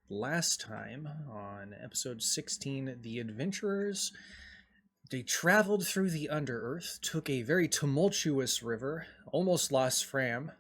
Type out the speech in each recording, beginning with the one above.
Last time, on episode 16, the adventurers, they traveled through the Underearth, took a very tumultuous river, almost lost Fram,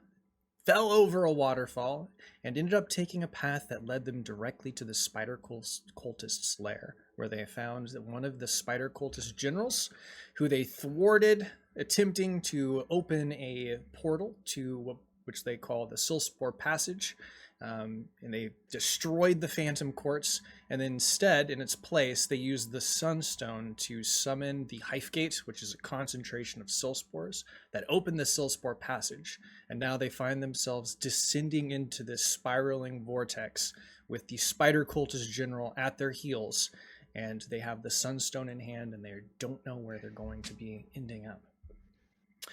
fell over a waterfall, and ended up taking a path that led them directly to the spider cultist's lair, where they found that one of the spider cultist generals, who they thwarted, attempting to open a portal to which they call the Psilspore Passage. And they destroyed the Phantom Courts, and then instead, in its place, they used the Sunstone to summon the Hyphgate, which is a concentration of Psilspores that opened the Psilspore Passage. And now they find themselves descending into this spiraling vortex with the Spider Cultist General at their heels, and they have the Sunstone in hand, and they don't know where they're going to be ending up.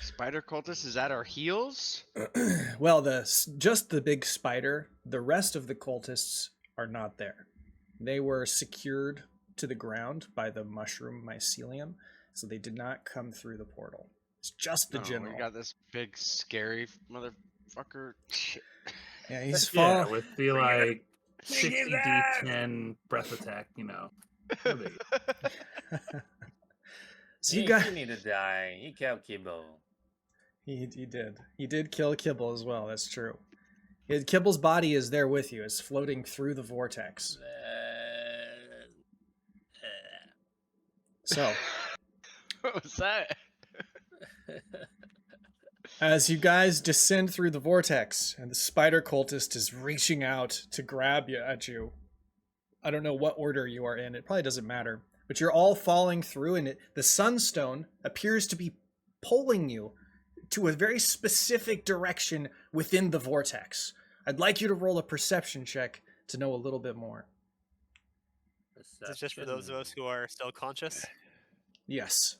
Spider cultist is at our heels? Well, just the big spider. The rest of the cultists are not there. They were secured to the ground by the mushroom mycelium, so they did not come through the portal. It's just the general. We got this big scary motherfucker. Yeah, he's yeah, with the like 60 D10 breath attack, you know. So you got. He need to die. He killed Kibble. He did. He did kill Kibble as well. That's true. Kibble's body is there with you. It's floating through the vortex. So. What was that? As you guys descend through the vortex, and the spider cultist is reaching out to grab at you. I don't know what order you are in. It probably doesn't matter. But you're all falling through, and the Sunstone appears to be pulling you to a very specific direction within the vortex. I'd like you to roll a perception check to know a little bit more. Is it just for those of us who are still conscious? Yes.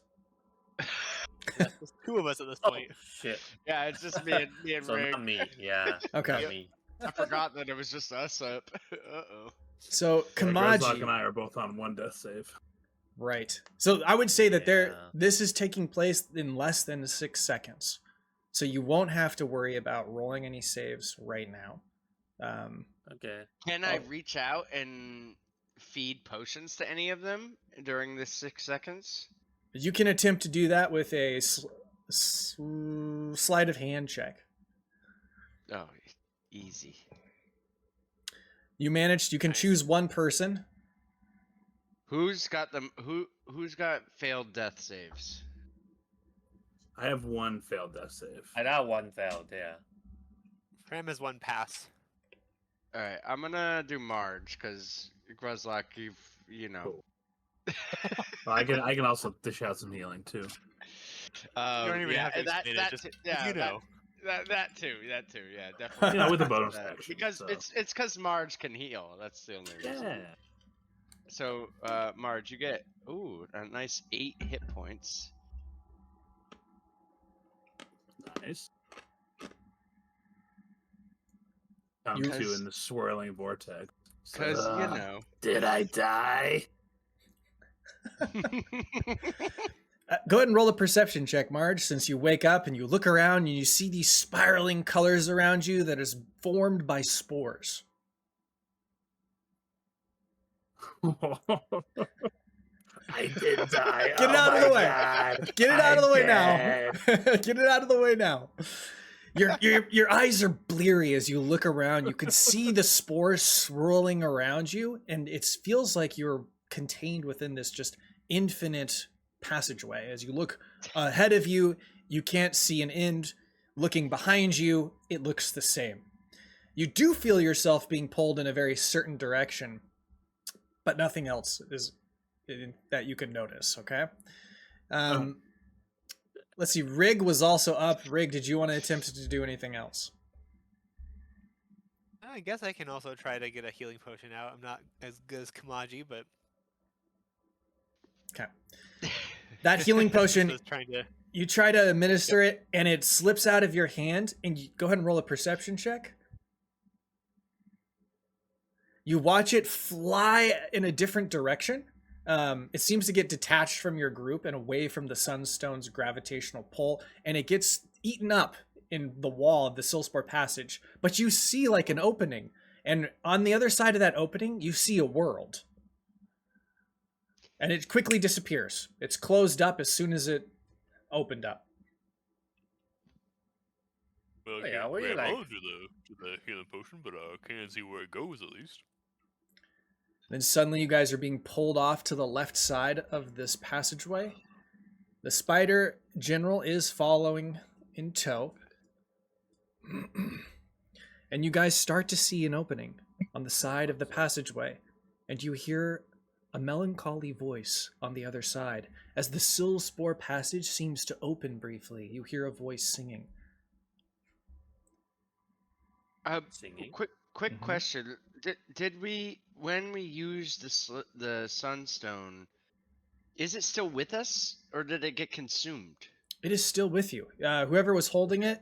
There's two of us at this point. Oh, shit. Yeah, it's just me and So Rig. not me, yeah. Okay. Not me. I forgot that it was just us up. Uh-oh. So, Grzlok Kamaji... and I are both on one death save. Right. So I would say that Yeah. this is taking place in less than 6 seconds. So you won't have to worry about rolling any saves right now. Okay. Can I reach out and feed potions to any of them during this 6 seconds? You can attempt to do that with a sleight of hand check. Oh, easy. You managed. You can choose one person. Who's got them? Who's got failed death saves? I have one failed death save. I got one failed, yeah. Fram has one pass. All right, I'm gonna do Marge because Grzlok, you know. Cool. Well, I can also dish out some healing too. You don't even have to explain it, just you know. That too, yeah, definitely. You know, with a bonus action. Because so. it's because Marge can heal. That's the only reason. Yeah. So, Marge, you get a nice 8 hit points. Nice. Down two in the swirling vortex. Because you know. Did I die? Go ahead and roll a perception check, Marge, since you wake up and you look around and you see these spiraling colors around you that is formed by spores. I did die. Get it out of the way. God. Get it out of the way now. Get it out of the way now. Your eyes are bleary as you look around. You can see the spores swirling around you, and it feels like you're contained within this just infinite passageway. As you look ahead of you, you can't see an end. Looking behind you, it looks the same. You do feel yourself being pulled in a very certain direction, but nothing else is that you can notice, okay? Let's see, Rig was also up. Rig, did you want to attempt to do anything else? I guess I can also try to get a healing potion out. I'm not as good as Kamaji, but... Okay. That healing potion, you try to administer it, and it slips out of your hand, and you go ahead and roll a perception check. You watch it fly in a different direction. It seems to get detached from your group and away from the Sunstone's gravitational pull, and it gets eaten up in the wall of the Psilspore Passage. But you see like an opening, And on the other side of that opening, you see a world. And it quickly disappears. It's closed up as soon as it opened up. Well, I Yeah, can't where you grab like- onto the healing potion, but I can see where it goes at least. Then suddenly you guys are being pulled off to the left side of this passageway. The spider general is following in tow. And you guys start to see an opening on the side of the passageway. And you hear a melancholy voice on the other side. As the Psilspore Passage seems to open briefly, you hear a voice singing. Singing. Quick Mhm. question. Did we, when we used the Sunstone, is it still with us, or did it get consumed? It is still with you. Whoever was holding it,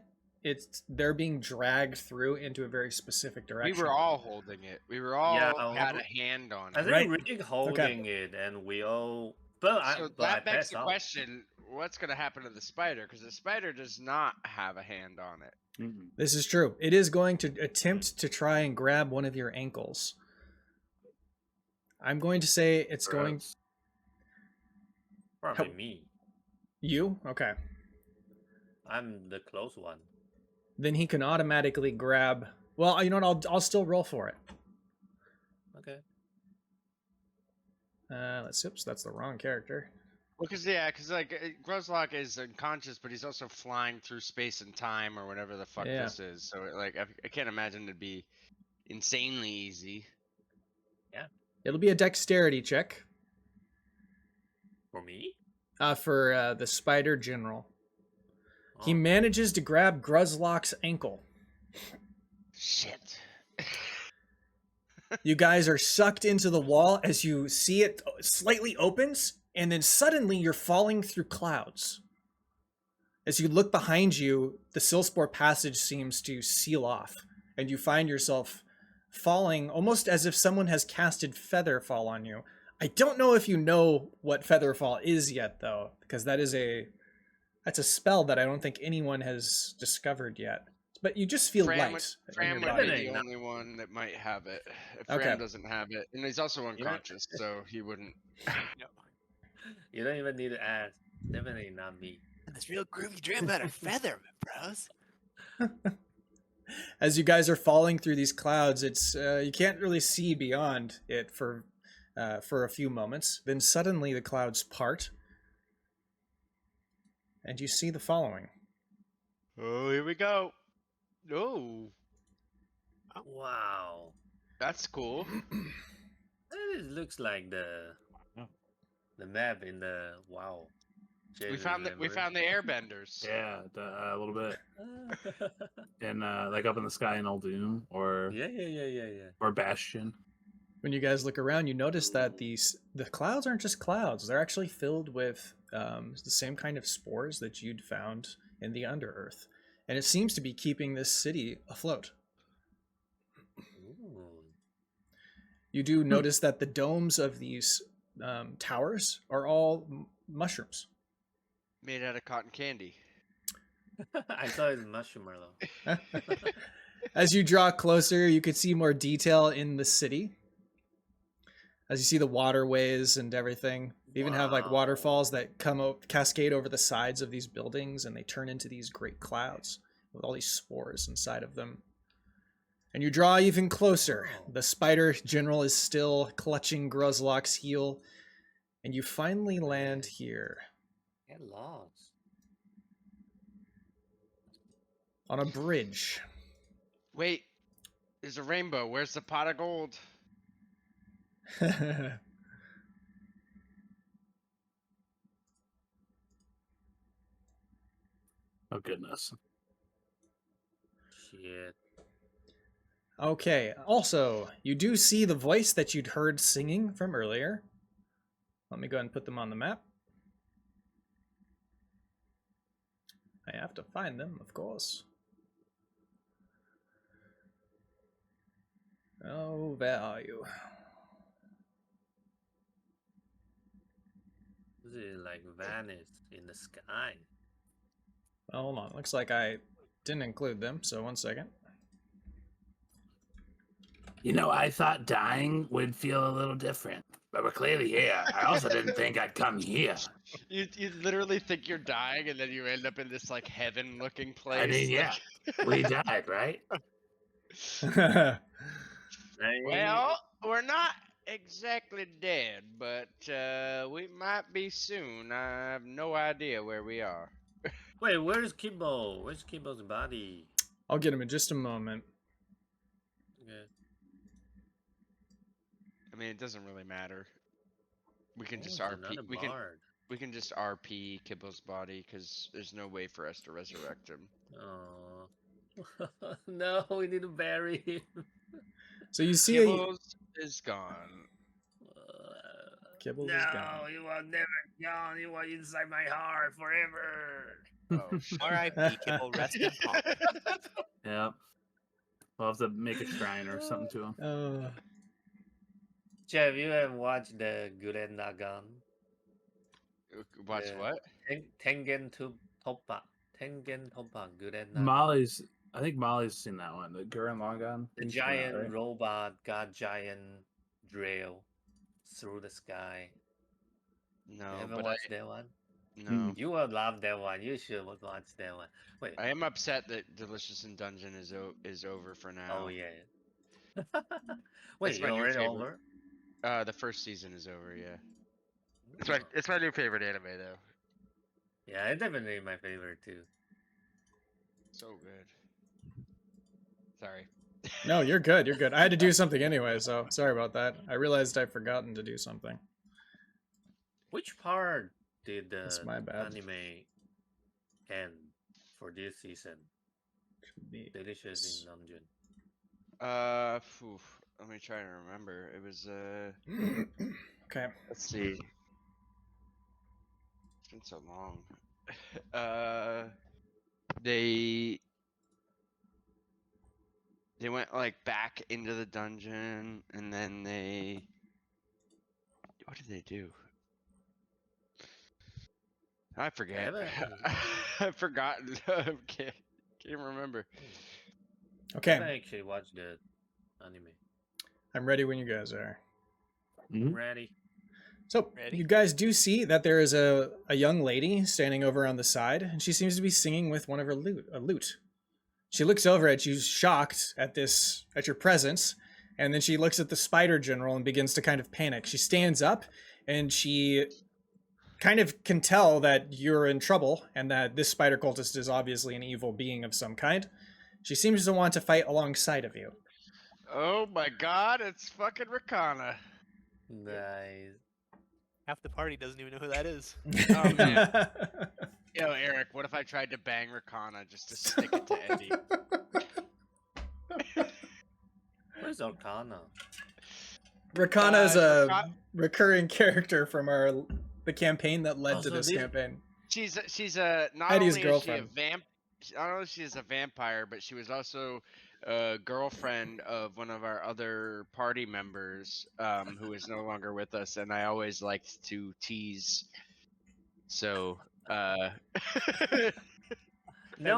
they're being dragged through into a very specific direction. We were all holding it. We were all had a hand on I it. think Right. Rick holding it, and we all. But I, So but I that begs passed the out. question: what's going to happen to the spider? Because the spider does not have a hand on it. Mhm. This is true. It is going to attempt to try and grab one of your ankles. I'm going to say it's going... Gross. Probably Help. me. You? Okay. I'm the close one. Then he can automatically grab... Well, you know what? I'll still roll for it. Okay. Let's... Oops, that's the wrong character. Well, because Grozlok is unconscious, but he's also flying through space and time, or whatever the fuck Yeah. this is. So, I can't imagine it'd be insanely easy. It'll be a dexterity check For me? for the spider general. He Oh. manages to grab Gruzlock's ankle. Shit. You guys are sucked into the wall as you see it slightly opens, and then suddenly you're falling through clouds. As you look behind you, the Psilspore Passage seems to seal off, and you find yourself falling almost as if someone has casted Featherfall on you. I don't know if you know what Featherfall is yet, though, because that's a spell that I don't think anyone has discovered yet. But you just feel Fram light. in Fram your would body. be the No. only one that might have it. If Okay. Fram doesn't have it, and he's also unconscious, so he wouldn't. You don't even need to ask. Definitely not me. This real groovy dream about a feather, bros. As you guys are falling through these clouds, it's you can't really see beyond it for a few moments. Then suddenly the clouds part, and you see the following. Oh, here we go. Oh, Wow. that's cool. It looks like the map in the WoW. We found the airbenders. Yeah, a little bit. And like up in the sky in Old Doom or Yeah. or Bastion. When you guys look around, you notice that the clouds aren't just clouds; they're actually filled with the same kind of spores that you'd found in the Underearth, and it seems to be keeping this city afloat. Ooh. You do notice that the domes of these towers are all mushrooms. Made out of cotton candy. I thought it was marshmallow. As you draw closer, you can see more detail in the city. As you see the waterways and everything. You even have like Wow. waterfalls that cascade over the sides of these buildings, and they turn into these great clouds with all these spores inside of them. And you draw even closer. Wow. The spider general is still clutching Gruzlock's heel, and you finally land here Get lost. on a bridge. Wait, there's a rainbow. Where's the pot of gold? Oh goodness. Shit. Okay, also, you do see the voice that you'd heard singing from earlier. Let me go ahead and put them on the map. I have to find them, of course. Oh, where are you? This is like vanished in the sky. Well, hold on. Looks like I didn't include them, so one second. You know, I thought dying would feel a little different, but we're clearly here. I also didn't think I'd come here. You literally think you're dying, and then you end up in this like heaven-looking place. I mean, yeah, we died, right? Well, we're not exactly dead, but we might be soon. I have no idea where we are. Wait, where's Kimbo? Where's Kimbo's body? I'll get him in just a moment. Okay. I mean, it doesn't really matter. We can just Oh, RP. another We can bard. just RP Kibbo's body because there's no way for us to resurrect him. Oh. No, we need to bury him. So you see Kibbo's is gone. Kibbles is gone. you are never gone. You are inside my heart forever. Oh, R.I.P. Kibble, rest in calm. Yep. We'll have to make a shrine or something to him. Jeff, you have watched the Gurren Lagann? Watch Yeah. what? Tengen Toppa. Tengen Toppa Gurren Lagann. I think Molly's seen that one. The Gurren Lagann. The He's seen that, giant right? robot got giant drill through the sky. No, You haven't but watched that one? no. You will love that one. You should watch that one. Wait. I am upset that Delicious in Dungeon is over for now. Oh yeah. Wait, It's my you new already favorite. over? The first season is over. Yeah. It's my new favorite anime though. Yeah, it's definitely my favorite too. So good. Sorry. No, you're good. You're good. I had to do something anyway, so sorry about that. I realized I'd forgotten to do something. Which part did the That's my bad. anime end for this season? Delicious in Dungeon. Let me try to remember. It was Okay. let's see. It's been so long. They went like back into the dungeon, and then what did they do? I forget. I've forgotten. Can't remember. I Okay. actually watched the anime. I'm ready when you guys are. Mhm. Ready? So Ready? you guys do see that there is a young lady standing over on the side, and she seems to be singing with one of her lute. She looks over at you, shocked at your presence, and then she looks at the spider general and begins to kind of panic. She stands up, and she kind of can tell that you're in trouble, and that this spider cultist is obviously an evil being of some kind. She seems to want to fight alongside of you. Oh my god, it's fucking Recanna. Nice. Half the party doesn't even know who that is. Oh man. Yo, Eric, what if I tried to bang Recanna just to stick it to Eddie? Where's Arcana? Rakanna is a Rakanna- recurring character from the campaign that led Oh, to so this these- campaign. She's a not Eddie's only girlfriend. not only she is a vampire, but she was also a girlfriend of one of our other party members, who is no longer with us, and I always liked to tease. So, No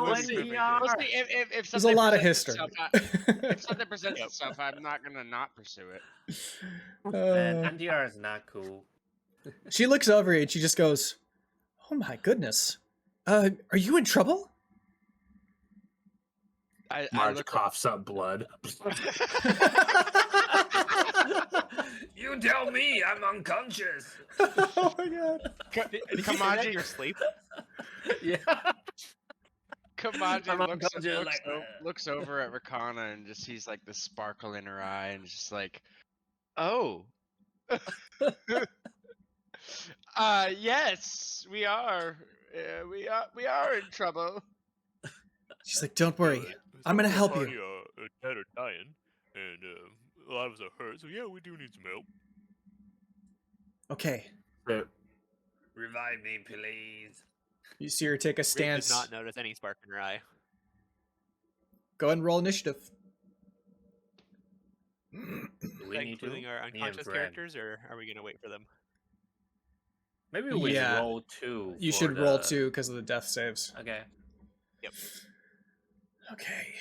we'll one see. here. We'll see if There's a something lot of presents history. itself, if something presents itself, I'm not gonna not pursue it. Man, NTR is not cool. She looks over and she just goes, "Oh my goodness, are you in trouble?" I Marge look coughs up blood. You tell me, I'm unconscious. Oh my god! Did you say that in your Kamaji. sleep? Yeah. Kamaji I'm looks, unconscious, like, looks over at Recanna and just sees like the sparkle in her eye and just like, oh. Yes, we are. We are in trouble. She's like, "Don't worry, I'm gonna help you." Party, dead or dying, and a lot of us are hurt. So yeah, we do need some help. Okay. So, Revive me, please. You see her take a Rick did stance. not notice any spark in her eye. Go ahead and roll initiative. Do Is we that need to? including our Me and unconscious Fran. characters, or are we gonna wait for them? Maybe we Yeah. roll 2. You for should roll the- 2 because of the death saves. Okay. Yep. Okay.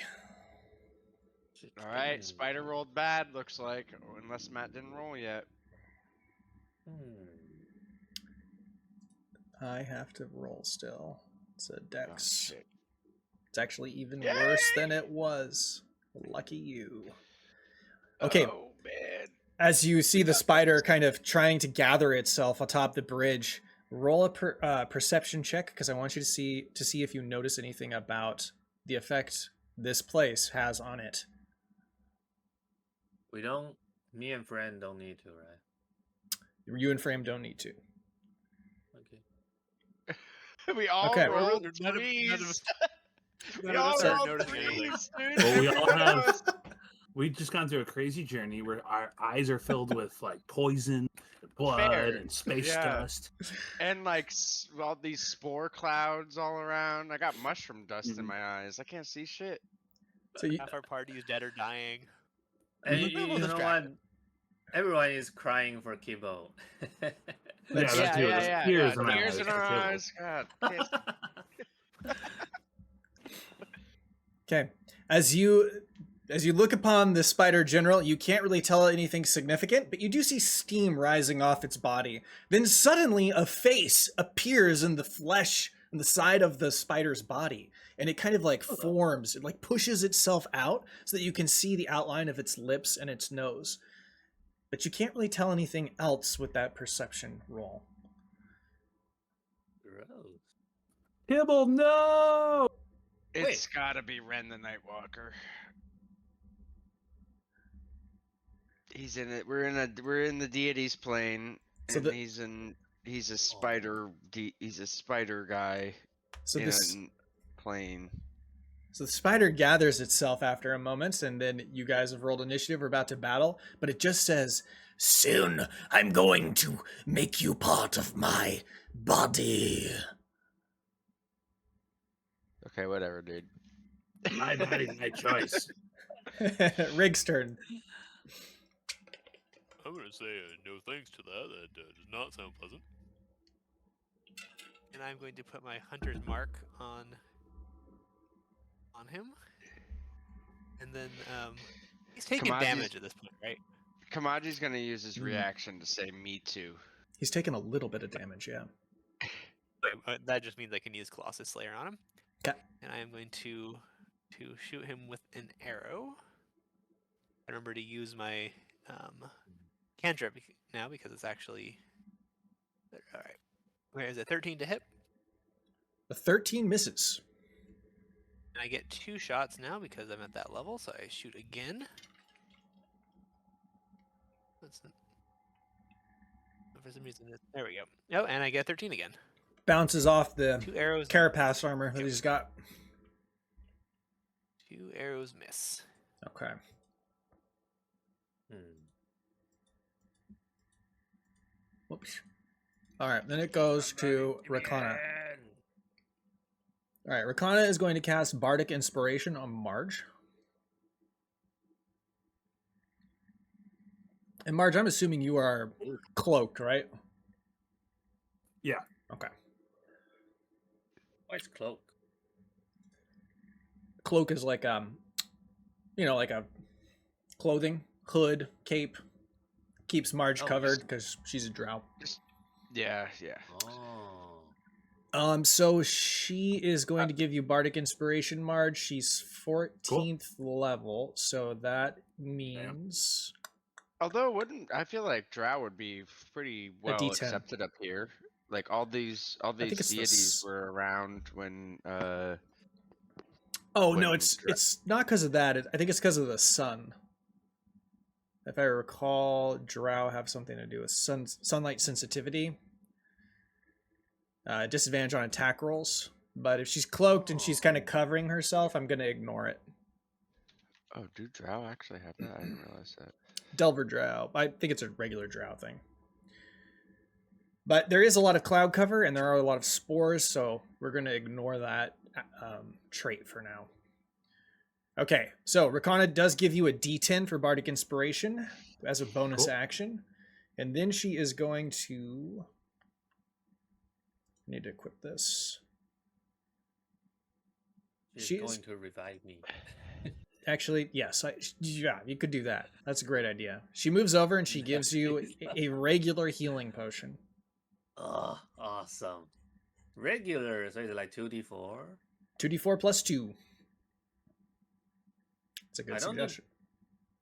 All right, spider rolled bad. Looks like, unless Matt didn't roll yet. I have to roll still. It's a Oh, dex. shit. It's actually even Yay! worse than it was. Lucky you. Okay. Oh man. As you see the spider kind of trying to gather itself atop the bridge, roll a perception check because I want you to see if you notice anything about the effect this place has on it. We don't. Me and friend don't need to, right? You and Frame don't need to. Okay. We all Okay. rolled None of threes. us- We none of all us are rolled noticing anything. threes, dude. Well, we all have. We've just gone through a crazy journey where our eyes are filled with like poison, blood, Fair. and space Yeah. dust. And like all these spore clouds all around. I got mushroom dust in my eyes. I can't see shit. So you, Half our party is dead or dying. And Mhm. you know Distracted. what? Everyone is crying for Kibo. Yeah, That's- that too. There's tears in our Tears eyes in for our Kibble. eyes. God. Can't- okay. As you look upon the spider general, you can't really tell anything significant, but you do see steam rising off its body. Then suddenly a face appears in the flesh on the side of the spider's body, and it kind of like forms, it like pushes itself out so that you can see the outline of its lips and its nose. But you can't really tell anything else with that perception roll. Gross. Kibble, no! It's gotta be Ren the Nightwalker. He's in it. We're in the deity's plane, So and the- he's a spider. He's a spider guy So in this a plane. So the spider gathers itself after a moment, and then you guys have rolled initiative. We're about to battle, but it just says, "Soon I'm going to make you part of my body." Okay, whatever, dude. My body, my choice. Rig's turn. I'm gonna say no thanks to that. That does not sound pleasant. And I'm going to put my hunter's mark on him. And then he's taking Kamaji's- damage at this point, right? Kamaji's gonna use his Mm. reaction to say "me too." He's taken a little bit of damage, yeah. That just means I can use Colossus Slayer on him. 'Kay. And I am going to shoot him with an arrow. I remember to use my cantrip now because it's actually all right. Where is it? 13 to hit, The 13 misses. and I get 2 shots now because I'm at that level. So I shoot again. That's for some reason. There we go. Oh, and I get 13 again. Bounces off the 2 arrows. carapace armor that he's got. 2 arrows miss. Okay. Whoops. All right, then it goes to Recanna. All right, Recanna is going to cast Bardic Inspiration on Marge. And Marge, I'm assuming you are cloaked, right? Yeah. Okay. What's cloak? Cloak is like like a clothing, hood, cape. Keeps Marge Oh, covered just- because she's a drow. Yeah. Oh. So she is going to give you Bardic Inspiration, Marge. She's 14th level, so that means Although I feel like Drow would be pretty well D10. accepted up here. Like all these think it's the deities were around when oh no, when it's not because of that. I think it's because of the sun. If I recall, Drow have something to do with sunlight sensitivity. Disadvantage on attack rolls, but if she's cloaked and she's kind of covering herself, I'm gonna ignore it. Oh, do Drow actually have that? I didn't realize that. Delver Drow. I think it's a regular Drow thing. But there is a lot of cloud cover and there are a lot of spores, so we're going to ignore that trait for now. Okay, so Recanna does give you a D10 for Bardic Inspiration as a bonus action. And then she is going to... I need to equip this. She's She going is- to revive me. Actually, yes. Yeah, you could do that. That's a great idea. She moves over and she gives you a regular healing potion. Oh, awesome. Regular, so it's like 2d4. 2d4 plus 2. It's a good I don't need. suggestion.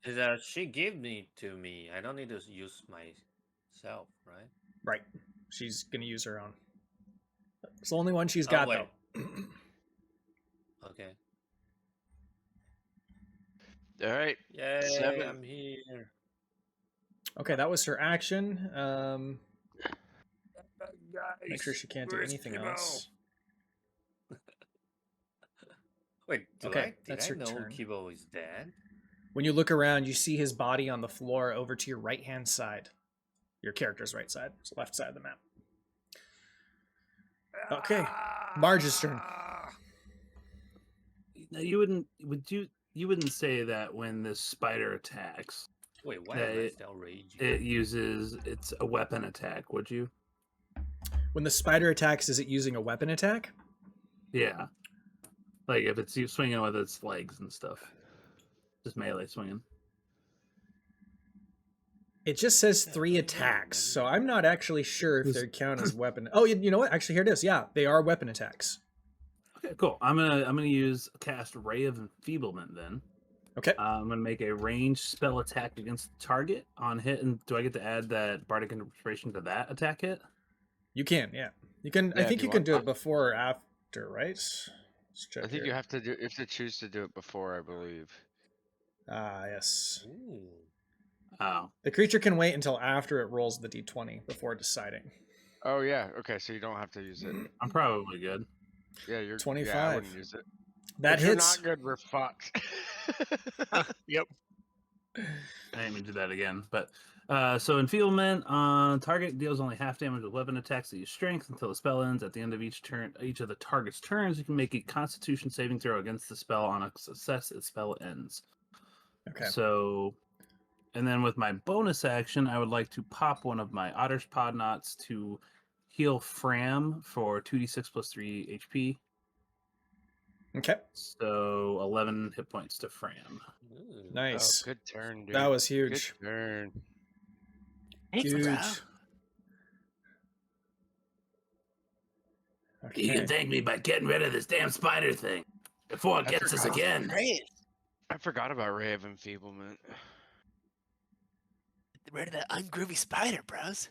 Is that she gave me to me? I don't need to use myself, right? Right. She's going to use her own. It's the only one she's Oh, got, wait. though. Okay. All right. Yay, 7. I'm here. Okay, that was her action. Make sure Guys, she can't do where's anything Timo? else. Wait, Okay, did that's I her know turn. Kibo is dead? When you look around, you see his body on the floor over to your right-hand side. Your character's right side. It's the left side of the map. Okay, Marge's turn. Now you wouldn't say that when this spider attacks, Wait, why am I it, still raging? it's a weapon attack, would you? When the spider attacks, is it using a weapon attack? Yeah. Like if it's you swinging with its legs and stuff. Just melee swinging. It just says 3 attacks, so I'm not actually sure if they count as weapon. Oh, you know what? Actually, here it is. Yeah, they are weapon attacks. Okay, cool. I'm gonna cast Ray of Enfeeblement then. Okay. I'm gonna make a ranged spell attack against the target on hit, and do I get to add that bardic inspiration to that attack hit? You can, yeah. You can. Yeah, I think if you you can want. do it before or after, right? Let's check I think here. you have to choose to do it before, I believe. Ah, yes. Ooh. Oh, The creature can wait until after it rolls the d20 before deciding. Oh yeah. Okay, so you don't have to use it. I'm probably good. Yeah, you're 25. Yeah, I wouldn't use it. That if you're hits. not good, we're fucked. Yep. I didn't even do that again. But so enfeeblement on target deals only half damage with weapon attacks that use strength until the spell ends. At the end of each of the target's turns, you can make a Constitution saving throw against the spell. On a success, its spell ends. Okay. So, and then with my bonus action, I would like to pop one of my Otter's Podknots to heal Fram for 2d6 plus 3 HP. Okay. So 11 hit points to Fram. Ooh. Nice. Oh, good turn, dude. That was huge. Good turn. Thanks, bro. Huge. You can Okay. thank me by getting rid of this damn spider thing before it I gets us forgot. again. Great. I forgot about Ray of Enfeeblement. Get rid of that ungroovy spider, bros.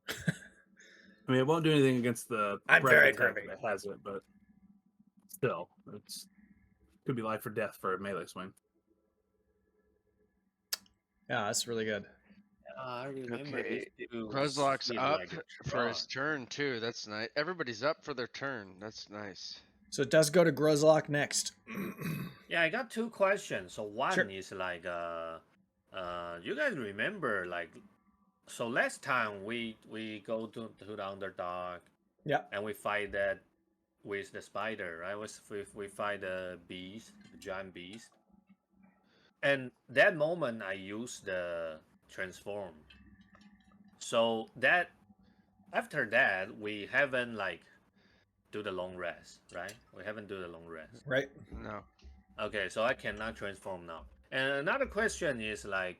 I mean, it won't do anything against the I'm breath very attack groovy. that has it, but still, it's could be life or death for a melee swing. Yeah, that's really good. I remember Okay, these two Gruzlock's feel up like a for his truck. turn too. That's nice. Everybody's up for their turn. That's nice. So it does go to Grozlock next. Yeah, I got 2 questions. So one Sure. is like, you guys remember like, so last time we go to the Underdark Yeah. and we fight that with the spider, right? We fight the beast, the giant beast, and that moment I used the transform. So that after that we haven't like do the long rest, right? We haven't do the long rest. Right. No. Okay, so I cannot transform now. And another question is like,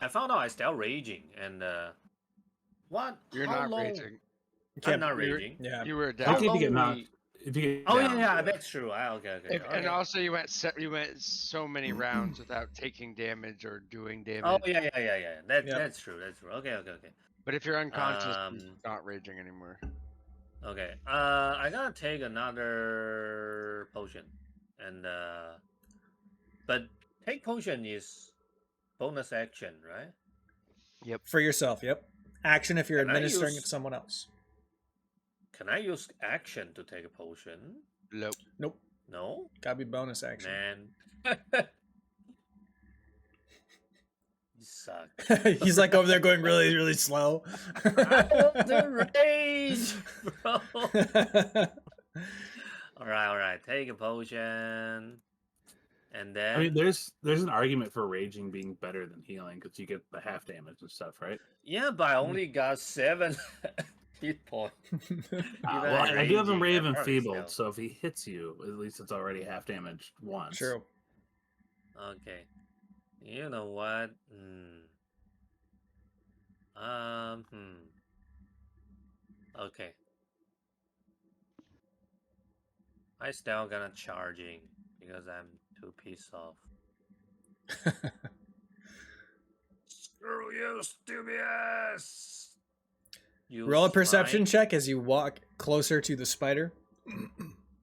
I found out I still raging, and what? You're how not long? raging. I'm not You're- raging. Yeah. You were I How down. think if long you get we? knocked, if you get Oh down, yeah, do it. that's true. Okay. And also you went so many rounds without taking damage or doing damage. Oh yeah. Yep. That's true. Okay. But if you're unconscious, Um, you're not raging anymore. Okay. I gotta take another potion, and but take potion is bonus action, right? For yourself, yep. Action if you're Can I administering it use- to someone else. Can I use action to take a potion? Nope. Nope. No, Gotta be bonus action. man. You suck. He's like over there going really, really slow. I want the rage, bro. All right. Take a potion, and then I mean, there's an argument for raging being better than healing because you get the half damage and stuff, right? yeah, but I only got 7 hit points. Well, I do have him raging, Ray of I probably Enfeebled, still- so if he hits you, at least it's already half damage once. True. Okay. You know what? Okay. I still gonna charging because I'm too pissed off. Screw you, stupius! Roll a Use perception my... check as you walk closer to the spider.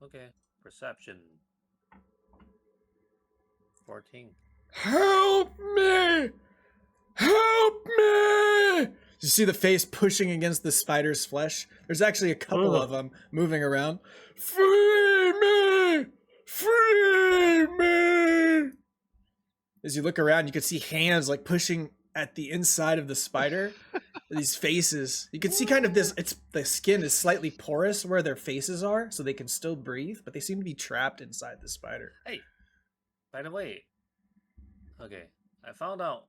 Okay, perception. 14. Help me! Help me! You see the face pushing against the spider's flesh? There's actually a couple Ugh. of them moving around. Free me! Free me! As you look around, you can see hands like pushing at the inside of the spider. These faces. You can see kind of this, it's the skin is slightly porous where their faces are, so they can still breathe, but they seem to be trapped inside the spider. Hey, by the way, okay, I found out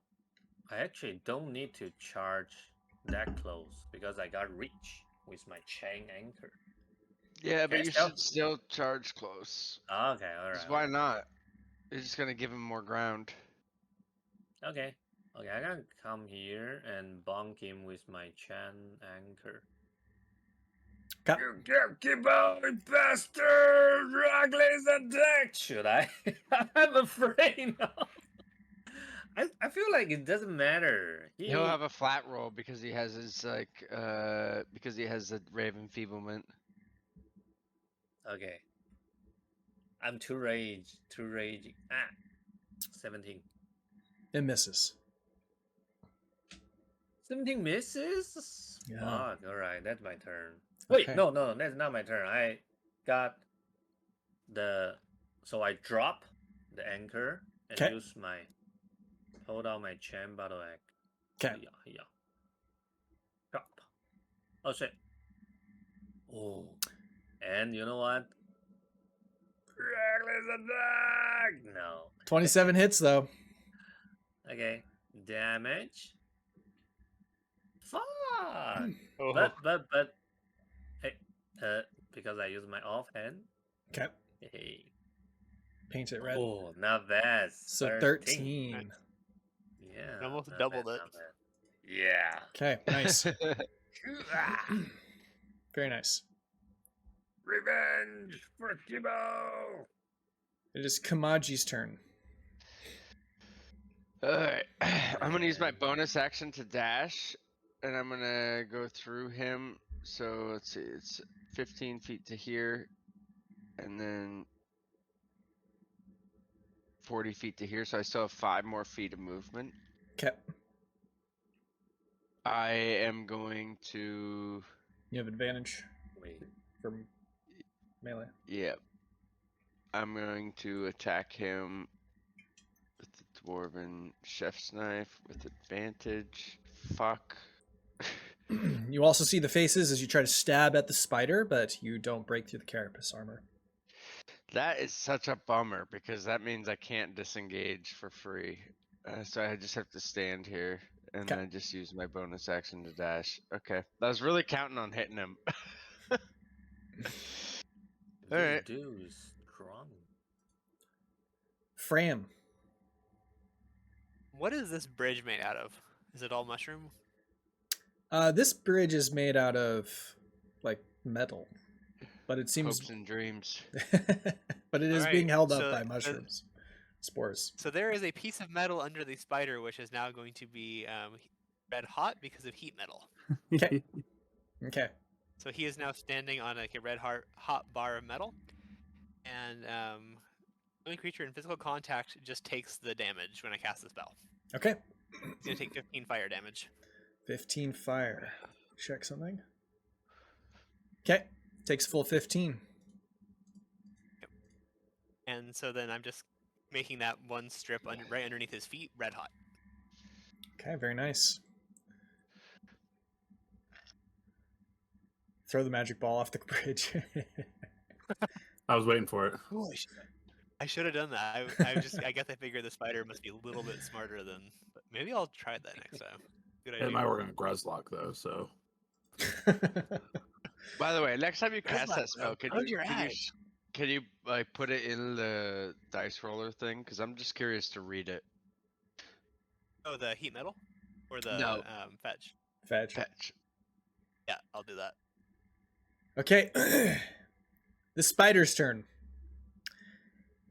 I actually don't need to charge that close because I got reach with my chain anchor. Yeah, but Okay, you so- should still charge close. Okay, 'Cause alright. why not? You're just gonna give him more ground. Okay, okay, I can come here and bonk him with my chain anchor. Okay. You keep going, bastard! Raglay's attack! Should I? I'm afraid now. I feel like it doesn't matter. He'll have a flat roll because he has his because he has the Rave Enfeeblement. Okay. I'm too raging. 17. It misses. 17 misses? Yeah. Fuck, alright, that's my turn. Wait, Okay. no, that's not my turn. I got so I drop the anchor and 'Kay. use my, hold out my chain battle axe. Okay. Yeah. Drop. Oh shit. Oh. And you know what? Reckless attack! No. 27 hits though. Okay. Damage. Fuck! Oh, But hey, because I use my offhand. Okay. Hey. Paint it red. Oh, not bad. So 13. Yeah. almost not doubled bad, it. not bad. Yeah. Okay, nice. Very nice. Revenge for Kibo. It is Kamaji's turn. Alright, I'm gonna use my bonus action to dash, and I'm gonna go through him. So let's see, it's 15 feet to here, and then 40 feet to here. So I still have 5 more feet of movement. Okay. I am going to, You have advantage Wait. from melee. yeah, I'm going to attack him with the dwarven chef's knife with advantage. Fuck. You also see the faces as you try to stab at the spider, but you don't break through the carapace armor. That is such a bummer because that means I can't disengage for free. So I just have to stand here and Okay. then just use my bonus action to dash. Okay. I was really counting on hitting him. Alright. Dude is strong. Fram. what is this bridge made out of? Is it all mushroom? This bridge is made out of like metal, but it seems, Hopes and dreams. but it is Alright, being held up so by the- mushrooms, spores. So there is a piece of metal under the spider, which is now going to be red hot because of heat metal. Okay. Okay. So he is now standing on like a red hot bar of metal, and only creature in physical contact just takes the damage when I cast the spell. Okay. He's gonna take 15 fire damage. 15 fire. Check something. Okay. Takes full 15. And so then I'm just making that one strip right underneath his feet red hot. Okay, very nice. Throw the magic ball off the bridge. I was waiting for it. Oh, I should have done that. I guess I figured the spider must be a little bit smarter than. But maybe I'll try that next time. Good idea. It might work on Gruzlock though, so By the way, next time you cast Gruzlock, that spell, bro. Close your eyes. Can you like put it in the dice roller thing? Because I'm just curious to read it. Oh, the heat metal? Or the No. fetch? Fetch. Fetch. Yeah, I'll do that. Okay. The spider's turn.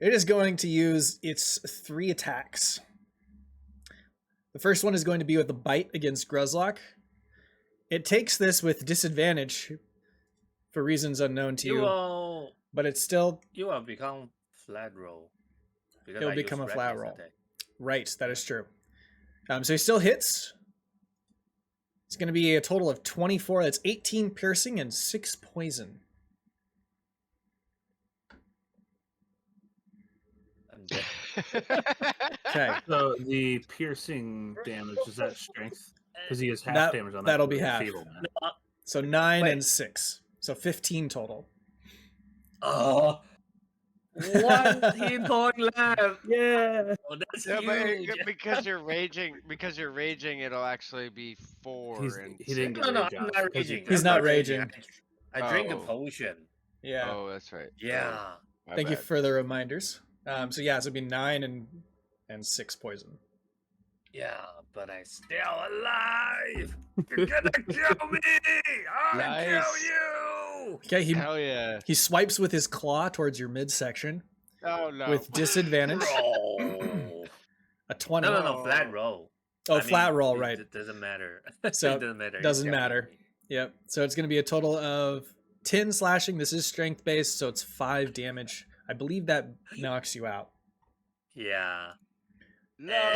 It is going to use its 3 attacks. The first one is going to be with a bite against Gruzlock. It takes this with disadvantage for reasons unknown to You you, will but it's still become flat roll. Because It'll I become use a flat reckless roll. attack. right. That is true. So he still hits. It's going to be a total of 24. That's 18 piercing and 6 poison. I'm dead. Okay. So the piercing damage, is that strength? Because he has half That- damage on that. that'll be with half. enfeeblement. So 9 Wait. and 6. So 15 total. Oh, 1 hit point left. Yeah. Oh, that's Yeah, but huge. because you're raging, it'll actually be 4 and He didn't 6. get No, rage I'm off, not 'cause he- raging. He's I'm not raging. I drink a Oh. potion. Yeah. Oh, that's right. Yeah. My Thank you bad. for the reminders. So yeah, so it'd be 9 and 6 poison. Yeah, but I'm still alive. You're gonna kill me. I'll Nice. kill you. Okay, Hell yeah. he swipes with his claw towards your midsection Oh no. with disadvantage. Roll. A 20. No, flat roll. Oh, I mean, flat roll, right. It doesn't matter. So, it doesn't matter. It's doesn't gonna hit matter. me. Yep. So it's going to be a total of 10 slashing. This is strength based, so it's 5 damage. I believe that knocks you out. Yeah. No.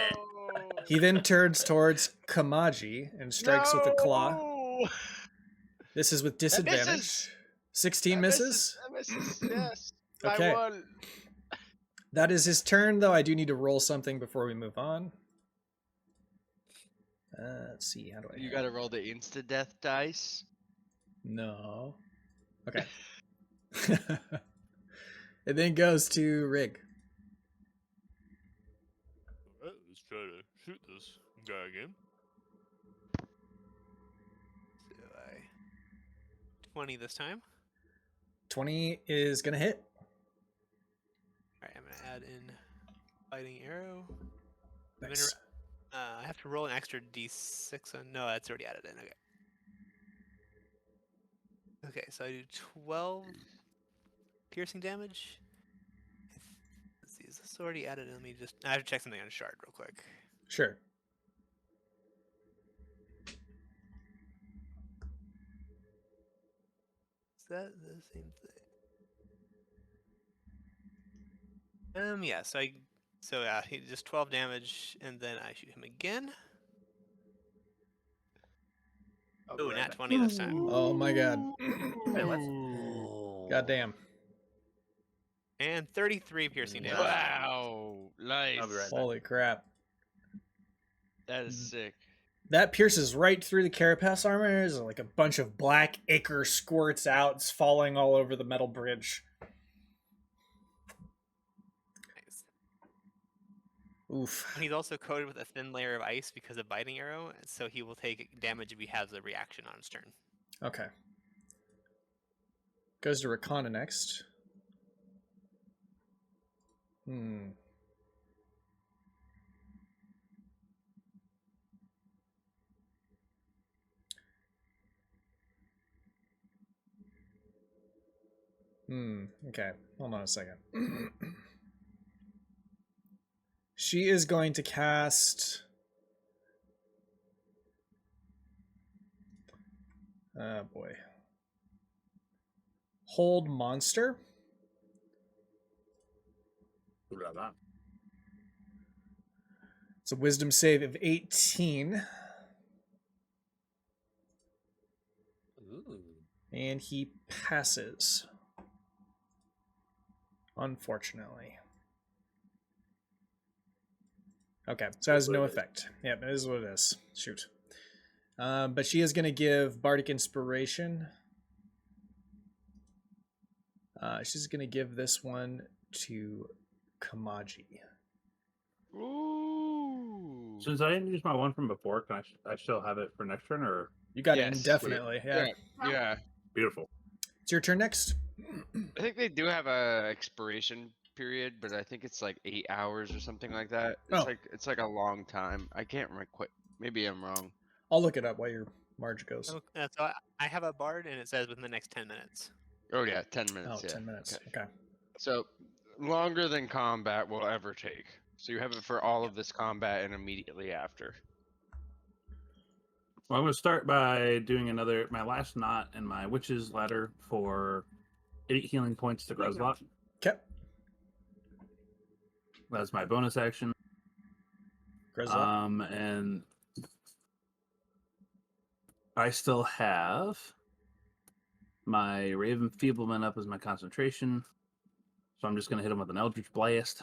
He then turns towards Kamaji and strikes with a claw. No! This is with That disadvantage. misses. 16 misses. That misses. Yes. Okay. I won. That is his turn, though. I do need to roll something before we move on. Let's see. How do I? You gotta roll the insta death dice. No. Okay. It then goes to Rig. Alright, let's try to shoot this guy again. So 20 this time. 20 is going to hit. Alright, I'm gonna add in fighting arrow. I'm Nice. I have to roll an extra d6 on. No, that's already added in. Okay. Okay, so I do 12 piercing damage. Let's see, is this already added in? Let me just. I have to check something on Shard real quick. Sure. Is that the same thing? Yeah. So he just 12 damage, and then I shoot him again. Oh, nat 20 this time. Oh my god. Hey, let's... Goddamn. And 33 piercing damage. Wow. Nice. I'll be right back. Holy crap. That is sick. That pierces right through the carapace armor. There's like a bunch of black ichor squirts out. It's falling all over the metal bridge. Nice. Oof. And he's also coated with a thin layer of ice because of biting arrow, so he will take damage if he has a reaction on his turn. Okay. Goes to Recanna next. Okay. Hold on a second. She is going to cast... Oh boy. Hold Monster. Ooh la la. It's a wisdom save of 18. Ooh. And he passes. Unfortunately. Okay, so it has no effect. Yep, it is what it is. Shoot. But she is going to give Bardic Inspiration. She's going to give this one to Kamaji. Ooh. Since I didn't use my one from before, can I still have it for next turn, or You got it Yes. indefinitely. Yeah. Yeah. beautiful? It's your turn next. I think they do have a expiration period, but I think it's like 8 hours or something like that. Oh. It's like a long time. I can't remember quite. Maybe I'm wrong. I'll look it up while your Marge goes. So I have a bard, and it says within the next 10 minutes. Oh yeah, 10 Oh, minutes. Yeah. 10 minutes. Okay. Okay. So longer than combat will ever take. So you have it for all of this combat and immediately after. Well, I'm going to start by doing my last knot and my witch's ladder for 8 healing points to Gruzlok. Okay. That's my bonus action. Grizzly. And I still have my Raven Feeblement up as my concentration. So I'm just going to hit him with an Eldritch Blast.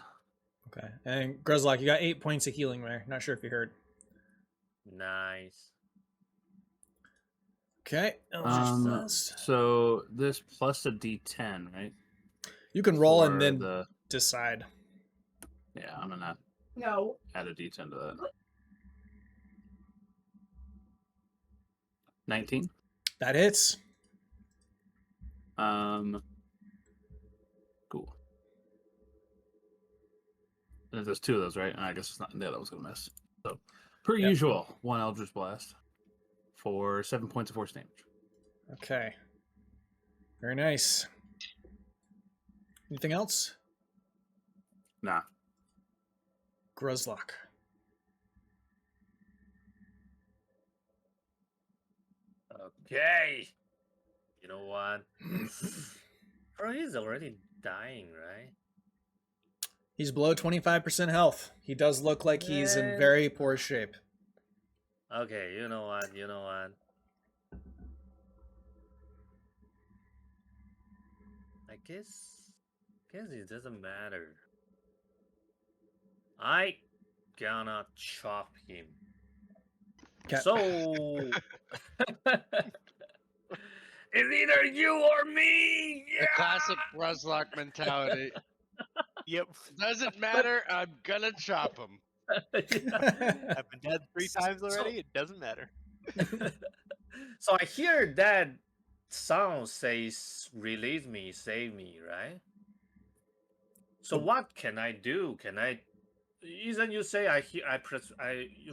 Okay. And Gruzlock, you got 8 points of healing there. Not sure if you heard. Nice. Okay. Eldritch Blast. So this plus a D10, right? You can roll For and then the... decide. Yeah, I'm going to add a D10 to that. 19. That hits. Cool. And there's 2 of those, right? I guess it's not. Yeah, that was gonna miss. So, per usual, 1 Eldritch Blast for 7 points of force damage. Okay. Very nice. Anything else? Nah. Gruzlock. Okay. You know what? Bro, he's already dying, right? He's below 25% health. He does look like he's in Man. very poor shape. Okay, you know what? You know what? I guess it doesn't matter. I gonna chop him. 'Kay. So it's either you or me. The classic Bruzlock mentality. Yep. Doesn't matter. I'm gonna chop him. I've been dead 3 times already. It doesn't matter. So I hear that sound says "release me, save me," right? So what can I do? Can I? Isn't you say I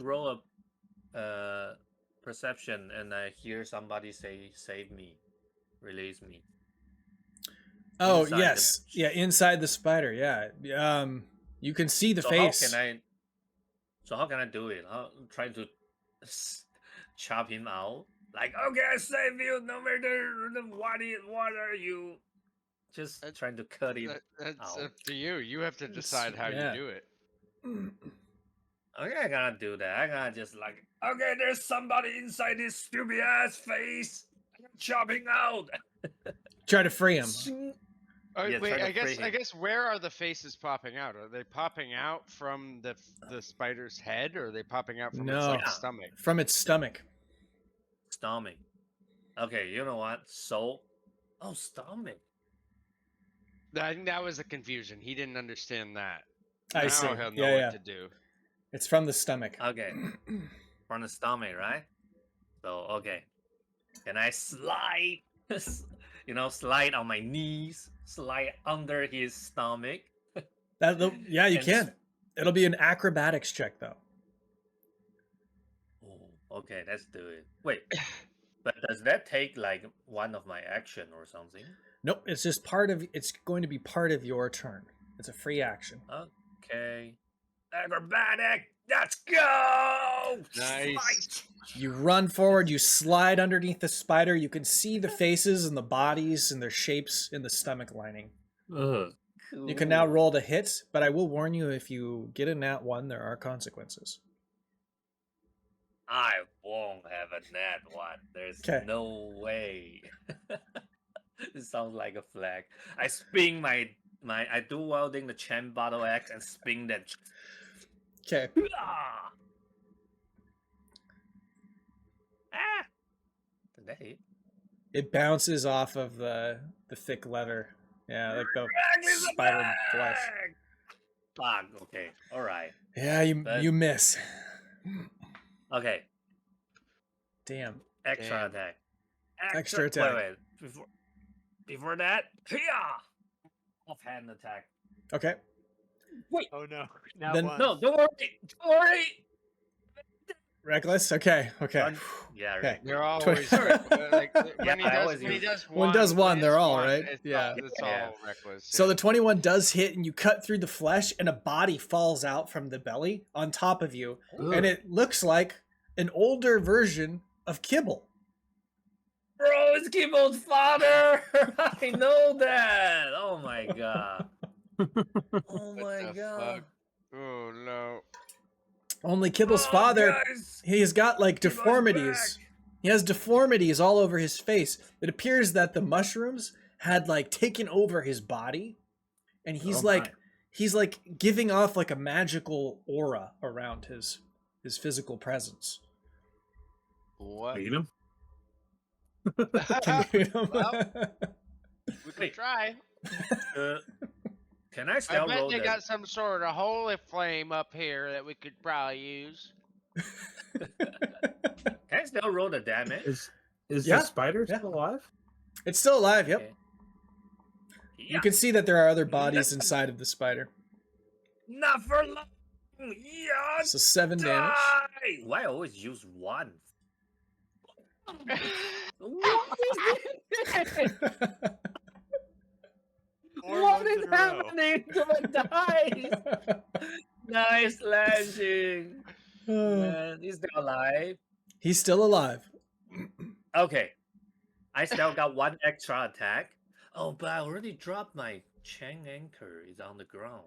roll a perception and I hear somebody say "save me, release me." Oh, Inside yes. Yeah, inside the spider. Yeah. You can see the face. So how can I do it? How try to chop him out? Like, okay, I save you no matter what are you? Just trying to cut him That's out. up to you. You have to decide how yeah. you do it. Okay, I gotta do that. I gotta just like, okay, there's somebody inside this stupid ass face. I'm chopping out. Try to free him. Yeah, Wait, try to free I him. guess where are the faces popping out? Are they popping out from the spider's head, or are they popping out from its No. like stomach? From its stomach. Stomach. Okay, you know what? So, stomach. I think that was the confusion. He didn't understand that. I Now see. he'll know Yeah, what to do. It's from the stomach. Okay, from the stomach, right? So, okay. Can I slide? Slide on my knees, slide under his stomach. Yeah, you And can. It'll be an acrobatics check, though. Oh, okay, let's do it. Wait, but does that take like one of my action or something? Nope, it's just it's going to be part of your turn. It's a free action. Okay. Acrobatic, let's go! Nice. Slide. You run forward, you slide underneath the spider. You can see the faces and the bodies and their shapes in the stomach lining. Ugh. You can now roll to hit, but I will warn you, if you get a nat 1, there are consequences. I won't have a nat 1. There's 'Kay. no way. It sounds like a flag. I spin I do wielding the chain battle axe and spin that. Okay. Ah! Did that hit? It bounces off of the thick leather. Yeah, like the Drag is a spider flesh. bag! Fuck, okay. Alright. Yeah, But- you miss. Okay. Damn. Extra Damn. attack. Extra attack. Wait. Before... before that, offhand attack. Okay. Oh no! Now Then- one. No, don't worry. Reckless. Okay. Done. Yeah, Okay. right. They're always 20. like Yeah, I always when he use- does When does one, when he they're does all, one, right? It's Yeah. all, it's Yeah. all reckless. So yeah. the 21 does hit, and you cut through the flesh, and a body falls out from the belly on top of you, and it looks like an older version of Kibble. Bro, it's Kibo's father. I know that. Oh my god. Oh What my the god. fuck? Oh no. Only Kibble's Oh, father, guys, he's got like Kibo's deformities. back. He has deformities all over his face. It appears that the mushrooms had like taken over his body, and he's Oh, like my. he's like giving off like a magical aura around his physical presence. What? Eat him? Can you- Well, we could Wait. try. Can I I still bet roll they the... got some sort of holy flame up here that we could probably use. Can I still roll the damage? Is Yeah, the spider yeah. still alive? It's still alive. Yep. Okay. You can see that there are other bodies inside of the spider. Not for long. Yeah. So 7 damage. Die! Why I always use one? What is this? Four What ones is in a row. happening to my dice? Nice slashing. Man, he's still alive. He's still alive. Okay. I still got one extra attack. Oh, but I already dropped my chain anchor. It's on the ground.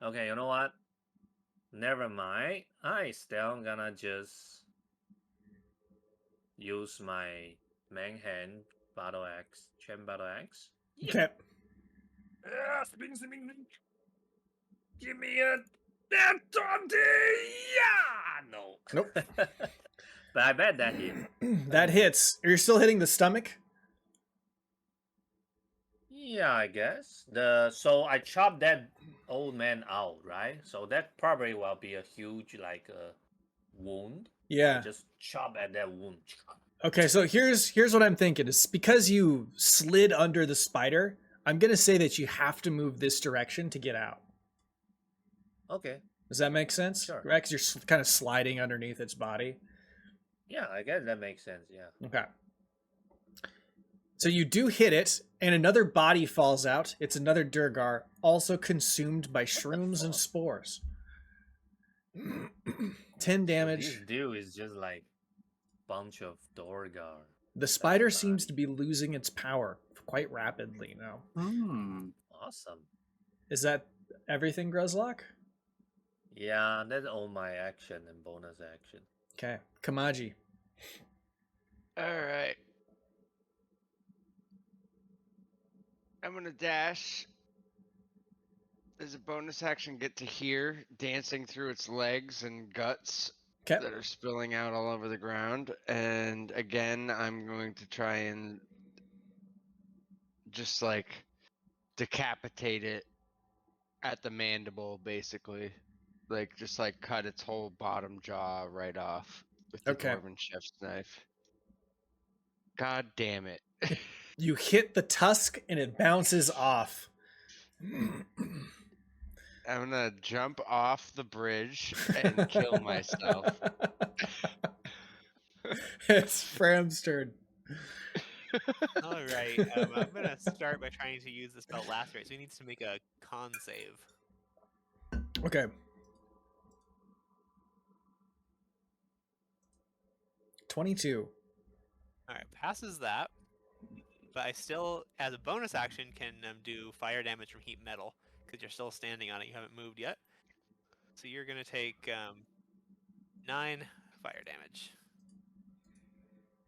Okay, you know what? Never mind. I still gonna just use my main hand battle axe, chain battle axe. Okay. Spin. Give me a that 20. Yeah, no. Nope. But I bet that hit. That hits. You're still hitting the stomach? Yeah, I guess. So I chopped that old man out, right? So that probably will be a huge wound. Yeah. Just chop at that wound. Okay, so here's what I'm thinking. Is because you slid under the spider, I'm gonna say that you have to move this direction to get out. Okay. Does that make sense? Sure. Right, because you're kind of sliding underneath its body. Yeah, I guess that makes sense. Yeah. Okay. So you do hit it, and another body falls out. It's another Durgar, also consumed by shrooms and spores. 10 damage. This dude is just like bunch of Dorgar. The spider seems to be losing its power quite rapidly now. Awesome. Is that everything, Gruzlock? Yeah, that's all my action and bonus action. Okay. Kamaji. All right. I'm gonna dash. As a bonus action, get to here, dancing through its legs and guts Okay. that are spilling out all over the ground. And again, I'm going to try and just like decapitate it at the mandible, basically. Like just like cut its whole bottom jaw right off with the Okay. dwarven chef's knife. God damn it. You hit the tusk and it bounces off. I'm gonna jump off the bridge and kill myself. It's Fram's turn. All right. I'm gonna start by trying to use the spell lacerate. So he needs to make a con save. Okay. $22. All right, passes that. But I still, as a bonus action, can do fire damage from heat metal because you're still standing on it. You haven't moved yet. So you're gonna take 9 fire damage.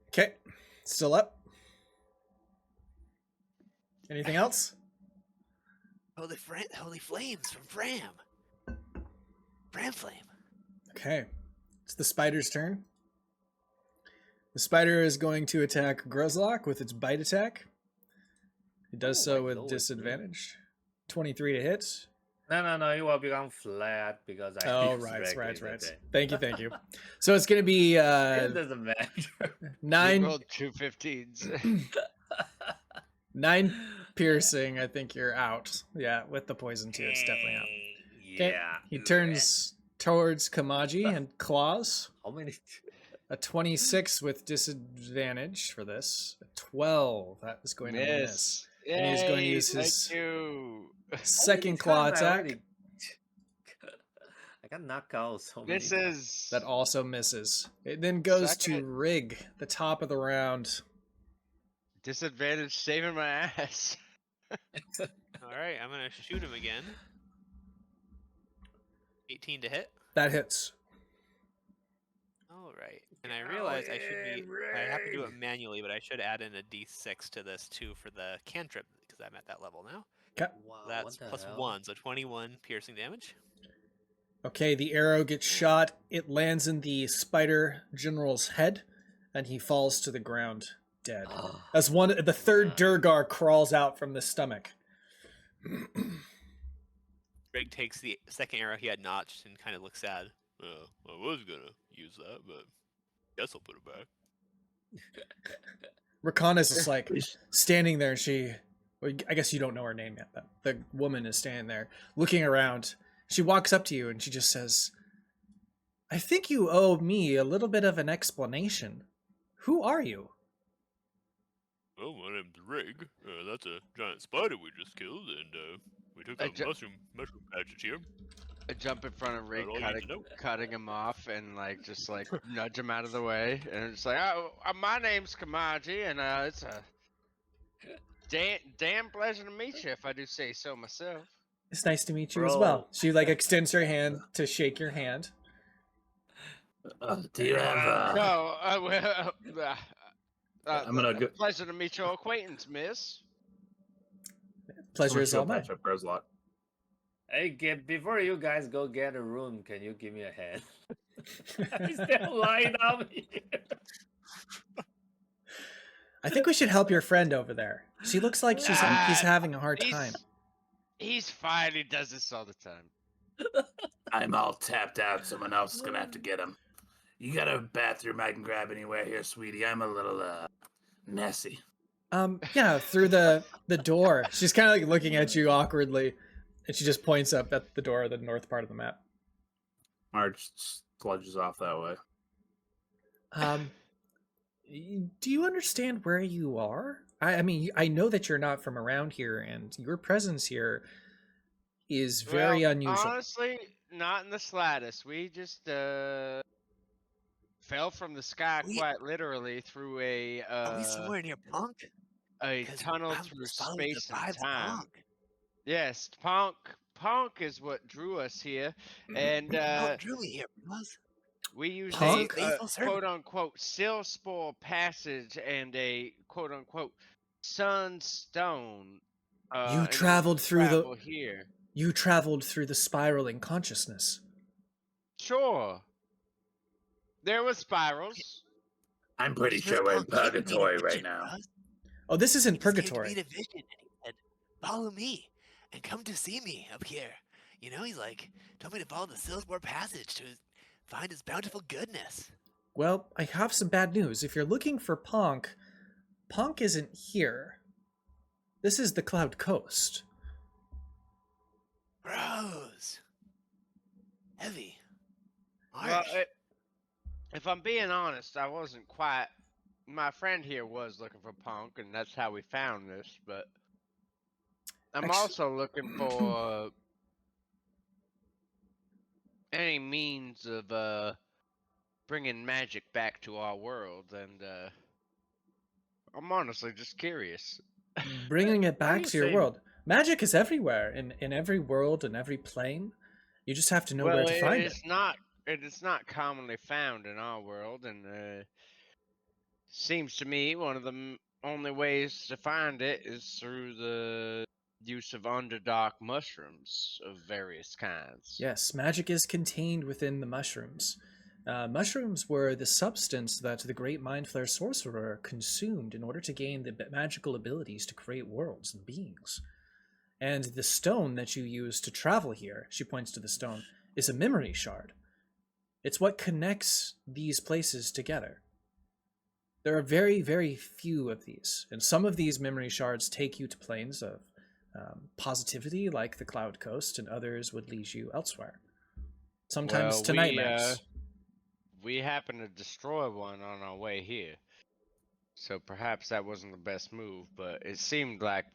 Okay. Still up. Anything else? Holy flames from Fram. Fram flame. Okay. It's the spider's turn. The spider is going to attack Gruzlock with its bite attack. It does so with disadvantage. 23 to hit. No, it will become flat because I. Oh, used right. regular attack. Thank you. So it's going to be It doesn't matter. You 9. rolled 2 15s. 9 piercing. I think you're out. Yeah, with the poison too, it's definitely out. Okay. Yeah. He turns towards Kamaji and claws. How many? A 26 with disadvantage for this. A 12. That is going to miss. Yay, And he's going to use thank his you. second claw times I attack. already- I got knocked out so many. This is That also misses. It then goes to Second. Rig, the top of the round. disadvantage saving my ass. All right, I'm gonna shoot him again. 18 to hit. That hits. All right, and I realize I should be. I have to do it manually, but I should add in a d6 to this too for the cantrip because I'm at that level now. Okay. Wow, That's what the plus hell? 1, so 21 piercing damage. Okay, the arrow gets shot. It lands in the spider general's head, and he falls to the ground dead. Ah, As the third Durgar crawls out from the stomach. Greg takes the second arrow he had notched and kind of looks sad. I was gonna use that, but guess I'll put it back. Recanna's just like standing there. Well, I guess you don't know her name yet, but the woman is standing there looking around. She walks up to you and she just says, I think you owe me a little bit of an explanation. Who are you? Well, my name's Rig. That's a giant spider we just killed, and we took I a ju- mushroom passage here. I jump in front of Rick, all you need to know. cutting him off, and just nudge him out of the way, and it's like, oh, my name's Kamaji, and it's a damn pleasure to meet you, if I do say so myself. It's nice to meet you as Bro. well. She extends her hand to shake your hand. Do you have? No, I'm gonna go. pleasure to meet your acquaintance, miss. Pleasure is all mine. Patch up Breslock. Hey, before you guys go get a room, can you give me a hand? He's still lying on me. I think we should help your friend over there. She looks like he's having a hard time. He's fine. He does this all the time. I'm all tapped out. Someone else is gonna have to get him. You got a bathroom I can grab anywhere here, sweetie? I'm a little messy. Yeah, through the door. She's kind of like looking at you awkwardly, and she just points up at the door, the north part of the map. March sludges off that way. Do you understand where you are? I mean, I know that you're not from around here, and your presence here is very unusual. Honestly, not in the slightest. We just fell from the sky quite literally through Are we somewhere near Punk? a 'Cause tunnel I'm through following the space and vibes of time. Punk. Yes, Punk is what drew us here, and What drew me here, bros? we used Punk? a Faithful servant. quote-unquote Psilspore Passage and a quote-unquote Sunstone. You in order to traveled through travel here. You traveled through the spiraling consciousness. Sure. There were spirals. I'm pretty Because sure we're in Punk gave me purgatory the right vision, now. bros. Oh, this isn't He just came to purgatory. me in a vision, and he said, "Follow me and come to see me up here." You know, he's like, told me to follow the Psilspore Passage to find his bountiful goodness. Well, I have some bad news. If you're looking for Punk, Punk isn't here. This is the Cloudcoast. Bros. Heavy. Well, Harsh. if I'm being honest, I wasn't quite. My friend here was looking for Punk, and that's how we found this. But I'm Actu- also looking for any means of bringing magic back to our world, and I'm honestly just curious. Bringing it Why are back you to your saying- world. Magic is everywhere, in every world, in every plane. You just have to know where to find it. It is not commonly found in our world, and seems to me one of the only ways to find it is through the use of underdark mushrooms of various kinds. Yes, magic is contained within the mushrooms. Mushrooms were the substance that the great Mind Flayer sorcerer consumed in order to gain the magical abilities to create worlds and beings. And the stone that you use to travel here, she points to the stone, is a memory shard. It's what connects these places together. There are very, very few of these, and some of these memory shards take you to planes of positivity, like the Cloudcoast, and others would lead you elsewhere. Sometimes Well, to nightmares. we happened to destroy one on our way here, so perhaps that wasn't the best move. But it seemed like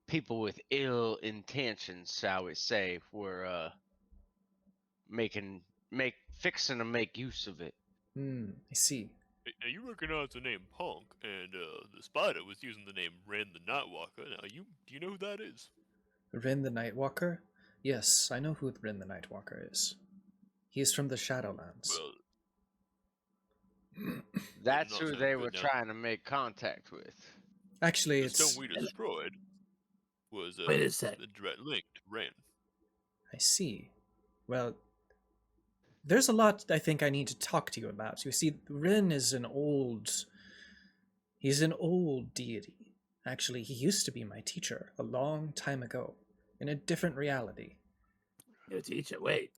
people with ill intentions, shall we say, were fixing to make use of it. I see. Now you recognize the name Punk, and the spider was using the name Ren the Nightwalker. Now do you know who that is? Rin the Nightwalker? Yes, I know who Rin the Nightwalker is. He is from the Shadowlands. Well, That's not who so they good were now. trying to make contact with. Actually, The it's... stone we destroyed was Wait a sec. the direct link to Ren. I see. Well, there's a lot I think I need to talk to you about. You see, Rin is He's an old deity. Actually, he used to be my teacher a long time ago, in a different reality. Your teacher, wait.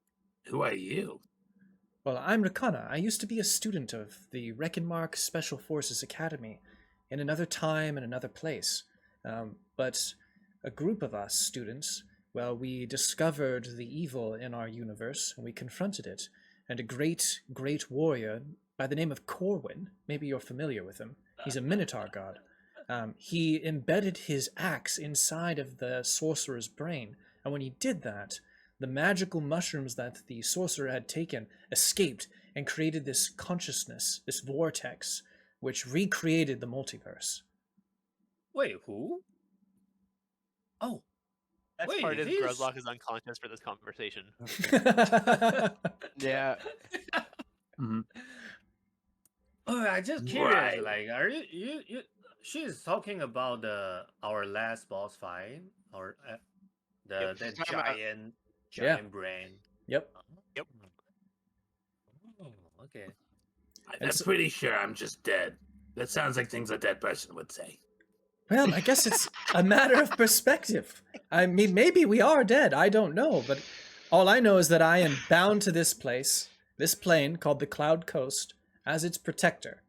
Who are you? Well, I'm Recanna. I used to be a student of the Reckonmark Special Forces Academy in another time and another place. But a group of us students, well, we discovered the evil in our universe and we confronted it. And a great, great warrior by the name of Corwin, maybe you're familiar with him, he's a Minotaur god. He embedded his axe inside of the sorcerer's brain, and when he did that, the magical mushrooms that the sorcerer had taken escaped and created this consciousness, this vortex, which recreated the multiverse. Wait, who? Oh, Best wait, part is he's- Gruzlock is unconscious for this conversation. Yeah. Mhm. Oh, I just curious. Right. Like, are you? She's talking about our last boss fight, or Yep, that she's talking about- giant Yeah. brain. Yep. Yep. Oh, okay. I'm pretty sure I'm just dead. That sounds like things a dead person would say. Well, I guess it's a matter of perspective. I mean, maybe we are dead. I don't know. But all I know is that I am bound to this place, this plane called the Cloudcoast, as its protector.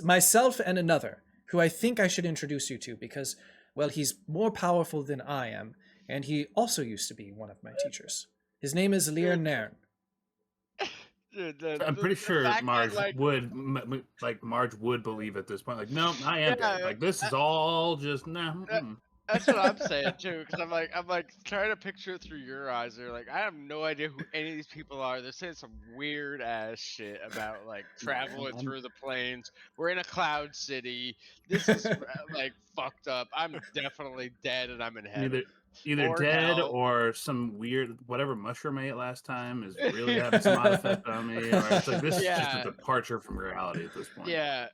Myself and another, who I think I should introduce you to because, well, he's more powerful than I am, and he also used to be one of my teachers. His name is Ilir Nairne. Dude, I'm pretty sure fact that, Marge like, Marge would believe at this point. Like, no, I am Yeah, dead. Like, this is all just no. That's what I'm saying too, because I'm like trying to picture it through your eyes. They're like, I have no idea who any of these people are. They're saying some weird ass shit about like traveling I'm- through the plains. We're in a cloud city. This is like fucked up. I'm definitely dead and I'm in heaven. Either Or dead hell. or some weird whatever mushroom I ate last time is really having some odd effect on me. Or it's like this is just Yeah. a departure from reality at this point. Yeah.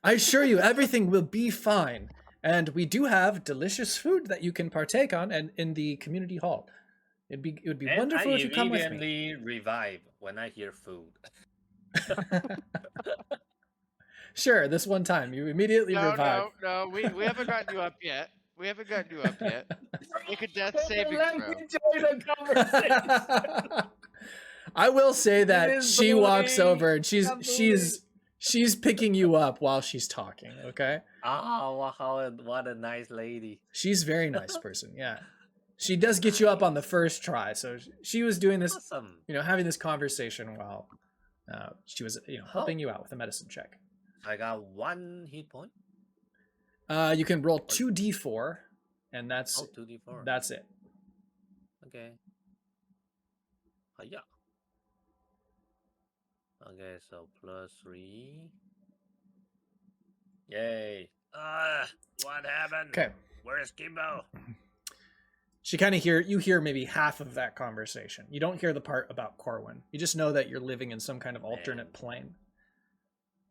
I assure you, everything will be fine. And we do have delicious food that you can partake on, and in the community hall. It would be And wonderful I if you come with me. immediately revive when I hear food. Sure, this one time you immediately revive. No. We haven't gotten you up yet. We haven't gotten you up yet. Make a death saving Let throw. me join the conversation. I will say that is she walks booty. over and she's picking you up while she's talking. Okay, Oh, what a nice lady. she's a very nice person. Yeah, she does get you up on the first try. So she was doing this, Awesome. having this conversation while she was, helping Oh. you out with a medicine check. I got 1 hit point. You can roll 2d4, and that's 2d4. that's it. Okay. Yeah. Okay, so +3. Yay. What happened? Okay. Where's Kimbo? She kind of you hear maybe half of that conversation. You don't hear the part about Corwin. You just know that you're living in some kind of alternate plane.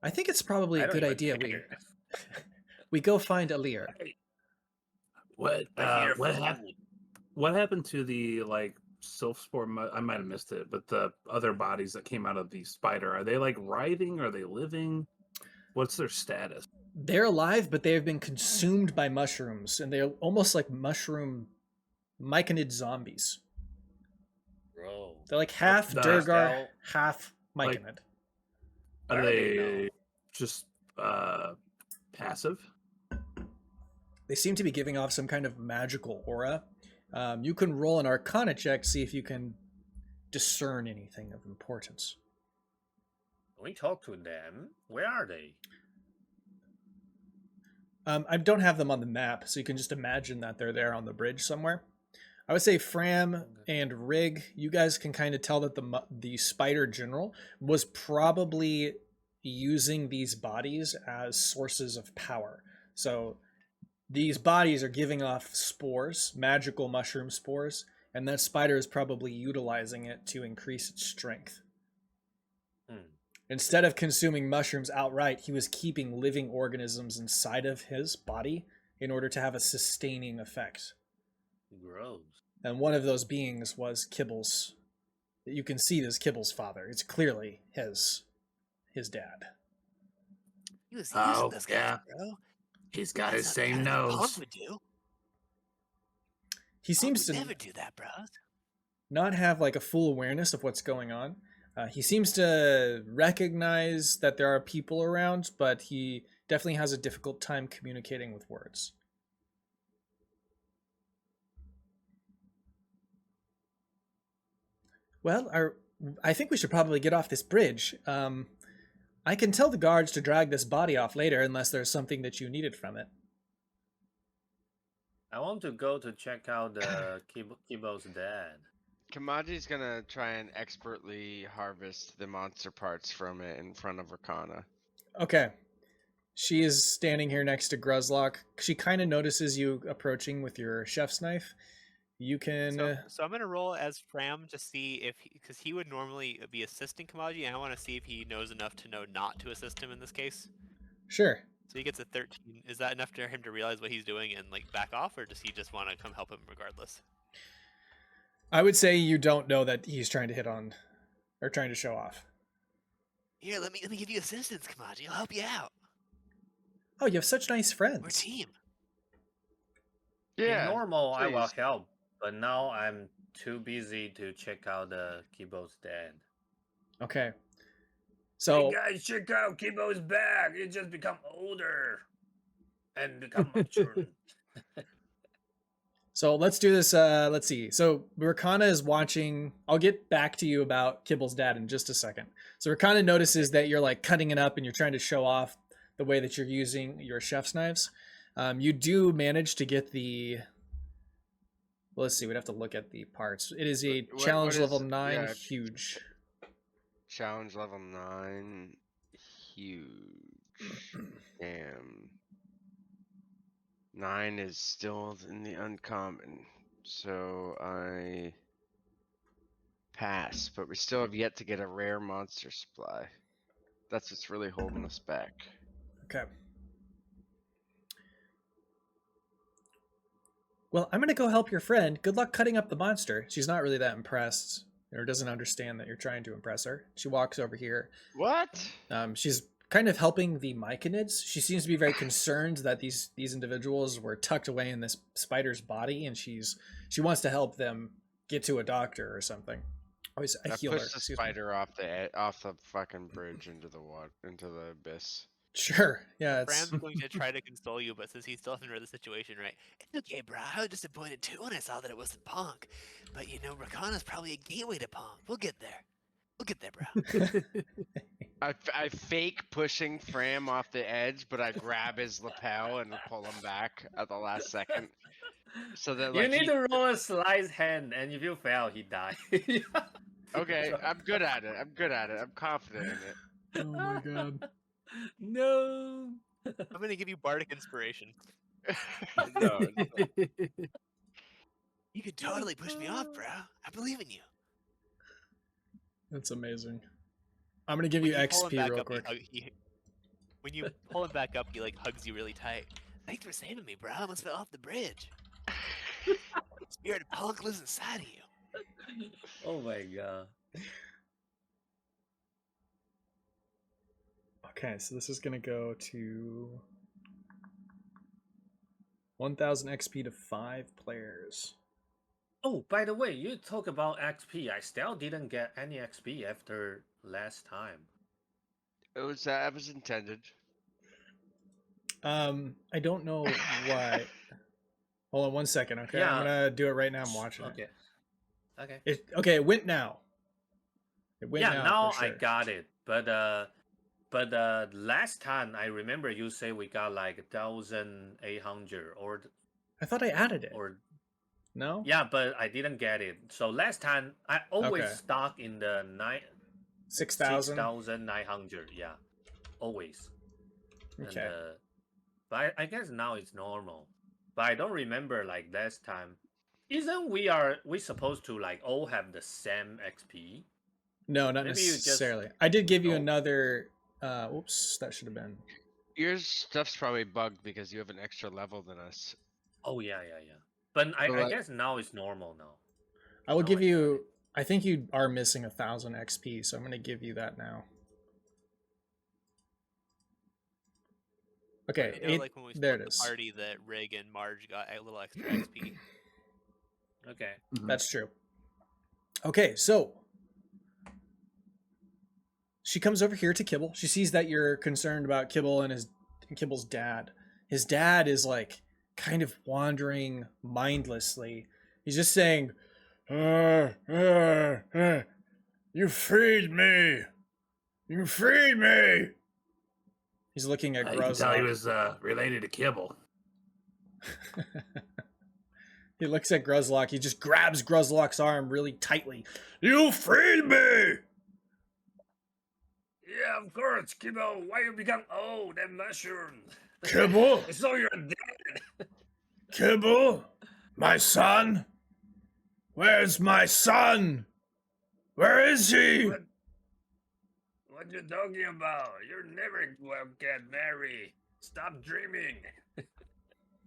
I think it's probably I a don't good even idea care. we go find Ilir. What I hear what food. happened? What happened to the Psilspore? I might have missed it, but the other bodies that came out of the spider, are they like writhing? Are they living? What's their status? They're alive, but they have been consumed by mushrooms, and they're almost like mushroom myconid zombies. Bro. They're like half The- Durgar, Now- half Like- myconid. Are Where are they they now? just passive. They seem to be giving off some kind of magical aura. You can roll an Arcana check, see if you can discern anything of importance. We talk to them. Where are they? I don't have them on the map, so you can just imagine that they're there on the bridge somewhere. I would say Fram and Rig, you guys can kind of tell that the Spider General was probably using these bodies as sources of power. So these bodies are giving off spores, magical mushroom spores, and that spider is probably utilizing it to increase its strength. Instead of consuming mushrooms outright, he was keeping living organisms inside of his body in order to have a sustaining effect. Gross. And one of those beings was Kibble's. You can see this Kibble's father. It's clearly his dad. He was using those guys, yeah. bro. He's got That's his not same kinda what nose. Punk would do. He Punk seems would to never do that, bro. not have like a full awareness of what's going on. He seems to recognize that there are people around, but he definitely has a difficult time communicating with words. Well, I think we should probably get off this bridge. I can tell the guards to drag this body off later unless there's something that you needed from it. I want to go to check out the Kibo's dad. Kamaji's gonna try and expertly harvest the monster parts from it in front of Recanna. Okay. She is standing here next to Gruzlock. She kind of notices you approaching with your chef's knife. You can... So I'm gonna roll as Fram to see if, because he would normally be assisting Kamaji, and I want to see if he knows enough to know not to assist him in this case. Sure. So he gets a 13. Is that enough for him to realize what he's doing and like back off, or does he just want to come help him regardless? I would say you don't know that he's trying to hit on, or trying to show off. Here, let me give you assistance, Kamaji. I'll help you out. Oh, you have such nice We're friends. a team. In normal, I will please. help, but now I'm too busy to check out the Kibo's dad. Okay. So... Hey guys, check out Kibo's back. He just become older and become mature. So let's do this. Let's see. So Recanna is watching. I'll get back to you about Kibble's dad in just a second. So Recanna notices that you're like cutting it up and you're trying to show off the way that you're using your chef's knives. You do manage to get the... Well, let's see. We'd have to look at the parts. It is a challenge level 9, yeah. huge. Challenge level 9, huge. Damn. 9 is still in the uncommon, so I pass, but we still have yet to get a rare monster supply. That's what's really holding us back. Okay. Well, I'm going to go help your friend. Good luck cutting up the monster. She's not really that impressed, or doesn't understand that you're trying to impress her. She walks over here. What? She's kind of helping the myconids. She seems to be very concerned that these individuals were tucked away in this spider's body, and she wants to help them get to a doctor or something. Always a healer. Push the spider off the fucking bridge into the water, into the abyss. Sure. Yeah. Fram's going to try to console you, but since he still hasn't read the situation right, it's okay, bro. I was disappointed too when I saw that it wasn't Punk. But you know, Recanna's probably a gateway to Punk. We'll get there. We'll get there, bro. I fake pushing Fram off the edge, but I grab his lapel and pull him back at the last second. So that You like need to roll a slice hand, and if you fail, he dies. Okay, I'm good at it. I'm confident in it. Oh my god. No. I'm gonna give you bardic inspiration. No, You could totally push me off, bro. I believe in you. That's amazing. I'm going to give When you pull him XP back real up, quick. when you pull him back up, he like hugs you really tight. Thanks for saving me, bro. I almost fell off the bridge. Spirit of Punk lives inside of you. Oh my god. Okay, so this is going to go to 1,000 XP to 5 players. Oh, by the way, you talk about XP. I still didn't get any XP after last time. that was intended. I don't know why. Hold on 1 second, okay? I'm Yeah. gonna do it right now. I'm watching Okay. Okay. it. Okay, it went now. It went Yeah, now now for I sure. got it. But last time I remember you say we got like 1,800 I thought I added it. or No? yeah, but I didn't get it. So last time I always Okay. stock in the 6,000? 6,900. Yeah, always. Okay. And, but I guess now it's normal. But I don't remember like last time. Isn't we supposed to like all have the same XP? No, not Maybe you just- necessarily. I did give you Oh. another. Oops, that should have been. Your stuff's probably bugged because you have an extra level than us. Oh yeah. But I like- guess now it's normal now. I will No, give I got you. I think you are missing 1,000 XP, so I'm going to give you that now. Okay, I know, like when we there split it the is. party, that Rig and Marge got a little extra XP. Okay. That's true. Okay, so she comes over here to Kibble. She sees that you're concerned about Kibble and Kibble's dad. His dad is like kind of wandering mindlessly. He's just saying, you freed me. You freed me. He's looking at You can tell he Grozlok. was related to Kibble. He looks at Grozlok. He just grabs Grozlok's arm really tightly. You freed me! Yeah, of course, Kibble. Why you become that mushroom? Kibble? I saw you're dead. Kibble? My son? Where's my son? Where is he? What you talking about? You're never will get married. Stop dreaming.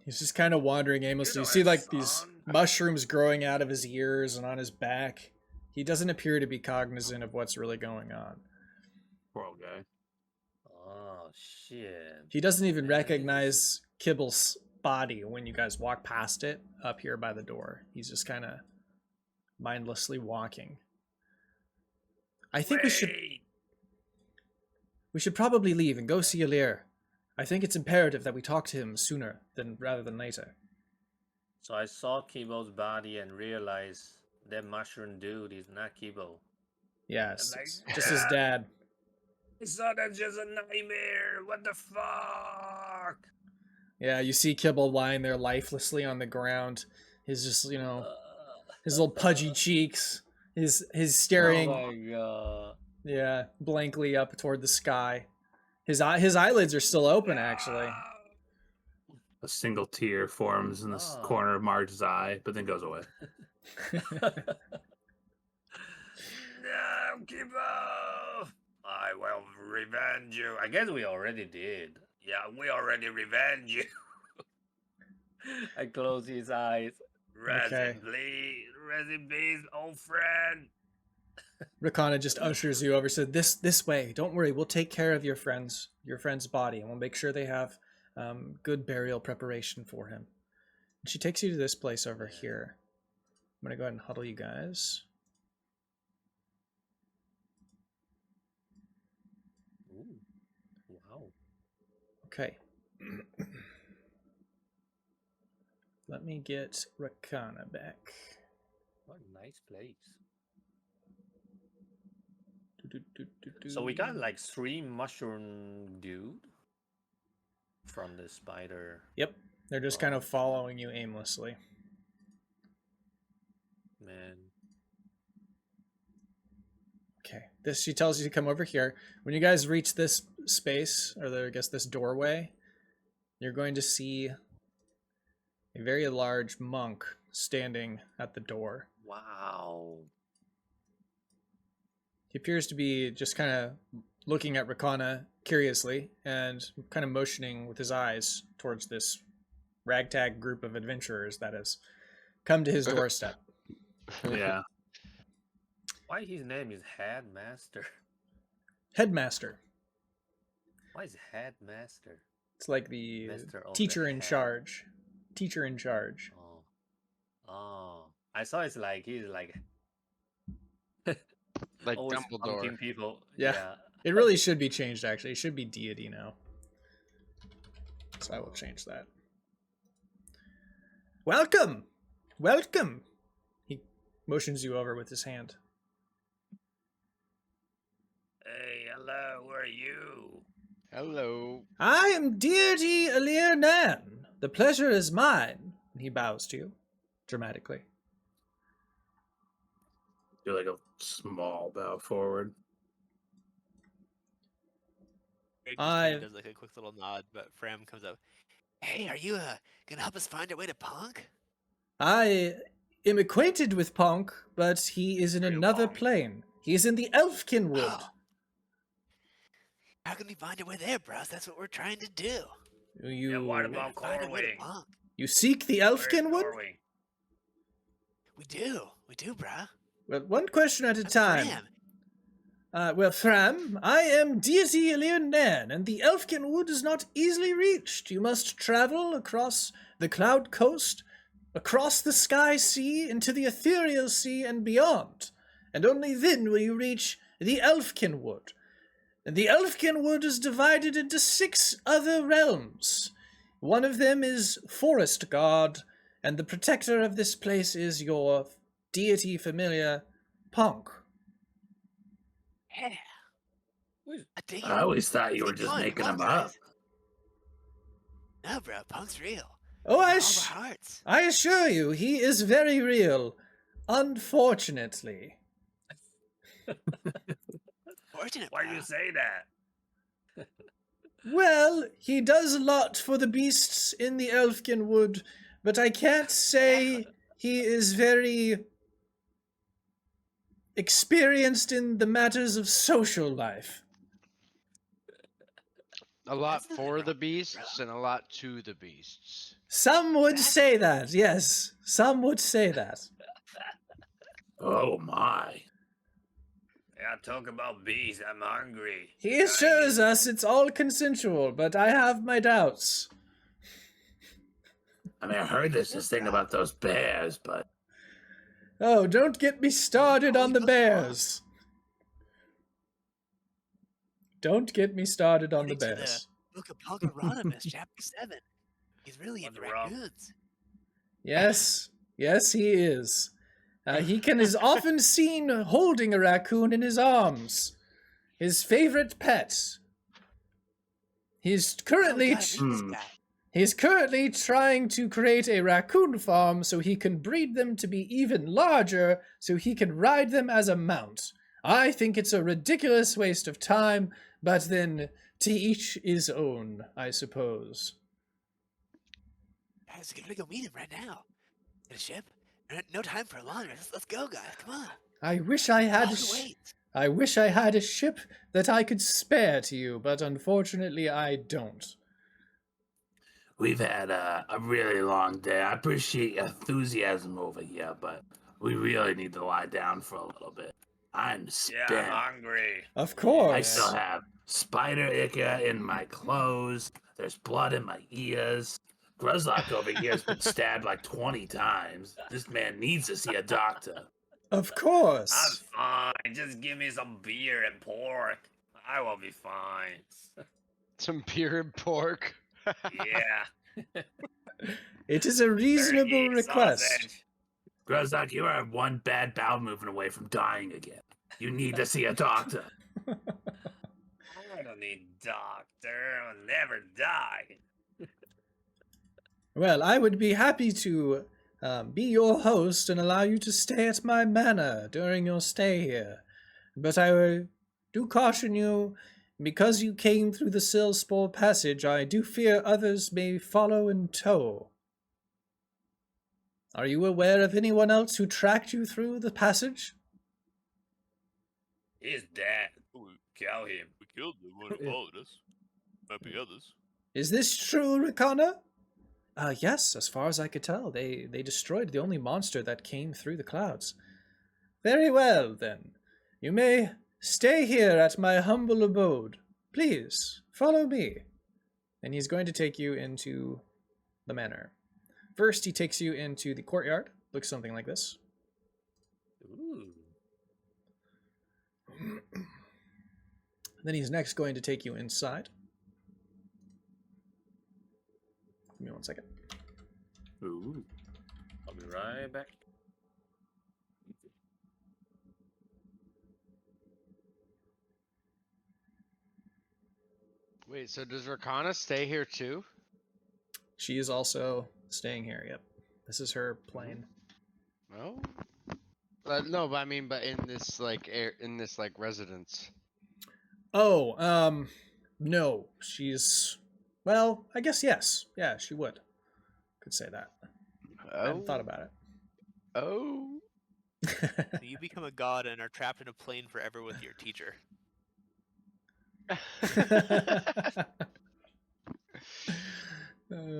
He's just kind of wandering aimlessly. You don't see have like these son. mushrooms growing out of his ears and on his back. He doesn't appear to be cognizant of what's really going on. Poor old guy. Oh shit. He doesn't even Man, recognize Kibble's body when you guys walk past it up here by the door. He's just kind of mindlessly walking. I think we should probably leave and go see Ilir. I think it's imperative that we talk to him sooner rather than later. So I saw Kibo's body and realized that mushroom dude is not Kibo. Yes, I'm like, it's just his dad. I saw that's just a nightmare. What the fuck? Yeah, you see Kibble lying there lifelessly on the ground. His just, his little pudgy cheeks. His staring, Oh my god. yeah, blankly up toward the sky. His eyelids are still open, actually. A single tear forms in this Oh. corner of Marge's eye, but then goes away. No, Kibo! I will revenge you. I guess we already did. Yeah, we already revenge you. I close his eyes. Rest Okay. in peace, old friend. Recanna just ushers you over. Said, "This way. Don't worry. We'll take care of your friend's body, and we'll make sure they have good burial preparation for him." And she takes you to this place over here. I'm gonna go ahead and huddle you guys. Ooh, wow. Okay. Let me get Recanna back. What a nice place. So we got like 3 mushroom dude from the spider. Yep. They're just kind of following you aimlessly. Man. Okay. She tells you to come over here. When you guys reach this space, or I guess this doorway, you're going to see a very large monk standing at the door. Wow. He appears to be just kind of looking at Recanna curiously and kind of motioning with his eyes towards this ragtag group of adventurers that has come to his doorstep. Yeah. Why his name is Headmaster? Headmaster. Why is Headmaster? It's like the Master of the teacher in head. charge. Teacher in charge. Oh. I saw it's like he's like Like always Dumbledore. punking people. Yeah. It really should be changed, actually. It should be deity now. Yes, I will change that. Welcome! Welcome! He motions you over with his hand. Hey, hello, who are you? Hello. I am Deity Ilir Nairne. The pleasure is mine. And he bows to you, dramatically. Do like a small bow forward. Greg just kinda does like a quick little nod, but Fram comes up. Hey, are you gonna help us find our way to Punk? I am acquainted with Ponk, but he is in Real another Ponk. plane. He is in the Elfkin Wood. Oh. How can we find our way there, bros? That's what we're trying to do. You And what We're about gonna find our way to Corwing? Punk. you seek the Where's Elfkin Wood? Corwing? We do, bruh. Well, one question at a I'm time. Fram. Well, Fram, I am Deity Ilir Nairne, and the Elfkin Wood is not easily reached. You must travel across the Cloudcoast, across the Sky Sea, into the Ethereal Sea, and beyond. And only then will you reach the Elfkin Wood. And the Elfkin Wood is divided into 6 other realms. One of them is Forest God, and the protector of this place is your deity familiar, Ponk. Yeah. I dig it. I always thought you were Keep just going, making come them on, up. guys. No, bro, Punk's real. Oh, In all of our hearts. I assure you, he is very real. Unfortunately. Fortunate, Why bro. do you say that? Well, he does a lot for the beasts in the Elfkin Wood, but I can't say he is very experienced in the matters of social life. A lot That's not for wrong, the beasts and a lot to the beasts. Some would say that, yes. Some would say that. Oh my. Yeah, talk about bees. I'm hungry. He assures us it's all consensual, but I have my doubts. I mean, I heard there's this thing about those bears, but Oh, don't get me started on the bears. Don't get me started on the According to bears. Book of Pocahontas, chapter 7. He's really into What's wrong? raccoons. Yes, yes, he is. He is often seen holding a raccoon in his arms. His favorite pet. He's currently Oh, we gotta meet this guy. he's currently trying to create a raccoon farm so he can breed them to be even larger so he can ride them as a mount. I think it's a ridiculous waste of time, but then to each his own, I suppose. Guys, we gotta go meet him right now. Get a ship? No time for a laundry. Let's go, guys. Come on. I wish I had How to wait? I wish I had a ship that I could spare to you, but unfortunately I don't. we've had a really long day. I appreciate your enthusiasm over here, but we really need to lie down for a little bit. I'm Yeah, spent. I'm hungry. Of course. I still have spider ichor in my clothes. There's blood in my ears. Gruzlock over here has been stabbed like 20 times. This man needs to see a doctor. Of course. I'm fine. Just give me some beer and pork. I will be fine. Some beer and pork. Yeah. It is a reasonable Turkey, request. sausage. Gruzlock, you are one bad bowel movement away from dying again. You need to see a doctor. I don't need doctor. I'll never die. Well, I would be happy to be your host and allow you to stay at my manor during your stay here. But I do caution you, because you came through the Psilspore Passage, I do fear others may follow in tow. Are you aware of anyone else who tracked you through the passage? He's dead. We, Kill him. we killed the one who followed us. Might be others. Is this true, Recanna? Yes, as far as I could tell, they destroyed the only monster that came through the clouds. Very well, then. You may stay here at my humble abode. Please, follow me. And he's going to take you into the manor. First, he takes you into the courtyard. Looks something like this. Ooh. Then he's next going to take you inside. me 1 second. Ooh. I'll be right back. Wait, so does Recanna stay here too? She is also staying here. Yep. This is her plane. No. No, but I mean, but in this like residence. Oh, no. She's, well, I guess yes. Yeah, she would. Could say that. I hadn't thought about Oh. So you become a god and are trapped in a plane forever with your teacher. it.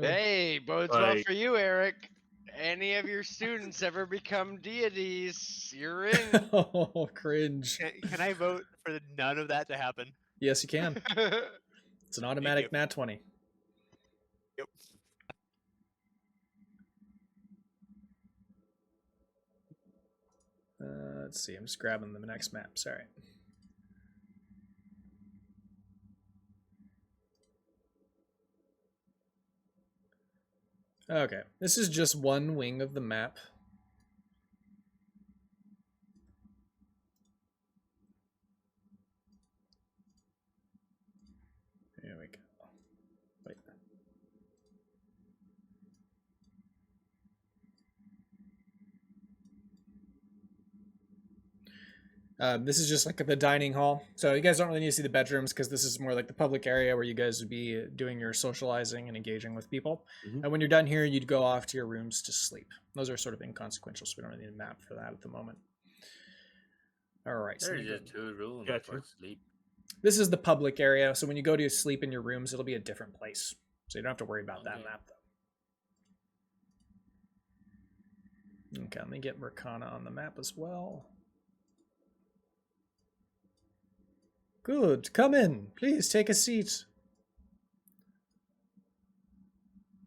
Hey, bodes well Like- for you, Eric. Any of your students ever become deities, you're in. Oh, cringe. Can I vote for none of that to happen? Yes, you can. It's an automatic nat 20. Yep. Let's see. I'm just grabbing the next map. Sorry. Okay. This is just one wing of the map. There we go. Wait. This is just like the dining hall. So you guys don't really need to see the bedrooms because this is more like the public area where you guys would be doing your socializing and engaging with people. Mhm. And when you're done here, you'd go off to your rooms to sleep. Those are sort of inconsequential, so we don't really need a map for that at the moment. All right. So There's just 2 rooms Gotcha. for sleep. this is the public area. So when you go to sleep in your rooms, it'll be a different place. So you don't have to worry about that Okay. map, though. Okay, let me get Recanna on the map as well. Good. Come in. Please take a seat.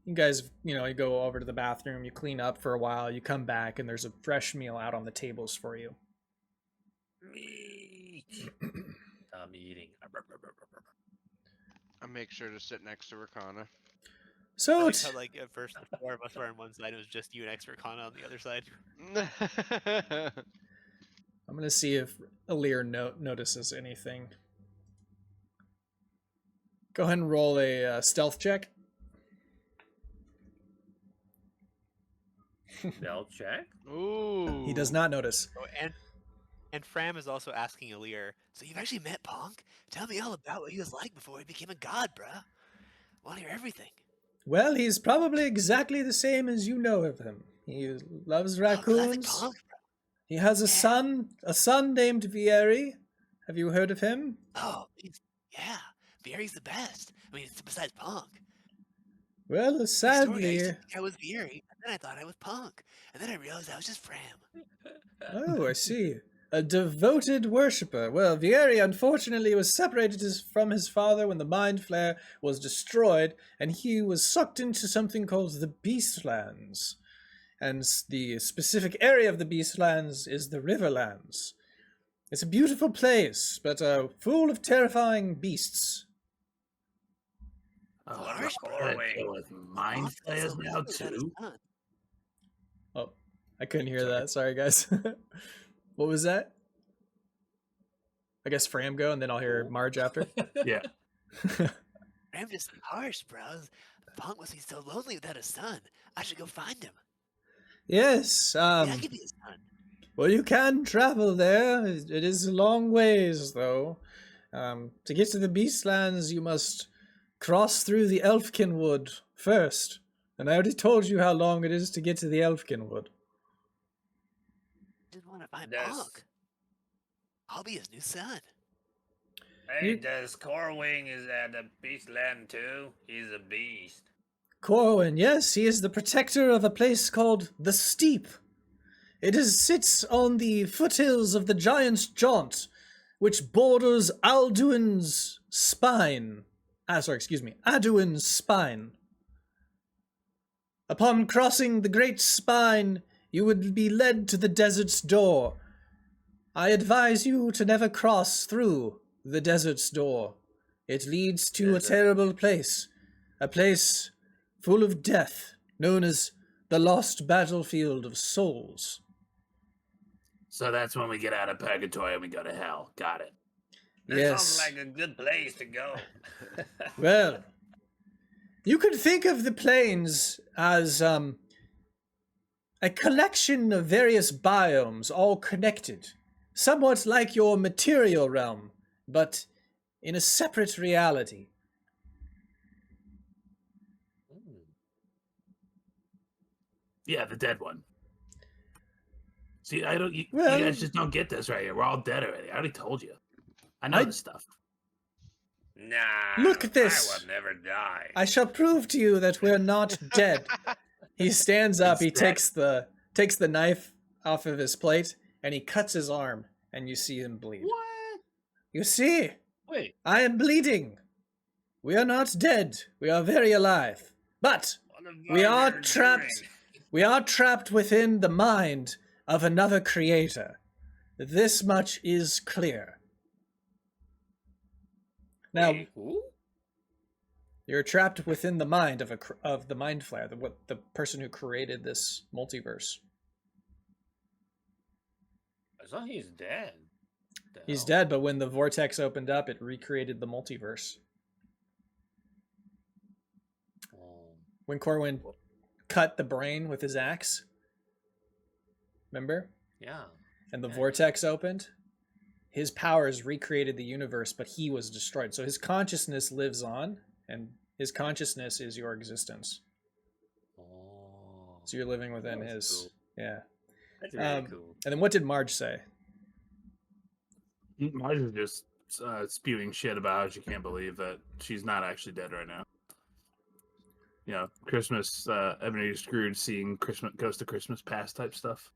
You guys, you go over to the bathroom, you clean up for a while, you come back, and there's a fresh meal out on the tables for you. Meat. I'm eating. I make sure to sit next to Recanna. I So, like how, like, at first the 4 of us were on one side, it was just you and Recanna on the other side. I'm going to see if Ilir notices anything. Go ahead and roll a stealth check. Stealth check? Ooh. He does not notice. Oh, and Fram is also asking Ilir, so you've actually met Punk? Tell me all about what he was like before he became a god, bruh. I want to hear everything. Well, he's probably exactly the same as you know of him. He loves Oh, classic raccoons. Punk, bruh. He has a son named Vieri. Have you heard of him? Oh, yeah. Vieri's the best. I mean, besides Punk. Well, Story, I sadly, used to think I was Vieri, and then I thought I was Punk, and then I realized I was just Fram. oh, I see. A devoted worshipper. Well, Vieri unfortunately was separated from his father when the Mind Flare was destroyed, and he was sucked into something called the Beastlands. And the specific area of the Beastlands is the Riverlands. It's a beautiful place, but full of terrifying beasts. Oh, Harsh we're boy. deal with mind flayers now too. Oh, I couldn't hear that. Sorry, guys. What was that? I guess Fram go, and then I'll hear Marge after. Yeah. Fram just harsh, bro. Punk must be so lonely without a son. I should go find him. Yes. Yeah, I could be his son. Well, you can travel there. It is a long ways, though. To get to the Beastlands, you must cross through the Elfkin Wood first. And I already told you how long it is to get to the Elfkin Wood. I just want to find Yes. Punk. I'll be his new son. Hey, You- does Corwing is at the Beastland too? He's a beast. Corwin, yes, he is the protector of a place called the Steep. Sits on the foothills of the Giant's Jaunt, which borders Alduin's spine. Aduin's spine. Upon crossing the Great Spine, you would be led to the desert's door. I advise you to never cross through the desert's door. It leads to a Desert. terrible place. A place full of death, known as the Lost Battlefield of Souls. So that's when we get out of purgatory and we go to hell. Got it. That Yes. sounds like a good place to go. Well, you could think of the plains as a collection of various biomes all connected, somewhat like your material realm, but in a separate reality. Yeah, the dead one. See, I don't. You Well- guys just don't get this right here. We're all dead already. I already told you. I know this stuff. Nah. Look at this. I will never die. I shall prove to you that we're not dead. He stands up, he He's dead. takes the knife off of his plate, and he cuts his arm, and you see him bleed. What? You see, Wait. I am bleeding. We are not dead. We are very alive. But What the we fuck are you're trapped. doing? We are trapped within the mind of another creator. This much is clear. Now, Wait, who? you're trapped within the mind of the Mind Flayer, the person who created this multiverse. I thought he's dead. The He's hell? dead, but when the vortex opened up, it recreated the multiverse. Oh. When Corwin cut the brain with his axe, remember? Yeah. And the Yeah. vortex opened, his powers recreated the universe, but he was destroyed. So his consciousness lives on, and his consciousness is your existence. Oh. So you're living within That's his. cool. Yeah. That's really cool. And then what did Marge say? Marge is just spewing shit about how she can't believe that she's not actually dead right now. You know, Christmas, Ebenezer Scrooge seeing Christmas Ghost of Christmas Past type stuff.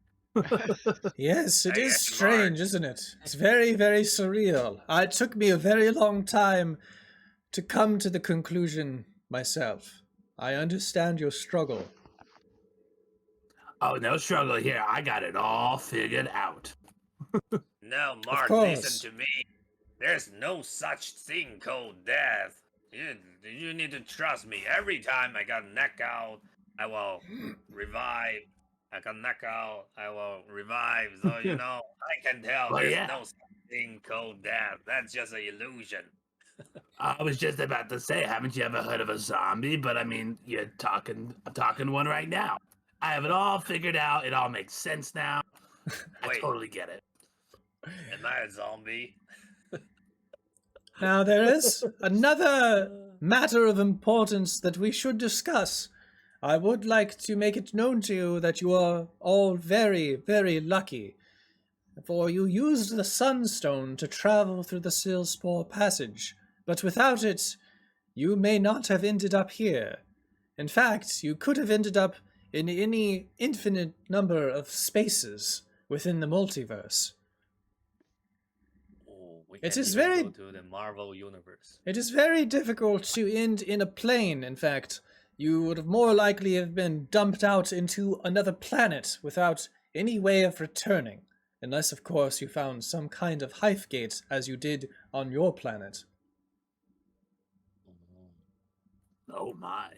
Yes, it I is guess strange, Marge. isn't it? It's very, very surreal. It took me a very long time to come to the conclusion myself. I understand your struggle. Oh, no struggle here. I got it all figured out. No, Mark, course. listen to me. There's no such thing called death. You need to trust me. Every time I got knocked out, I will revive. I got knocked out, I will revive. So, you know, I can tell Well, there's yeah. no such thing called death. That's just an illusion. I was just about to say, haven't you ever heard of a zombie? But I mean, I'm talking one right now. I have it all figured out. It all makes sense now. I Wait. totally get it. Am I a zombie? Now, there is another matter of importance that we should discuss. I would like to make it known to you that you are all very, very lucky, for you used the Sunstone to travel through the Psilspore Passage, but without it, you may not have ended up here. In fact, you could have ended up in any infinite number of spaces within the multiverse. Oh, we It can is even very- go to the Marvel universe. It is very difficult to end in a plane, in fact. You would have more likely have been dumped out into another planet without any way of returning. Unless, of course, you found some kind of hive gate, as you did on your planet. Oh my.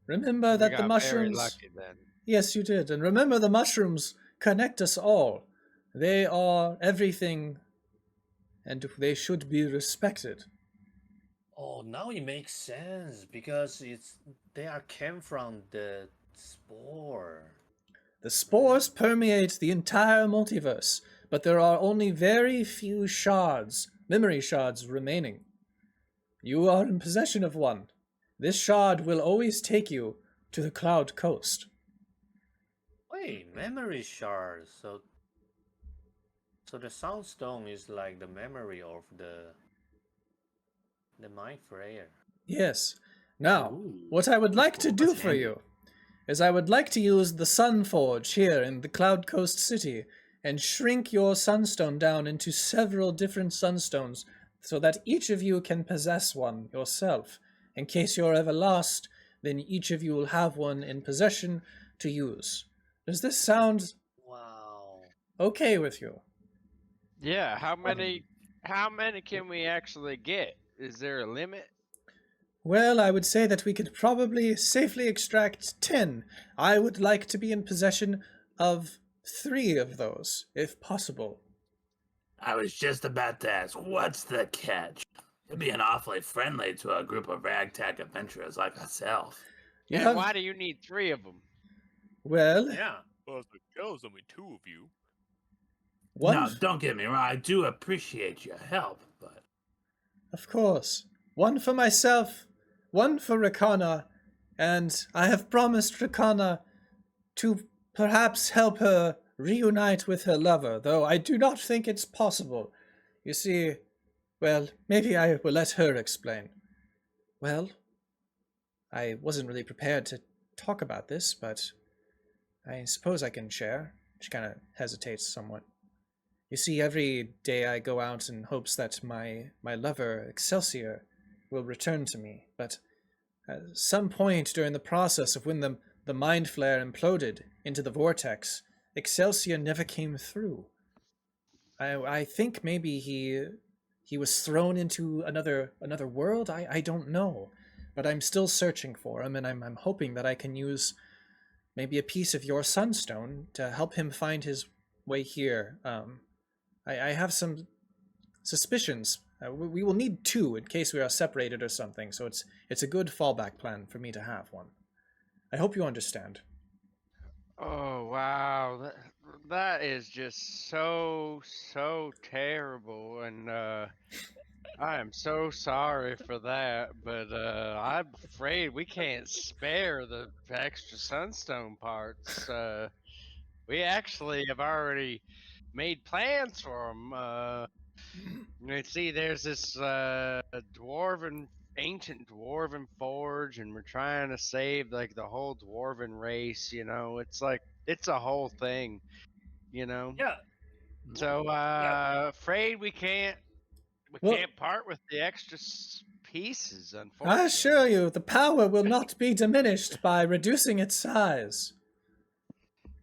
Remember We that got the very mushrooms... lucky then. Yes, you did. And remember the mushrooms connect us all. They are everything, and they should be respected. Oh, now it makes sense because they came from the spore. The spores permeate the entire multiverse, but there are only very few shards, memory shards, remaining. You are in possession of one. This shard will always take you to the Cloudcoast. Wait, memory shards. So the Sunstone is like the memory of the Mind Flayer. Yes. Now, Ooh, what I would that's like to cool. do That's for handy. you is I would like to use the Sun Forge here in the Cloudcoast City and shrink your Sunstone down into several different Sunstones so that each of you can possess one yourself. In case you're ever lost, then each of you will have one in possession to use. Does this sound Wow. okay with you? Yeah, how many can we actually get? Is there a limit? Well, I would say that we could probably safely extract 10. I would like to be in possession of 3 of those, if possible. I was just about to ask, what's the catch? You're being awfully friendly to a group of ragtag adventurers like ourselves. You And have... why do you need 3 of them? Well, Yeah. Well, there's only 2 of you. one... No, don't get me wrong, I do appreciate your help, but... Of course. 1 for myself, 1 for Recanna, and I have promised Recanna to perhaps help her reunite with her lover, though I do not think it's possible. You see, well, maybe I will let her explain. Well, I wasn't really prepared to talk about this, but I suppose I can share. She kind of hesitates somewhat. You see, every day I go out in hopes that my lover, Excelsior, will return to me, but at some point during the process of when the mind flare imploded into the vortex, Excelsior never came through. I think maybe he was thrown into another world. I don't know, but I'm still searching for him, and I'm hoping that I can use maybe a piece of your Sunstone to help him find his way here. I have some suspicions. We will need 2 in case we are separated or something, so it's a good fallback plan for me to have one. I hope you understand. Oh wow, that is just so terrible, and I am so sorry for that. But I'm afraid we can't spare the extra sunstone parts. We actually have already made plans for them. Let's see, there's this ancient dwarven forge, and we're trying to save like the whole dwarven race. It's a whole thing. Yeah. So Yeah. afraid we can't Well, part with the extra pieces, I unfortunately. assure you, the power will not be diminished by reducing its size.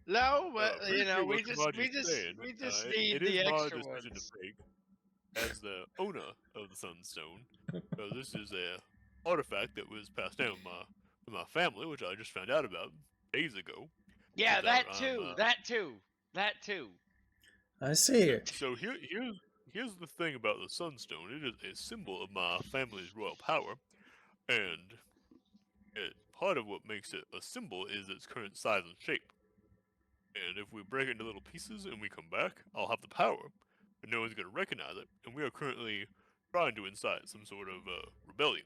No, but Pretty sure we what just Kamaji's saying, need it the is my extra decision ones. to make as the owner of the Sunstone. This is a artifact that was passed down from my family, which I just found out about days ago. Yeah, So that I'm, too. That too. I see. So here's the thing about the Sunstone. It is a symbol of my family's royal power, and part of what makes it a symbol is its current size and shape. And if we break it into little pieces and we come back, I'll have the power, but no one's going to recognize it, and we are currently trying to incite some sort of rebellion.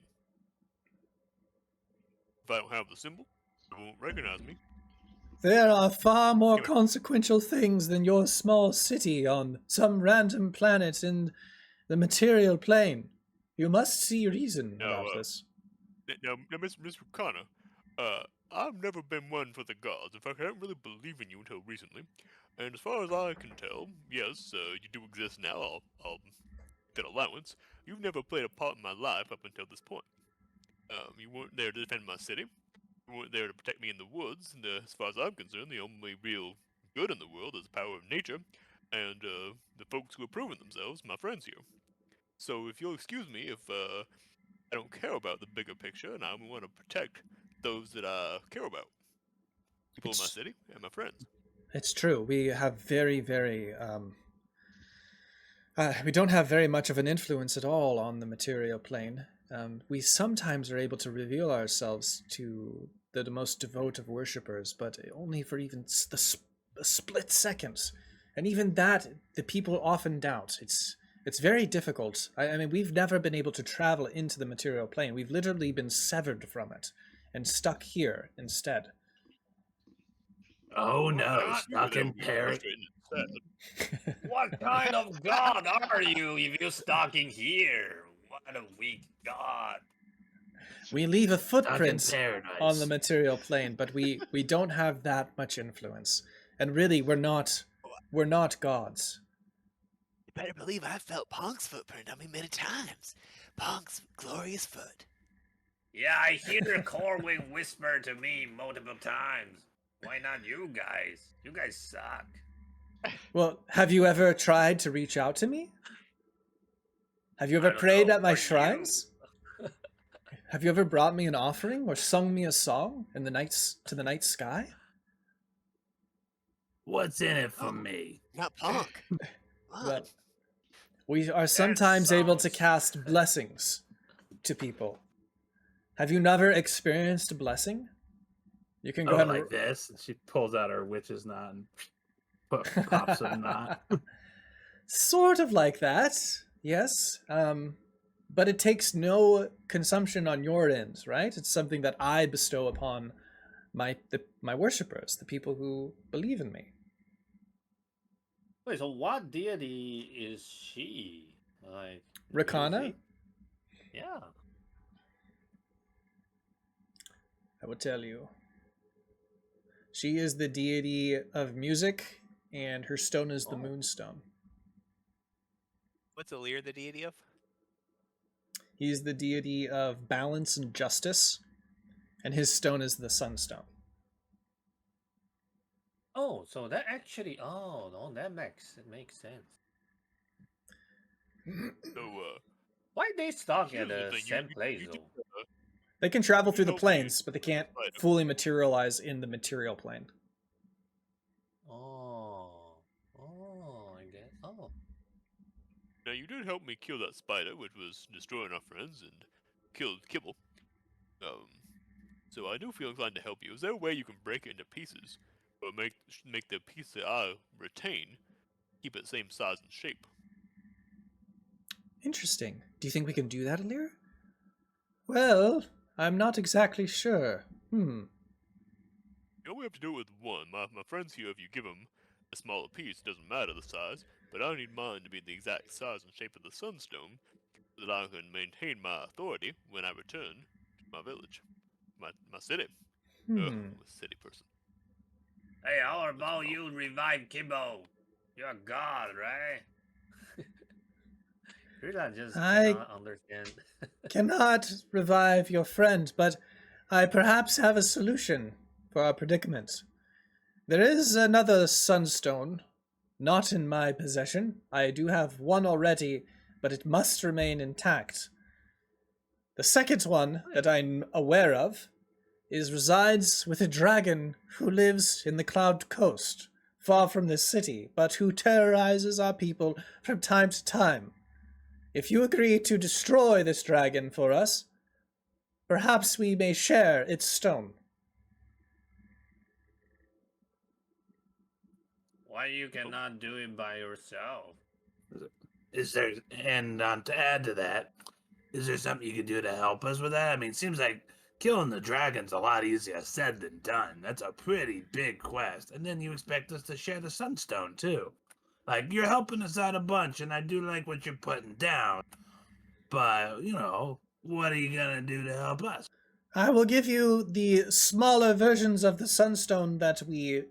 If I don't have the symbol, they won't recognize me. There are far more Come here. consequential things than your small city on some random planet in the material plane. You must see reason Now, about this. now, Miss Recanna, I've never been one for the gods. In fact, I didn't really believe in you until recently. And as far as I can tell, yes, you do exist now. I'll get allowance. You've never played a part in my life up until this point. You weren't there to defend my city. You weren't there to protect me in the woods. And as far as I'm concerned, the only real good in the world is the power of nature, and the folks who have proven themselves, my friends here. So if you'll excuse me if I don't care about the bigger picture, and I want to protect those that I care about. People in my city and my friends. It's true. We have very, we don't have very much of an influence at all on the material plane. We sometimes are able to reveal ourselves to the most devout of worshippers, but only for even a split second. And even that, the people often doubt. It's very difficult. I mean, we've never been able to travel into the material plane. We've literally been severed from it and stuck here instead. Oh no, God, stuck in Paris. What kind of god are you if you're stalking here? What a weak god. We leave a Stuck in footprint paradise. on the material plane, but we don't have that much influence. And really, we're not gods. You better believe I felt Punk's footprint on me many times. Punk's glorious foot. Yeah, I hear Corwin whisper to me multiple times. Why not you guys? You guys suck. Well, have you ever tried to reach out to me? Have you I ever don't prayed know, at my are you? shrines? Have you ever brought me an offering or sung me a song in the night sky? What's in it for Oh. me? Not punk. Come on. Well, we are sometimes able to sounds- cast blessings to people. Have you never experienced a blessing? You can go ahead like this. And she pulls out her witch's knot and and pops a knot. Sort of like that, yes. But it takes no consumption on your end, right? It's something that I bestow upon my worshippers, the people who believe in me. Wait, so what deity is she? Like Recanna? music? Yeah. I will tell you. She is the deity of music, and her stone is the Oh. moonstone. What's Ilir the deity of? He's the deity of balance and justice, and his stone is the sunstone. Oh, so that actually. Oh no, that makes sense. So, Why they stuck here's at the the thing, same place you though? They can travel through the help me planes, but they can't fight 'em. fully materialize in the material plane. Oh, I guess. Oh, Now, you did help me kill that spider, which was destroying our friends, and killed Kibble. So I do feel inclined to help you. Is there a way you can break it into pieces, or make the piece that I retain keep it same size and shape? Interesting. Do you think we can do that, Ilir? Well, I'm not exactly sure. You only have to do it with one. My friends here, if you give them a smaller piece, doesn't matter the size, but I need mine to be the exact size and shape of the Sunstone, so that I can maintain my authority when I return to my village, my city. Ugh, I'm a city person. hey, how about you revive Kimbo? You're a god, right? Really, I just I- cannot understand. Cannot revive your friend, but I perhaps have a solution for our predicament. There is another sunstone, not in my possession. I do have one already, but it must remain intact. The second one that I'm aware of resides with a dragon who lives in the Cloudcoast, far from this city, but who terrorizes our people from time to time. If you agree to destroy this dragon for us, perhaps we may share its stone. Why you cannot do it by yourself? Is there, and to add to that, is there something you can do to help us with that? I mean, it seems like killing the dragon's a lot easier said than done. That's a pretty big quest. And then you expect us to share the sunstone, too. Like, you're helping us out a bunch, and I do like what you're putting down. But, what are you gonna do to help us? I will give you the smaller versions of the sunstone that we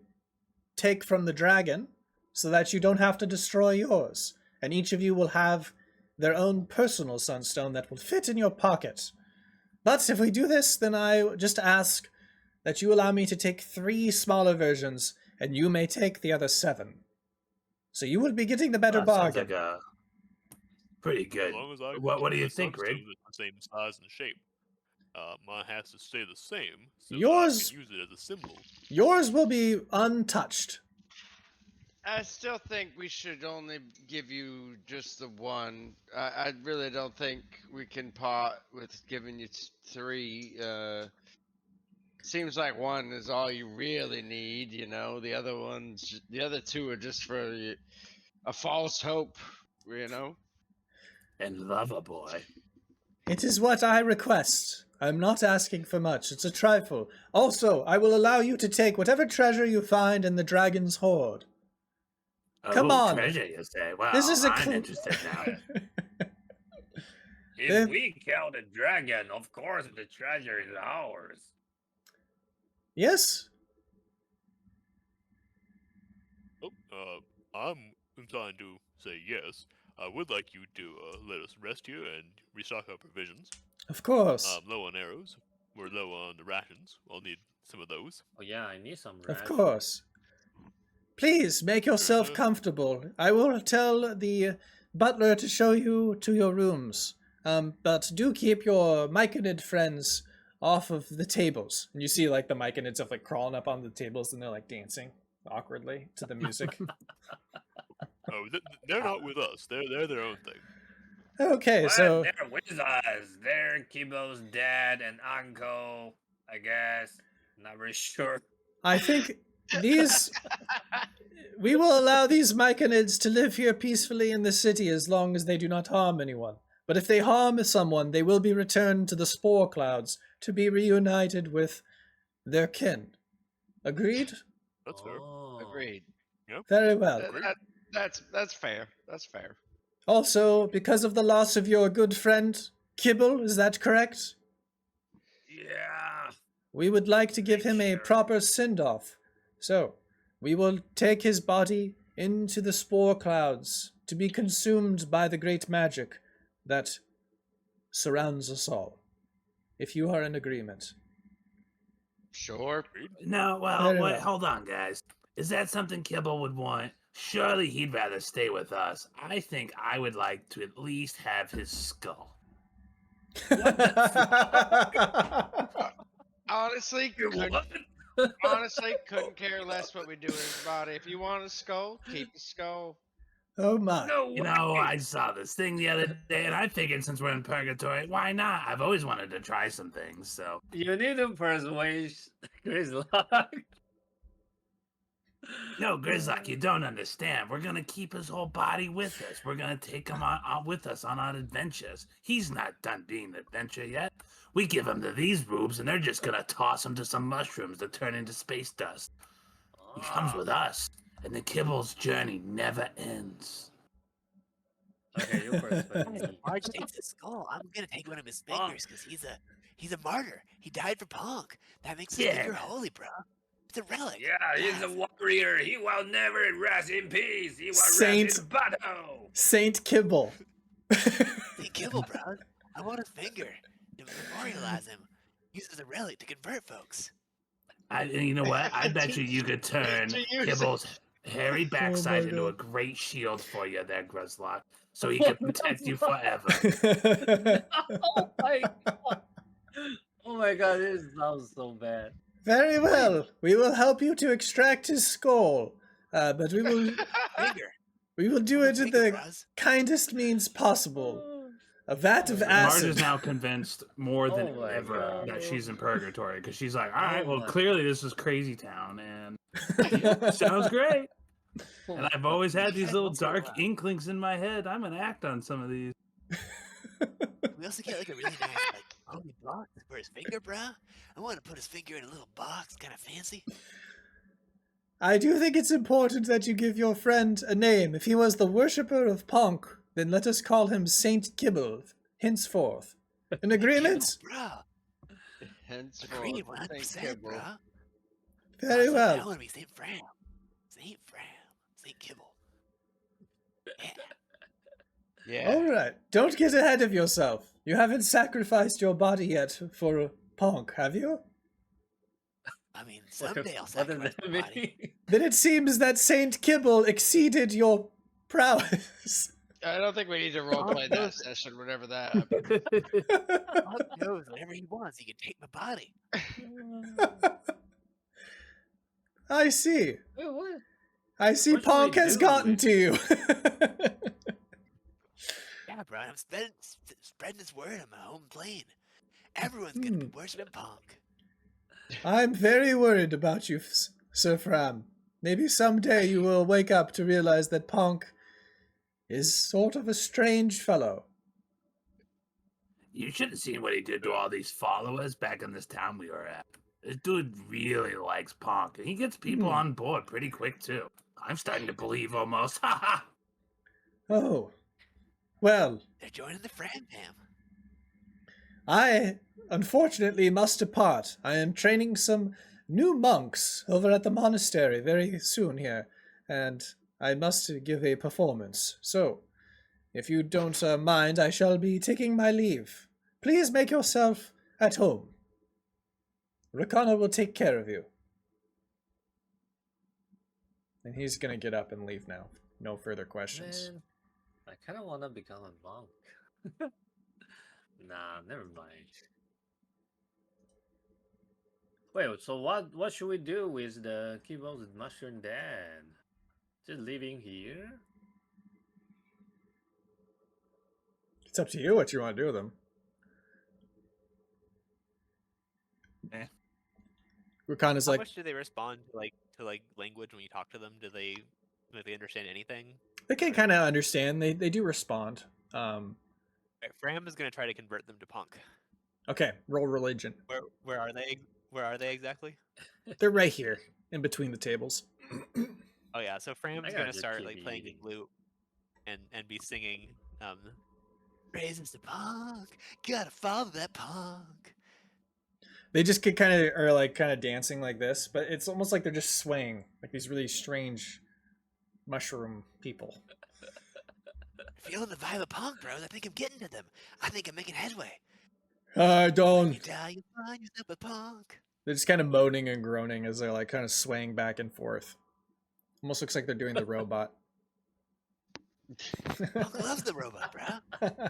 take from the dragon, so that you don't have to destroy yours. And each of you will have their own personal sunstone that will fit in your pocket. But if we do this, then I just ask that you allow me to take 3 smaller versions, and you may take the other 7. So you will be getting the better That sounds bargain. like a pretty As good. long as I What do keep you the think, Rig? Sunstone the same size and shape. Mine has to stay the same, so Yours- that I can use it as a symbol. Yours will be untouched. I still think we should only give you just the one. I really don't think we can part with giving you 3. Seems like one is all you really need, The other 2 are just for a false hope, And Lover Boy. It is what I request. I'm not asking for much. It's a trifle. Also, I will allow you to take whatever treasure you find in the dragon's hoard. Come on. Treasure, you say? Well, This is a I'm cl- interested now. If we kill the dragon, of course the treasure is ours. Yes? Oh, I'm inclined to say yes. I would like you to let us rest here and restock our provisions. Of course. I'm low on arrows. We're low on the rations. I'll need some of those. Oh yeah, I need some Of rations. course. Please make yourself Mhm. comfortable. I will tell the butler to show you to your rooms. But do keep your myconid friends off of the tables. And you see like the myconids of like crawling up on the tables and they're like dancing awkwardly to the music. Oh, they're not with us. They're their own thing. Okay, What? so They're with us. They're Kibo's dad and uncle, I guess. Not really sure. I think we will allow these myconids to live here peacefully in the city as long as they do not harm anyone. But if they harm someone, they will be returned to the spore clouds to be reunited with their kin. Agreed? That's fair. Oh. Agreed. Very well. That's fair. That's fair. Also, because of the loss of your good friend, Kibble, is that correct? Yeah. We would like to give him a Sure. proper send-off. So, we will take his body into the spore clouds to be consumed by the great magic that surrounds us all. If you are in agreement. Sure. No, well, Very wait, well. hold on, guys. Is that something Kibble would want? Surely he'd rather stay with us. I think I would like to at least have his skull. Honestly, couldn't care less what we do with his body. If you want a skull, keep the skull. Oh my. No You way. know, I saw this thing the other day, and I figured since we're in purgatory, why not? I've always wanted to try some things, so... You need to persuade Grizzlock. No, Grizzlock, you don't understand. We're gonna keep his whole body with us. We're gonna take him on with us on our adventures. He's not done being an adventure yet. We give him to these boobs, and they're just gonna toss him to some mushrooms that turn into space dust. He comes with us, and the Kibble's journey never ends. Okay, you persuade me. Marge takes his skull. I'm gonna take one of his Oh. fingers because he's a martyr. He died for punk. That makes his Yeah. finger holy, bro. It's a relic. Yeah, he's a warrior. He will never rest in peace. He will Saint- rest in battle. Saint Kibble. Saint Kibble, bro. I want his finger to memorialize him. Use it as a relic to convert folks. And you know what? I bet you could turn To use it. Kibble's hairy backside my into a God. great shield for you there, Grizzlock, so he can protect you forever. Oh my god. Oh my god, this sounds so bad. Very well. We will help you to extract his skull. But we will Finger. do it in Finger, the bros. kindest means possible. A vat of Marge acid. is now convinced more than Oh my ever God. that she's in purgatory because she's like, all right, Oh well, my- clearly this is Crazy Town, and sounds great. And I've always had these little dark inklings in my head. I'm gonna act on some of these. We also get like a really nice like holy box for his finger, bro. I want to put his finger in a little box, kind of fancy. I do think it's important that you give your friend a name. If he was the worshipper of Ponk, then let us call him Saint Kibble henceforth. An agreement? Bro. Henceforth, Agreed, thank 100%, Kibble. bro. Very I well. want to be Saint Fram. Saint Fram. Saint Kibble. Yeah. Yeah. All right. Don't get ahead of yourself. You haven't sacrificed your body yet for Ponk, have you? I mean, someday I'll What does sacrifice that my body. mean? Then it seems that Saint Kibble exceeded your prowess. I don't think we need to roleplay that session whenever that happens. Fuck knows whatever he wants. He can take my body. I see. Wait, what? I see What should we Ponk has do? gotten to you. Yeah, bro. I'm spreading this word on my home plane. Everyone's gonna be worshiping Punk. I'm very worried about you, Sir Fram. Maybe someday you will wake up to realize that Ponk is sort of a strange fellow. You should have seen what he did to all these followers back in this town we were at. This dude really likes Ponk, and he gets people on board pretty quick too. I'm starting to believe almost. Ha ha! Oh. Well, They're joining the Fram Fam. I unfortunately must depart. I am training some new monks over at the monastery very soon here, and I must give a performance. So, if you don't mind, I shall be taking my leave. Please make yourself at home. Recanna will take care of you. And he's gonna get up and leave now. No further questions. Man, I kind of want to become a monk. Nah, never mind. Wait, so what should we do with the keyboards and mushroom then? Just leaving here? It's up to you what you want to do with them. Recanna's How like, much do they respond to language when you talk to them? Do they understand anything? they can kind of understand. They do respond. Right, Fram is gonna try to convert them to punk. Okay, roll religion. Where are they? Where are they exactly? They're right here in between the tables. Oh yeah, so Fram's gotta gonna just start keep like playing the eating. flute and be singing praises to punk. Gotta follow that punk. They just get kind of dancing like this, but it's almost like they're just swaying, like these really strange mushroom people. Feeling the vibe of punk, bros. I think I'm getting to them. I think I'm making headway. I You don't. die, you find yourself a punk. They're just kind of moaning and groaning as they're like kind of swaying back and forth. Almost looks like they're doing the robot. Punk loves the robot, bro.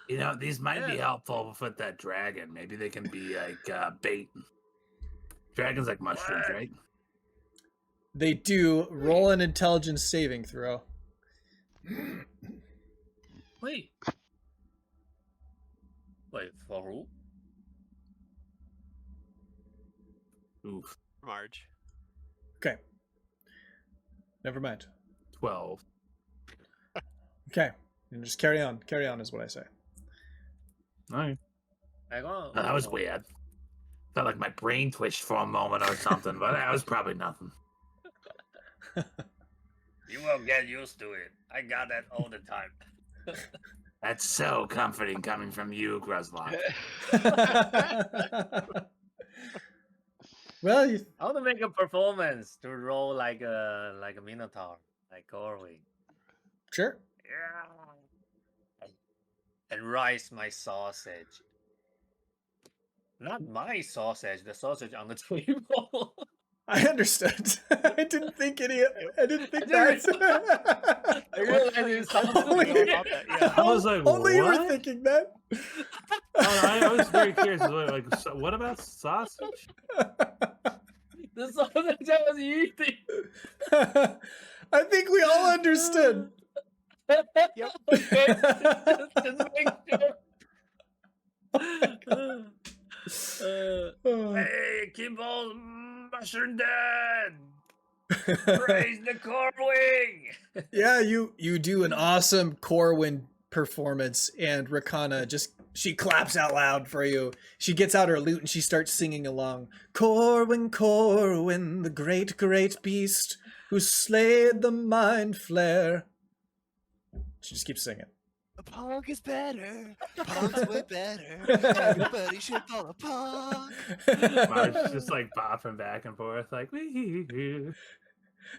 You know, these might be helpful with that dragon. Maybe they can be like bait. Dragons like mushrooms, right? They do. Roll an intelligence saving throw. Wait, for who? Oof. Marge. Okay. Never mind. 12. Okay. And just carry on. Carry on is what I say. All right. Oh, That was weird. Felt like my brain twitched for a moment or something, but that was probably nothing. You will get used to it. I got that all the time. That's so comforting coming from you, Gruzlock. Well, you, I want to make a performance to roll like a minotaur, like Corwin. sure. Yeah. And rice my sausage. Not my sausage, the sausage on the table. I understood. I didn't think any. I didn't think I didn't that. I realized it sounds Only- weird. Yeah. I was like, only you were what? thinking that. I was very curious. Like, so what about sausage? The sausage I was eating. I think we all understood. Yep. Okay, just make sure. Hey, Kimball's mushroom dad! Praise the Corwing! Yeah, you do an awesome Corwin performance, and Recanna she claps out loud for you. She gets out her lute and she starts singing along. Corwin, Corwin, the great, great beast who slayed the mind flare. She just keeps singing. A punk is better. Punk's way better. Everybody should follow a punk. Marge's just like bopping back and forth, like, wee.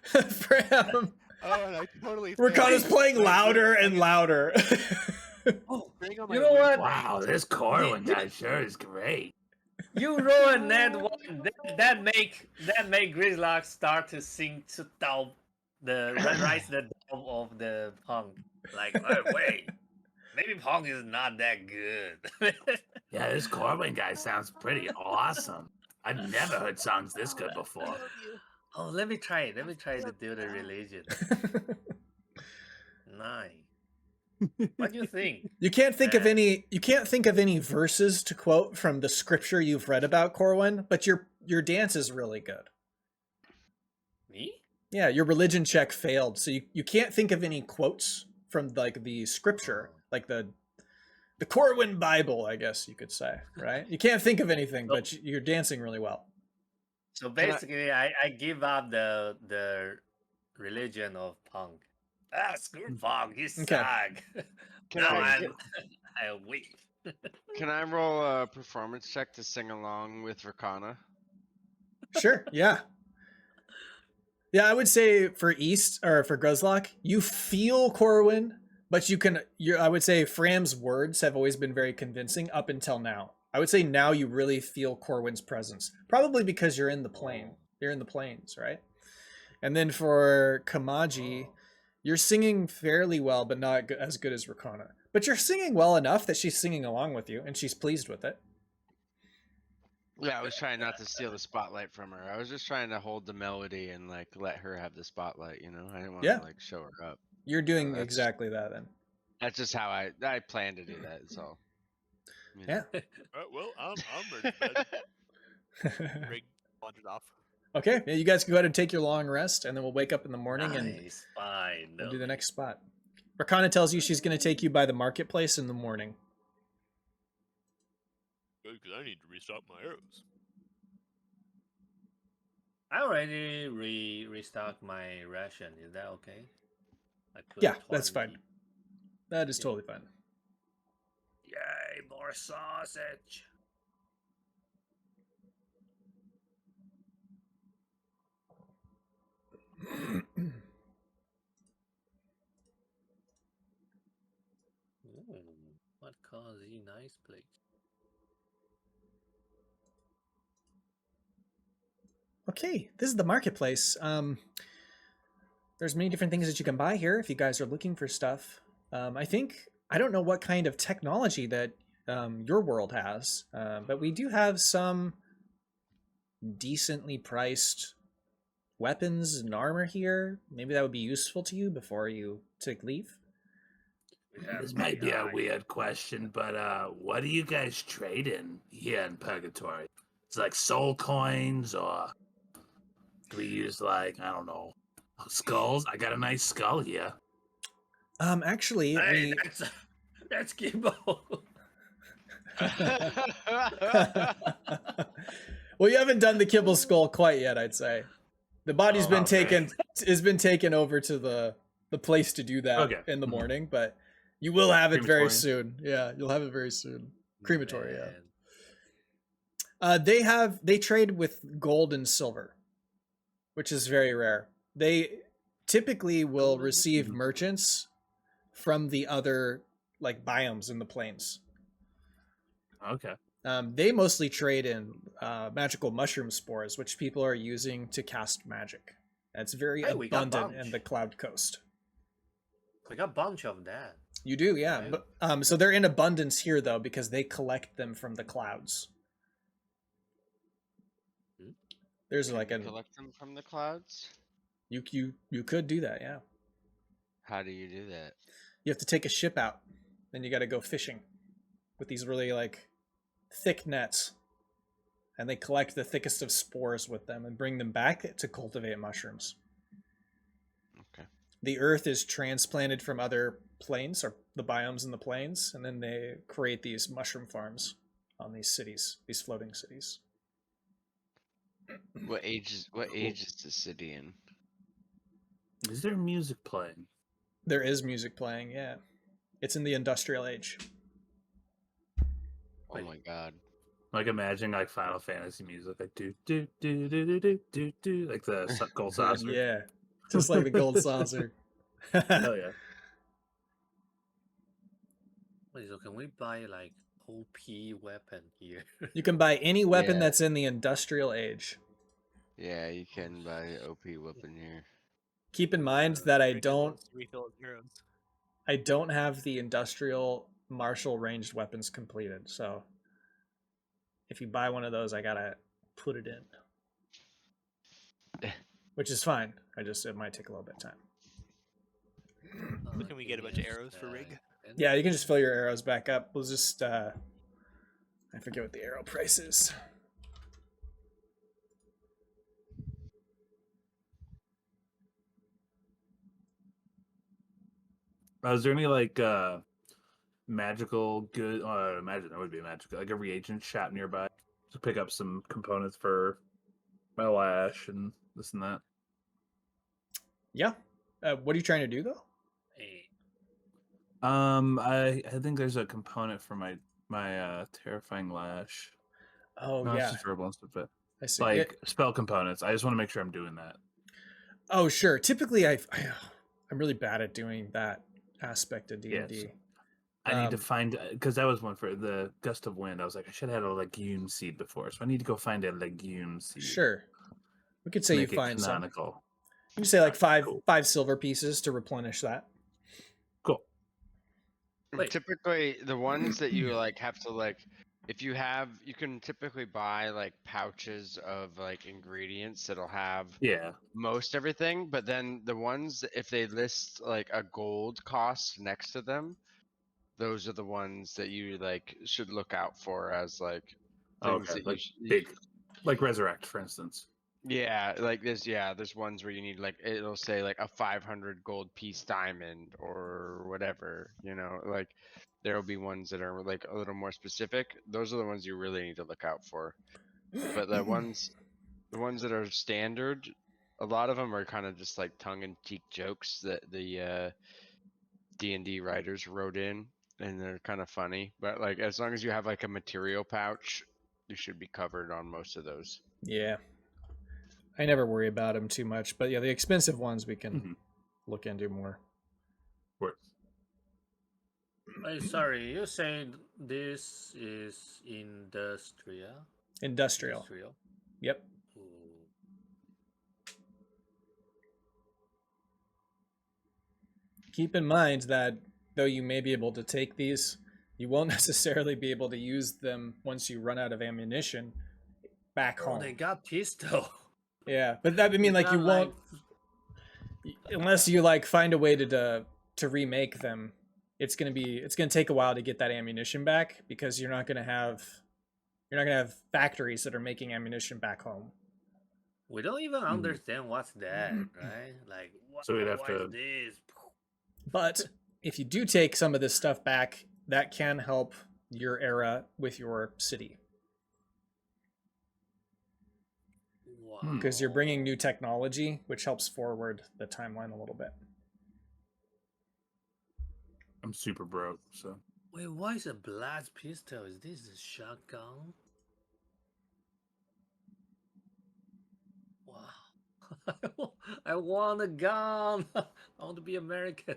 Fram. Oh, and I totally. Recanna's playing louder and louder. Bring on my You know what? Wow, this Corwin guy sure is great. You ruined that one. That make Grizzlock start to sing to down the rise the down of the punk. Like, oh, wait, maybe punk is not that good. Yeah, this Corwin guy sounds pretty awesome. I've never heard songs this good before. Oh, let me try it. Let me try to do the religion. Nice. What do you think? You can't think of any verses to quote from the scripture you've read about Corwin, but your dance is really good. Me? Yeah, your religion check failed, so you can't think of any quotes from like the scripture, like the Corwin Bible, I guess you could say, right? You can't think of anything, but you're dancing really well. So basically, I give up the religion of punk. Ah, screw punk, he's Okay. sag. Can Now I I'm weak. can I roll a performance check to sing along with Recanna? Sure, yeah. Yeah, I would say for East or for Gruzlock, you feel Corwin, but I would say Fram's words have always been very convincing up until now. I would say now you really feel Corwin's presence, probably because you're in the plane. You're in the plains, right? And then for Kamaji, you're singing fairly well, but not as good as Recanna. But you're singing well enough that she's singing along with you, and she's pleased with it. Yeah, I was trying not to steal the spotlight from her. I was just trying to hold the melody and like let her have the spotlight. You know, I didn't want Yeah. to like show her up. You're doing that's- exactly that then. That's just how I plan to do that. That's all. You know. Yeah. Well, I'm ready to bed. Rig wanders off. Okay, yeah, you guys can go ahead and take your long rest, and then we'll wake up in the morning and Nice, fine. we'll do the next spot. Recanna tells you she's going to take you by the marketplace in the morning. Good, because I need to restock my arrows. I already restocked my ration. Is that okay? I put Yeah, that's 20. fine. That is totally fine. Yay, more sausage. Ooh, what cozy nice place. Okay, this is the marketplace. There's many different things that you can buy here if you guys are looking for stuff. I don't know what kind of technology that your world has, but we do have some decently priced weapons and armor here. Maybe that would be useful to you before you take leave. This might be a weird question, but what do you guys trade in here in Purgatory? It's like soul coins, or do we use like, I don't know, skulls? I got a nice skull here. Actually, Hey, that's Gibbo. well, you haven't done the kibble skull quite yet, I'd say. The body's been okay. taken over to the place to do that Okay. in the Mhm. morning, but you will have it very Crematorium. soon. Yeah, you'll have it very soon. Crematory, yeah. Man. They trade with gold and silver, which is very rare. They typically will Gold and receive silver. merchants from the other like biomes in the plains. Okay. They mostly trade in magical mushroom spores, which people are using to cast magic. That's very Hey, we got abundant bunch. in the Cloudcoast. We got a bunch of that. You do, yeah. Right. But so they're in abundance here though because they collect them from the clouds. There's like a collect them from the clouds. you could do that, yeah. How do you do that? You have to take a ship out, then you got to go fishing with these really like thick nets, and they collect the thickest of spores with them and bring them back to cultivate mushrooms. Okay. The earth is transplanted from other plains or the biomes in the plains, and then they create these mushroom farms on these cities, these floating cities. What age is the city in? Is there music playing? There is music playing, yeah. It's in the industrial age. Oh my god. Like imagine like Final Fantasy music, like do do do do do do do do, like the gold saucer. Yeah, just like the gold saucer. Hell yeah. Wait, so can we buy like OP weapon here? You can buy any weapon Yeah. that's in the industrial age. Yeah, you can buy OP weapon here. Keep in mind that I Rick don't wants to refill his arrows. have the industrial martial ranged weapons completed. So if you buy one of those, I gotta put it in, which is fine. It might take a little bit of time. Can we get a bunch of arrows for Rig? Yeah, you can just fill your arrows back up. We'll just I forget what the arrow price is. Is there any like magical good? Imagine there would be a magical like a reagent shop nearby to pick up some components for my lash and this and that. Yeah. What are you trying to do though? Hey, I think there's a component for my terrifying lash. Oh No, yeah, it's just verbal and stuff, but I see. like spell components. I just want to make sure I'm doing that. Oh sure. Typically, I'm really bad at doing that aspect of D&D. Yes. I need to find because that was one for the gust of wind. I was like, I should have had a legume seed before, so I need to go find a legume seed. Sure. We could to say you make it find some. canonical. You can say like five Cool. silver pieces to replenish that. Cool. Wait. Typically, the ones that you like have to like, if you have, you can typically buy like pouches of like ingredients that'll have Yeah. most everything, but then the ones if they list like a gold cost next to them, those are the ones that you like should look out for as like things Okay. that Like you big, like resurrect, for instance. yeah, like there's ones where you need like it'll say like a 500 gold piece diamond or whatever, like there'll be ones that are like a little more specific. Those are the ones you really need to look out for. But the ones that are standard, a lot of them are kind of just like tongue-in-cheek jokes that the D&D writers wrote in, and they're kind of funny. But like as long as you have like a material pouch, you should be covered on most of those. Yeah. I never worry about them too much, but yeah, the expensive ones we can Mhm. look into more. Works. Wait, sorry, you said this is industrial? Industrial. Yep. Ooh. Keep in mind that though you may be able to take these, you won't necessarily be able to use them once you run out of ammunition back Oh, home. they got pistol. Yeah, but that I mean, like you got, won't unless you like find a way to remake them. It's gonna take a while to get that ammunition back because you're not gonna have factories that are making ammunition back home. We don't even understand what's that, right? Like, So we'd have what to- is this? But if you do take some of this stuff back, that can help your era with your city Wow. because you're bringing new technology, which helps forward the timeline a little bit. I'm super broke, so Wait, why is a blast pistol? Is this a shotgun? Wow. I want a gun. I want to be American.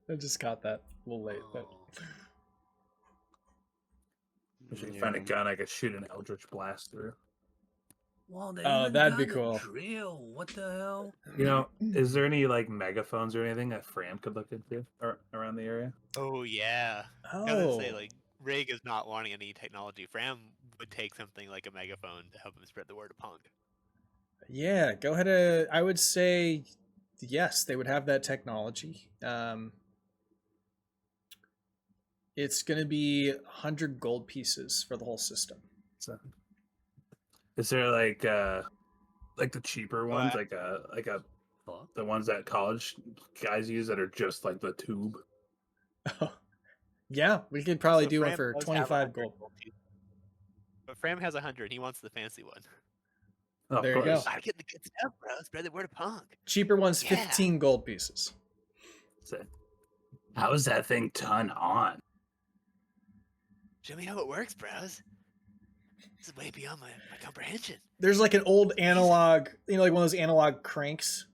I just caught that a little late, but Oh. I should find a gun I could shoot an eldritch blast through. Wow, they Oh, even that'd be got cool. a drill. What the hell? You know, is there any like megaphones or anything that Fram could look into around the area? Oh yeah. I was gonna say like Rig is not wanting any technology. Fram would take something like a megaphone to help him spread the word of punk. Yeah, go ahead. I would say yes, they would have that technology. It's going to be 100 gold pieces for the whole system. So, is there like the cheaper ones, Well, the ones that college guys use that are just like the tube? Yeah, we could probably so do one Fram for does have 25 100 gold. pieces. But Fram has 100. He wants the fancy one. Oh, There of you course. go. Gotta get the good stuff, bro. Spread the word of punk. Cheaper one's Yeah. 15 gold pieces. So, how is that thing ton on? Show me how it works, bros. This is way beyond my comprehension. There's like an old analog, like one of those analog cranks,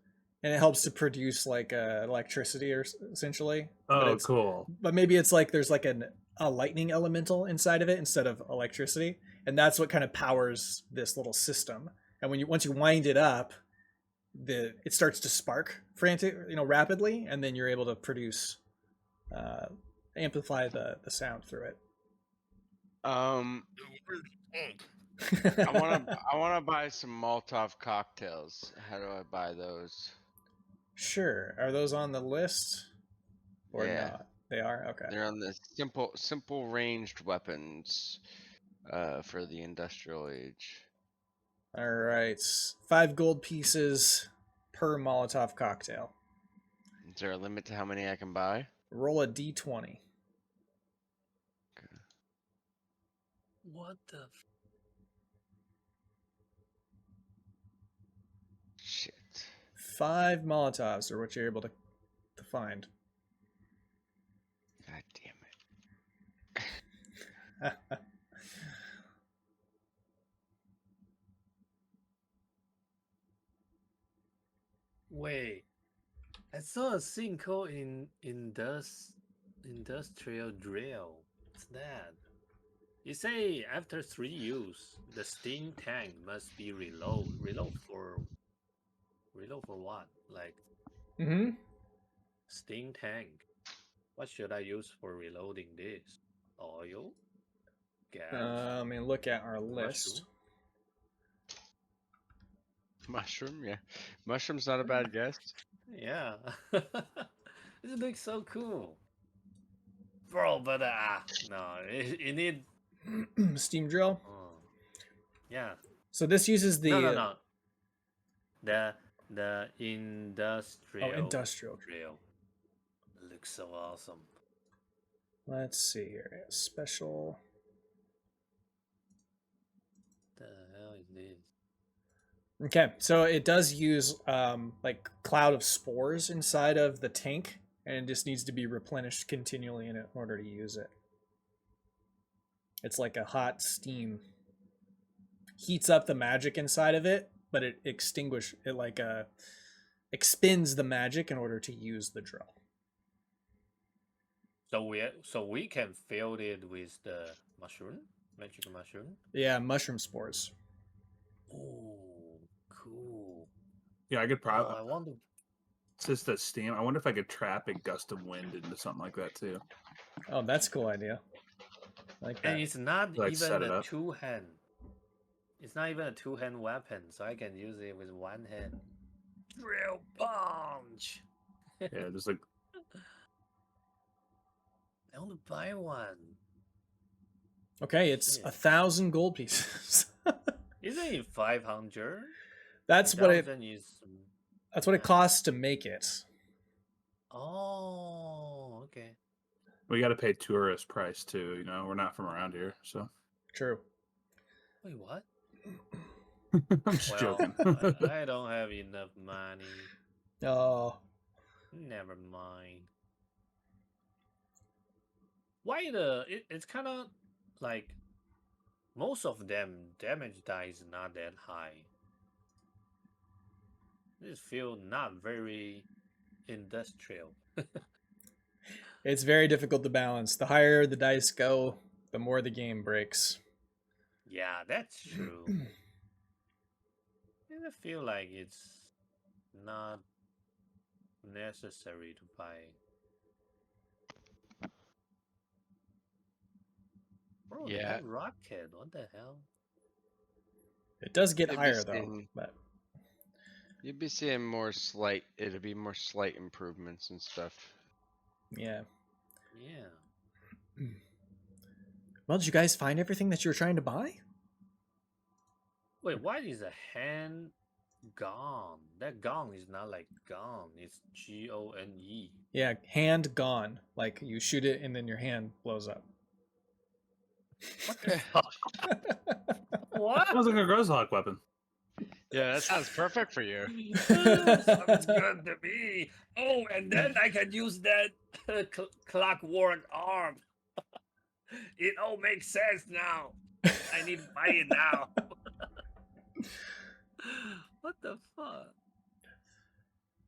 and it helps to produce like electricity or essentially. Oh, cool. But maybe it's like there's like a lightning elemental inside of it instead of electricity, and that's what kind of powers this little system. And once you wind it up, it starts to spark rapidly, and then you're able to produce amplify the sound through it. I wanna buy some Molotov cocktails. How do I buy those? Sure. Are those on the list or Yeah. not? They are? Okay. They're on the simple ranged weapons for the industrial age. All right. 5 gold pieces per Molotov cocktail. Is there a limit to how many I can buy? Roll a d20. What the? Shit. 5 Molotovs are what you're able to find. God damn it. Wait, I saw a thing called industrial drill. What's that? You say after 3 use, the steam tank must be reload for Reload for what? Like Mm-hmm. steam tank. What should I use for reloading this? Oil? Gas? I mean, look at our list. Mushroom, yeah. Mushroom's not a bad guess. Yeah. This looks so cool. Bro, but no, it need Steam drill. yeah. So this uses the No. The industrial industrial. drill. Looks so awesome. Let's see here. Special. The hell is this? Okay, so it does use like cloud of spores inside of the tank, and it just needs to be replenished continually in order to use it. It's like a hot steam. Heats up the magic inside of it, but it expends the magic in order to use the drill. So we can fill it with the mushroom, magic mushroom. Yeah, mushroom spores. Oh, cool. Yeah, I could probably. I want to. It's just that steam. I wonder if I could trap a gust of wind into something like that too. Oh, that's a cool idea. I like that. And it's not Like, set even it a up. two-hand. It's not even a two-hand weapon, so I can use it with one hand. Drill punch. Yeah, just like I want to buy one. Okay, it's Shit. 1,000 gold pieces. Isn't it 500? That's what it. 1,000 is. That's what it costs to make it. Oh, okay. we got to pay tourist price too. You know, we're not from around here, so True. Wait, what? I'm just joking. I don't have enough money. Oh, Never mind. Why it's kind of like most of them damage die is not that high. This feel not very industrial. it's very difficult to balance. The higher the dice go, the more the game breaks. Yeah, that's true. I feel like it's not necessary to buy. Bro, they Yeah. have rocket. What the hell? It does get You'd be higher though, seeing- but You'd be seeing more slight. It'd be more slight improvements and stuff. yeah. Yeah. Well, did you guys find everything that you were trying to buy? Wait, why is a hand gone? That gone is not like gone. It's Gone. Yeah, hand gone. Like you shoot it and then your hand blows up. What the fuck? What? Sounds like a Grozlok weapon. Yeah, that sounds perfect for you. Sounds good to me. Oh, and then I can use that clockwork arm. It all makes sense now. I need to buy it now. What the fuck?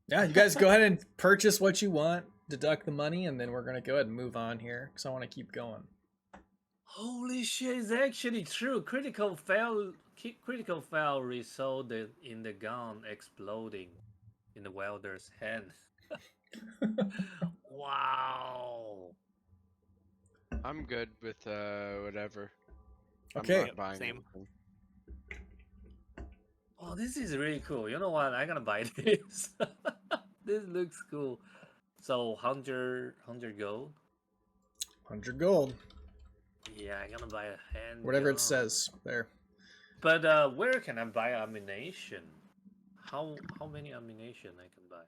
Yeah, you guys go ahead and purchase what you want, deduct the money, and then we're gonna go ahead and move on here because I want to keep going. Holy shit! It's actually true. Critical fail resulted in the gun exploding in the welder's hand. Wow. I'm good with whatever. Okay. I'm not buying Same. anything. Oh, this is really cool. You know what? I'm gonna buy this. This looks cool. So 100 gold. 100 gold, Yeah, I'm gonna buy a hand. whatever it gun. says there. But where can I buy ammunition? How many ammunition I can buy?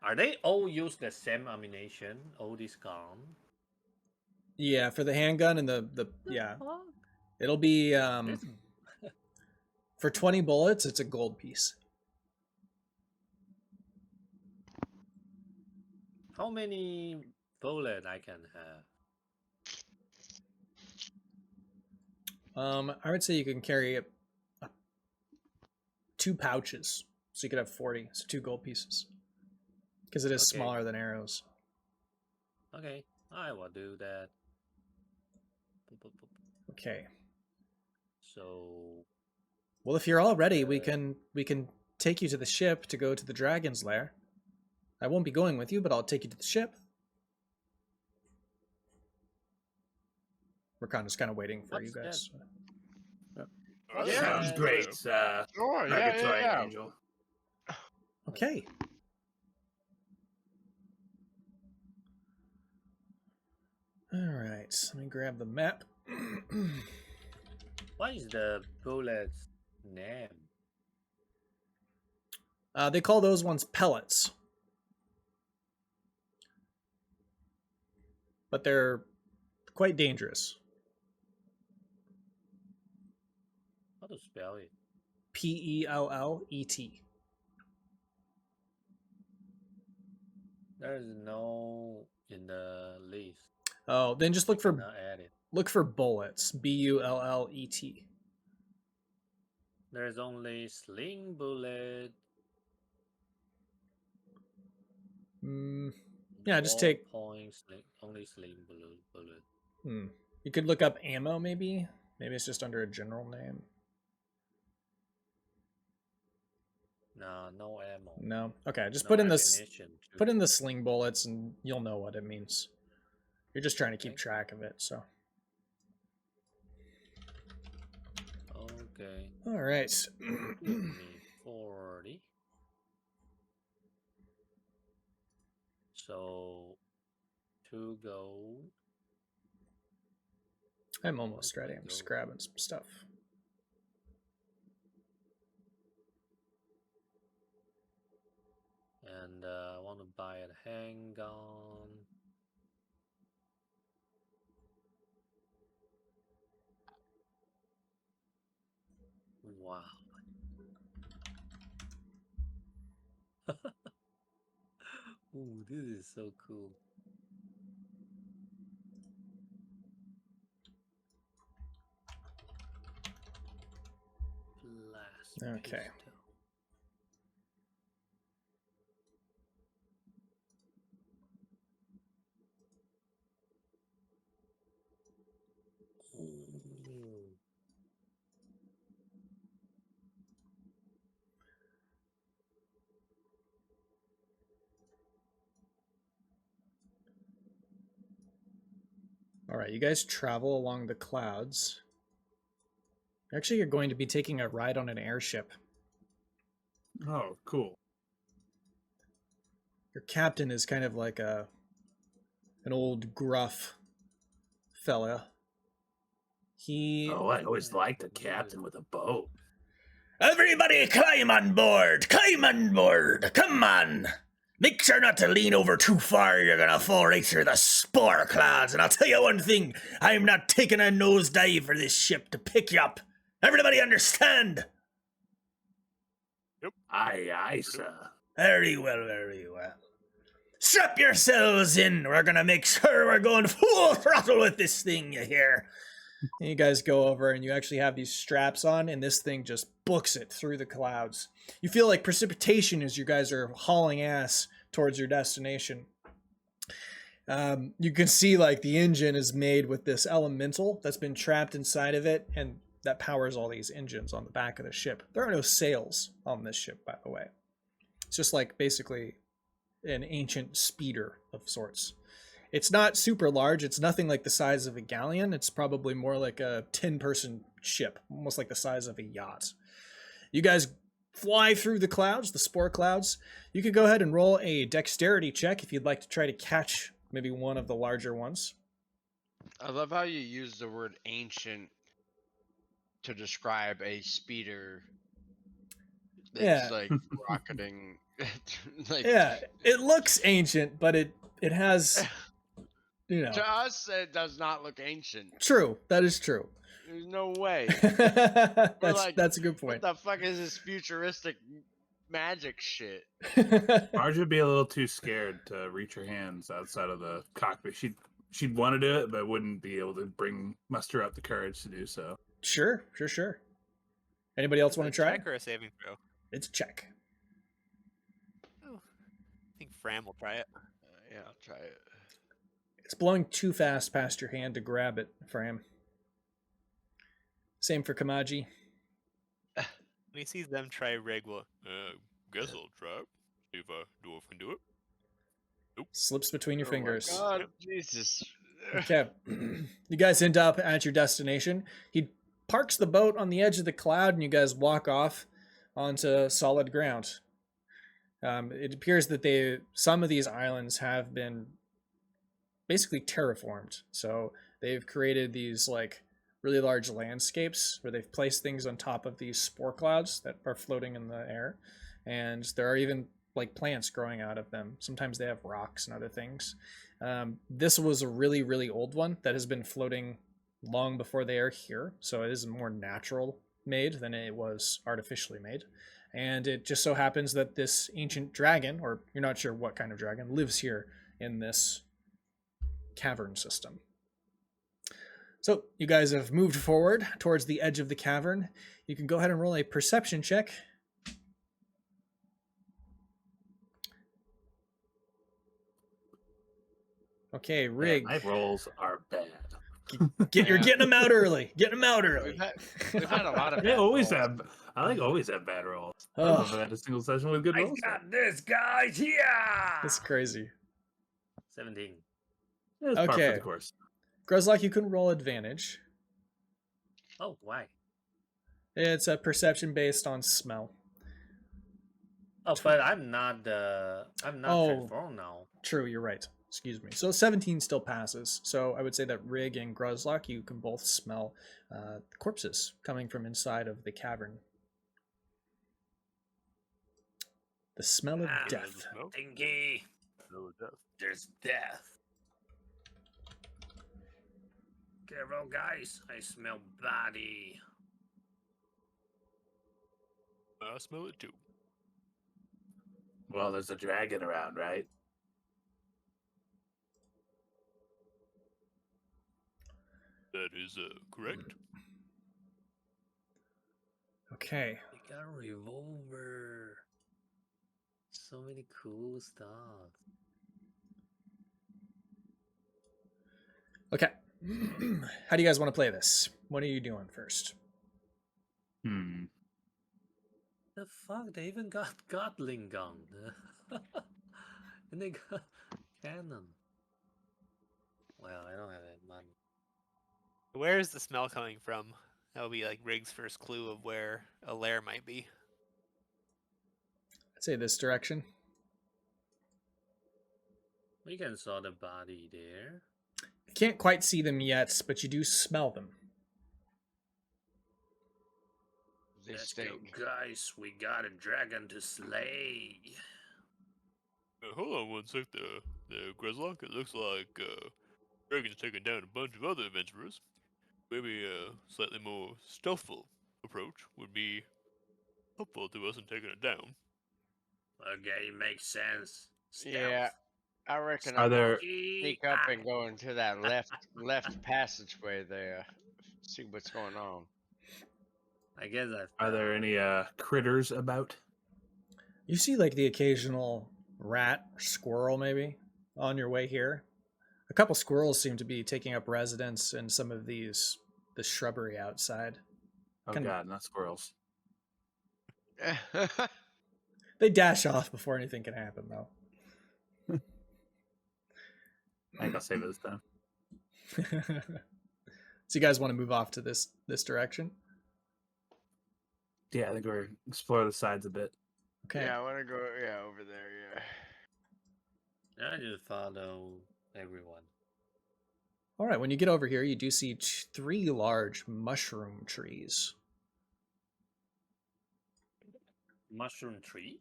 Are they all use the same ammunition? All this gun? Yeah, for the handgun and the yeah, Fuck? it'll be This- for 20 bullets, it's a gold piece. How many bullet I can have? I would say you can carry 2 pouches, so you could have 40, so 2 gold pieces, because it is Okay. smaller than arrows. Okay, I will do that. Boop, boop, boop. Okay. So Well, if you're all ready, we can take you to the ship to go to the dragon's lair. I won't be going with you, but I'll take you to the ship. Recanna's kind of waiting for you What's guys. Yeah. Sounds great, Sure, Purgatory yeah. Angel. Okay. All right, let me grab the map. What is the bullet's name? They call those ones pellets. But they're quite dangerous. How to spell it? Pellet. There's no in the list. Oh, then just look for Not added. bullets. Bullet. There's only sling bullet. Yeah, just take. Point sling. Only sling bullet. You could look up ammo, maybe. Maybe it's just under a general name. No ammo. No. Okay, just No put in this. ammunition, too. Put in the sling bullets, and you'll know what it means. You're just trying to keep Okay. track of it. So. Okay. All right. Give me 40. So 2 gold. I'm almost ready. I'm just grabbing some stuff. And I want to buy a handgun. Wow. Ooh, this is so cool. Blast Okay. pistol. Ooh. All right, you guys travel along the clouds. Actually, you're going to be taking a ride on an airship. Oh, cool. Your captain is kind of like an old gruff fella. Oh, I always liked a captain with a boat. Everybody climb on board! Climb on board! Come on! Make sure not to lean over too far, you're gonna fall right through the spore clouds. And I'll tell you one thing, I'm not taking a nosedive for this ship to pick you up. Everybody understand? Aye, sir. Very well, very well. Strap yourselves in. We're gonna make sure we're going full throttle with this thing, you hear? And you guys go over and you actually have these straps on, and this thing just books it through the clouds. You feel like precipitation as you guys are hauling ass towards your destination. You can see like the engine is made with this elemental that's been trapped inside of it, and that powers all these engines on the back of the ship. There are no sails on this ship, by the way. It's just like basically an ancient speeder of sorts. It's not super large. It's nothing like the size of a galleon. It's probably more like a 10-person ship, almost like the size of a yacht. You guys fly through the clouds, the spore clouds. You could go ahead and roll a dexterity check if you'd like to try to catch maybe one of the larger ones. I love how you use the word ancient to describe a speeder that's like rocketing. Like, Yeah, it looks ancient, but it has, you know. to us, it does not look ancient. True, that is true. There's no way. That's a good What point. the fuck is this futuristic magic shit? Marge would be a little too scared to reach her hands outside of the cockpit. She'd want to do it, but wouldn't be able to muster up the courage to do so. Sure. Anybody else want to try? Check or a saving throw? It's a check. Oh, I think Fram will try it. Yeah, I'll try it. It's blowing too fast past your hand to grab it, Fram. Same for Kamaji. When he sees them try rig, well, Guess I'll try. See if a dwarf can do it. Slips between your Oh my fingers. god, Jesus. Okay. You guys end up at your destination. He parks the boat on the edge of the cloud, and you guys walk off onto solid ground. It appears that some of these islands have been basically terraformed. So they've created these like really large landscapes where they've placed things on top of these spore clouds that are floating in the air, and there are even like plants growing out of them. Sometimes they have rocks and other things. This was a really, really old one that has been floating long before they are here, so it is more natural made than it was artificially made. And it just so happens that this ancient dragon, or you're not sure what kind of dragon, lives here in this cavern system. So you guys have moved forward towards the edge of the cavern. You can go ahead and roll a perception check. Okay, Rig. My rolls are bad. You're getting them out early. Getting them out early. We've had a lot of They bad always rolls. have. I like always have bad rolls. I Ugh. never had a single session with good rolls. this, guys. Yeah. That's crazy. 17. It's par for Okay. the course. Gruzlock, you can roll advantage. Oh, why? It's a perception based on smell. Oh, but I'm not. I'm not Oh. transformed now. True, you're right. Excuse me. So 17 still passes. So I would say that Rig and Gruzlock, you can both smell corpses coming from inside of the cavern. The smell of Ah. death. Smell? Dinky. No death. There's death. Careful, guys. I smell body. I smell it too. Well, there's a dragon around, right? That is correct. Okay. We got a revolver. So many cool stuff. Okay. How do you guys want to play this? What are you doing first? Hmm. The fuck? They even got Gatling gun. And they got cannon. Well, I don't have that money. where is the smell coming from? That would be like Rig's first clue of where a lair might be. I'd say this direction. We can saw the body there. You can't quite see them yet, but you do smell them. They Let's go, stink. guys. We got a dragon to slay. Hold on one sec, the Grizzlock. It looks like Dragon's taken down a bunch of other adventurers. Maybe a slightly more stealthful approach would be helpful to us in taking it down. Okay, makes sense. Yeah, I reckon Are I'm gonna there- sneak up and go into that left passageway there. See what's going on. I guess I. Are there any critters about? You see like the occasional rat or squirrel maybe on your way here. A couple squirrels seem to be taking up residence in some of the shrubbery outside. Oh Kinda- God, not squirrels. They dash off before anything can happen though. I think I'll save it this time. So you guys want to move off to this direction? Yeah, I think we're explore the sides a bit. Okay. Yeah, I want to go. Yeah, over there. Yeah. I just follow everyone. All right. When you get over here, you do see 3 large mushroom trees. Mushroom tree?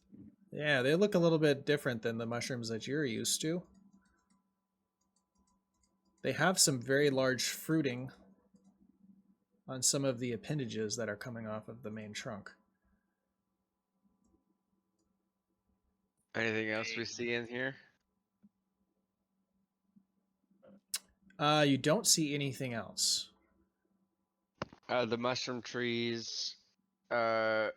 Yeah, they look a little bit different than the mushrooms that you're used to. They have some very large fruiting on some of the appendages that are coming off of the main trunk. Anything else we see in here? You don't see anything else. The mushroom trees. They're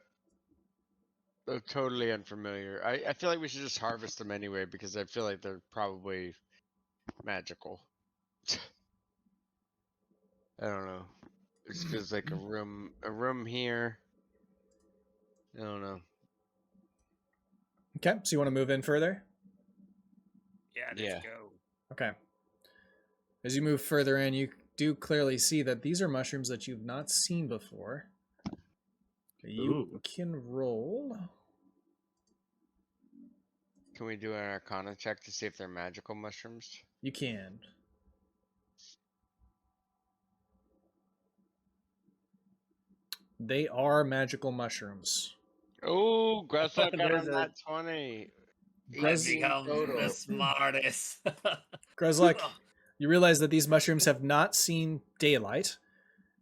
totally unfamiliar. I feel like we should just harvest them anyway because I feel like they're probably magical. I don't know. It just feels like a room here. I don't know. Okay, so you want to move in further? Yeah, let's Yeah. go. Okay. As you move further in, you do clearly see that these are mushrooms that you've not seen before. You Ooh. can roll. Can we do an Arcana check to see if they're magical mushrooms? You can. They are magical mushrooms. Oh, Gressa got There's on a- that 20. I 18 become total. the smartest. Grezlek, you realize that these mushrooms have not seen daylight,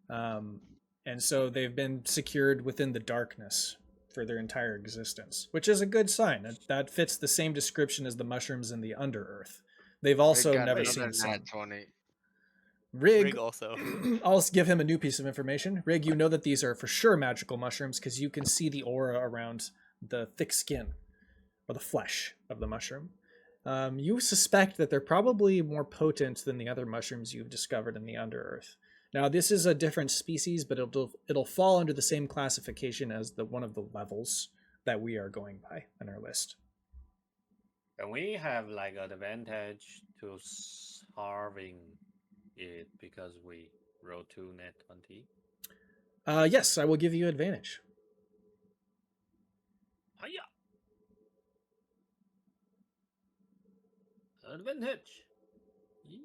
and so they've been secured within the darkness for their entire existence, which is a good sign. That fits the same description as the mushrooms in the Underearth. They've also got never another seen nat sun. 20. Rig also. I'll give him a new piece of information. Rig, you know that these are for sure magical mushrooms because you can see the aura around the thick skin or the flesh of the mushroom. You suspect that they're probably more potent than the other mushrooms you've discovered in the Underearth. Now, this is a different species, but it'll fall under the same classification as one of the levels that we are going by on our list. Can we have like an advantage to starving it because we rolled 2 net 20? Yes, I will give you advantage. Hiya! Advantage. Yeah.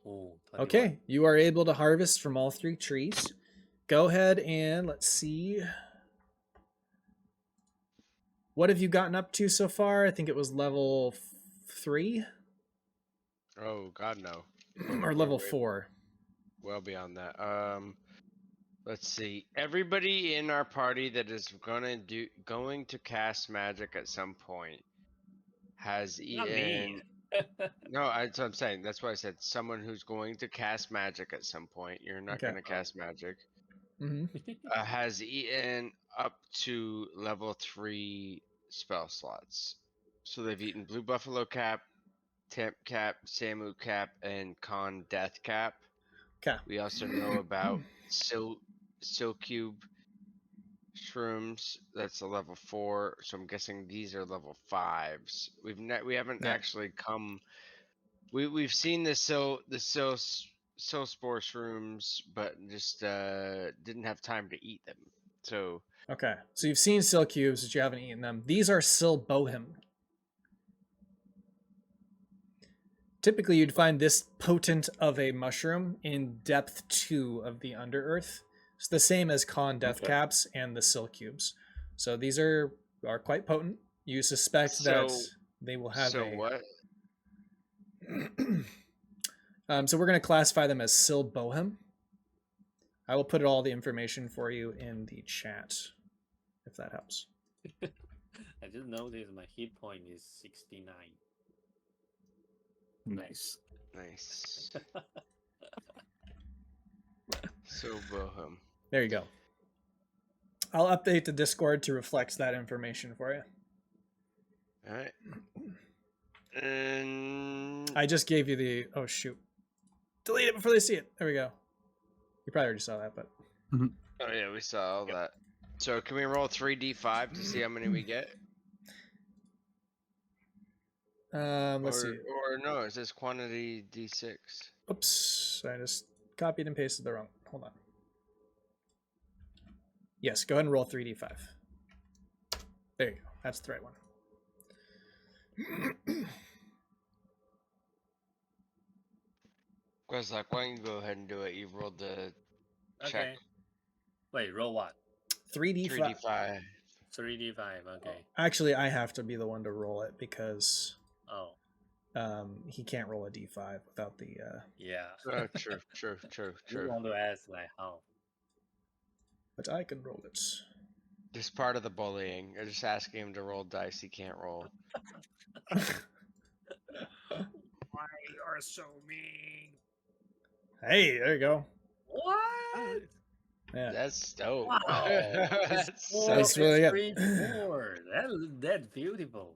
Oh, 21. Okay, you are able to harvest from all 3 trees. Go ahead and let's see. What have you gotten up to so far? I think it was level 3 Oh, God, no. or level 4. Well beyond that. Let's see. Everybody in our party that is going to cast magic at some point has Not me. eaten. No, that's what I'm saying. That's why I said someone who's going to cast magic at some point. You're not Okay. going to cast magic. Mm-hmm. Has eaten up to level 3 spell slots. So they've eaten Blue Buffalo Cap, Temp Cap, Samu Cap, and Con Death Cap. Okay. We also know about Silcube shrooms. That's a level 4. So I'm guessing these are level 5s. We haven't Yeah. actually come. We've seen the Psilspore shrooms, but just didn't have time to eat them. So Okay. So you've seen Sil cubes, but you haven't eaten them. These are Silbohim. Typically, you'd find this potent of a mushroom in depth 2 of the Underearth. It's the same as Con Death Caps and the Sil cubes. So these are quite potent. You suspect that they will have what? So we're going to classify them as Silbohim. I will put all the information for you in the chat, if that helps. I just noticed my hit point is 69. Nice. Nice. Silbohim. There you go. I'll update the Discord to reflect that information for you. All right. And I just gave you the... Oh, shoot. Delete it before they see it. There we go. You probably already saw that, but... oh yeah, we saw all that. So can we roll 3d5 to see how many we get? Let's see. Or no, it says quantity d6. Oops. I just copied and pasted the wrong... Hold on. Yes, go ahead and roll 3d5. There you go. That's the right one. Grezlok, why don't you go ahead and do it? You rolled the check. Okay. Wait, roll what? 3d5. 3d5. 3d5, okay. Actually, I have to be the one to roll it because Oh, he can't roll a d5 without the... yeah. True. You want to ask like how? But I can roll it. Just part of the bullying. You're just asking him to roll dice he can't roll. Why you're so mean? Hey, there you go. What? Yeah. That's dope. Wow. That's Four, That's really it's good. 3, 4. That's beautiful.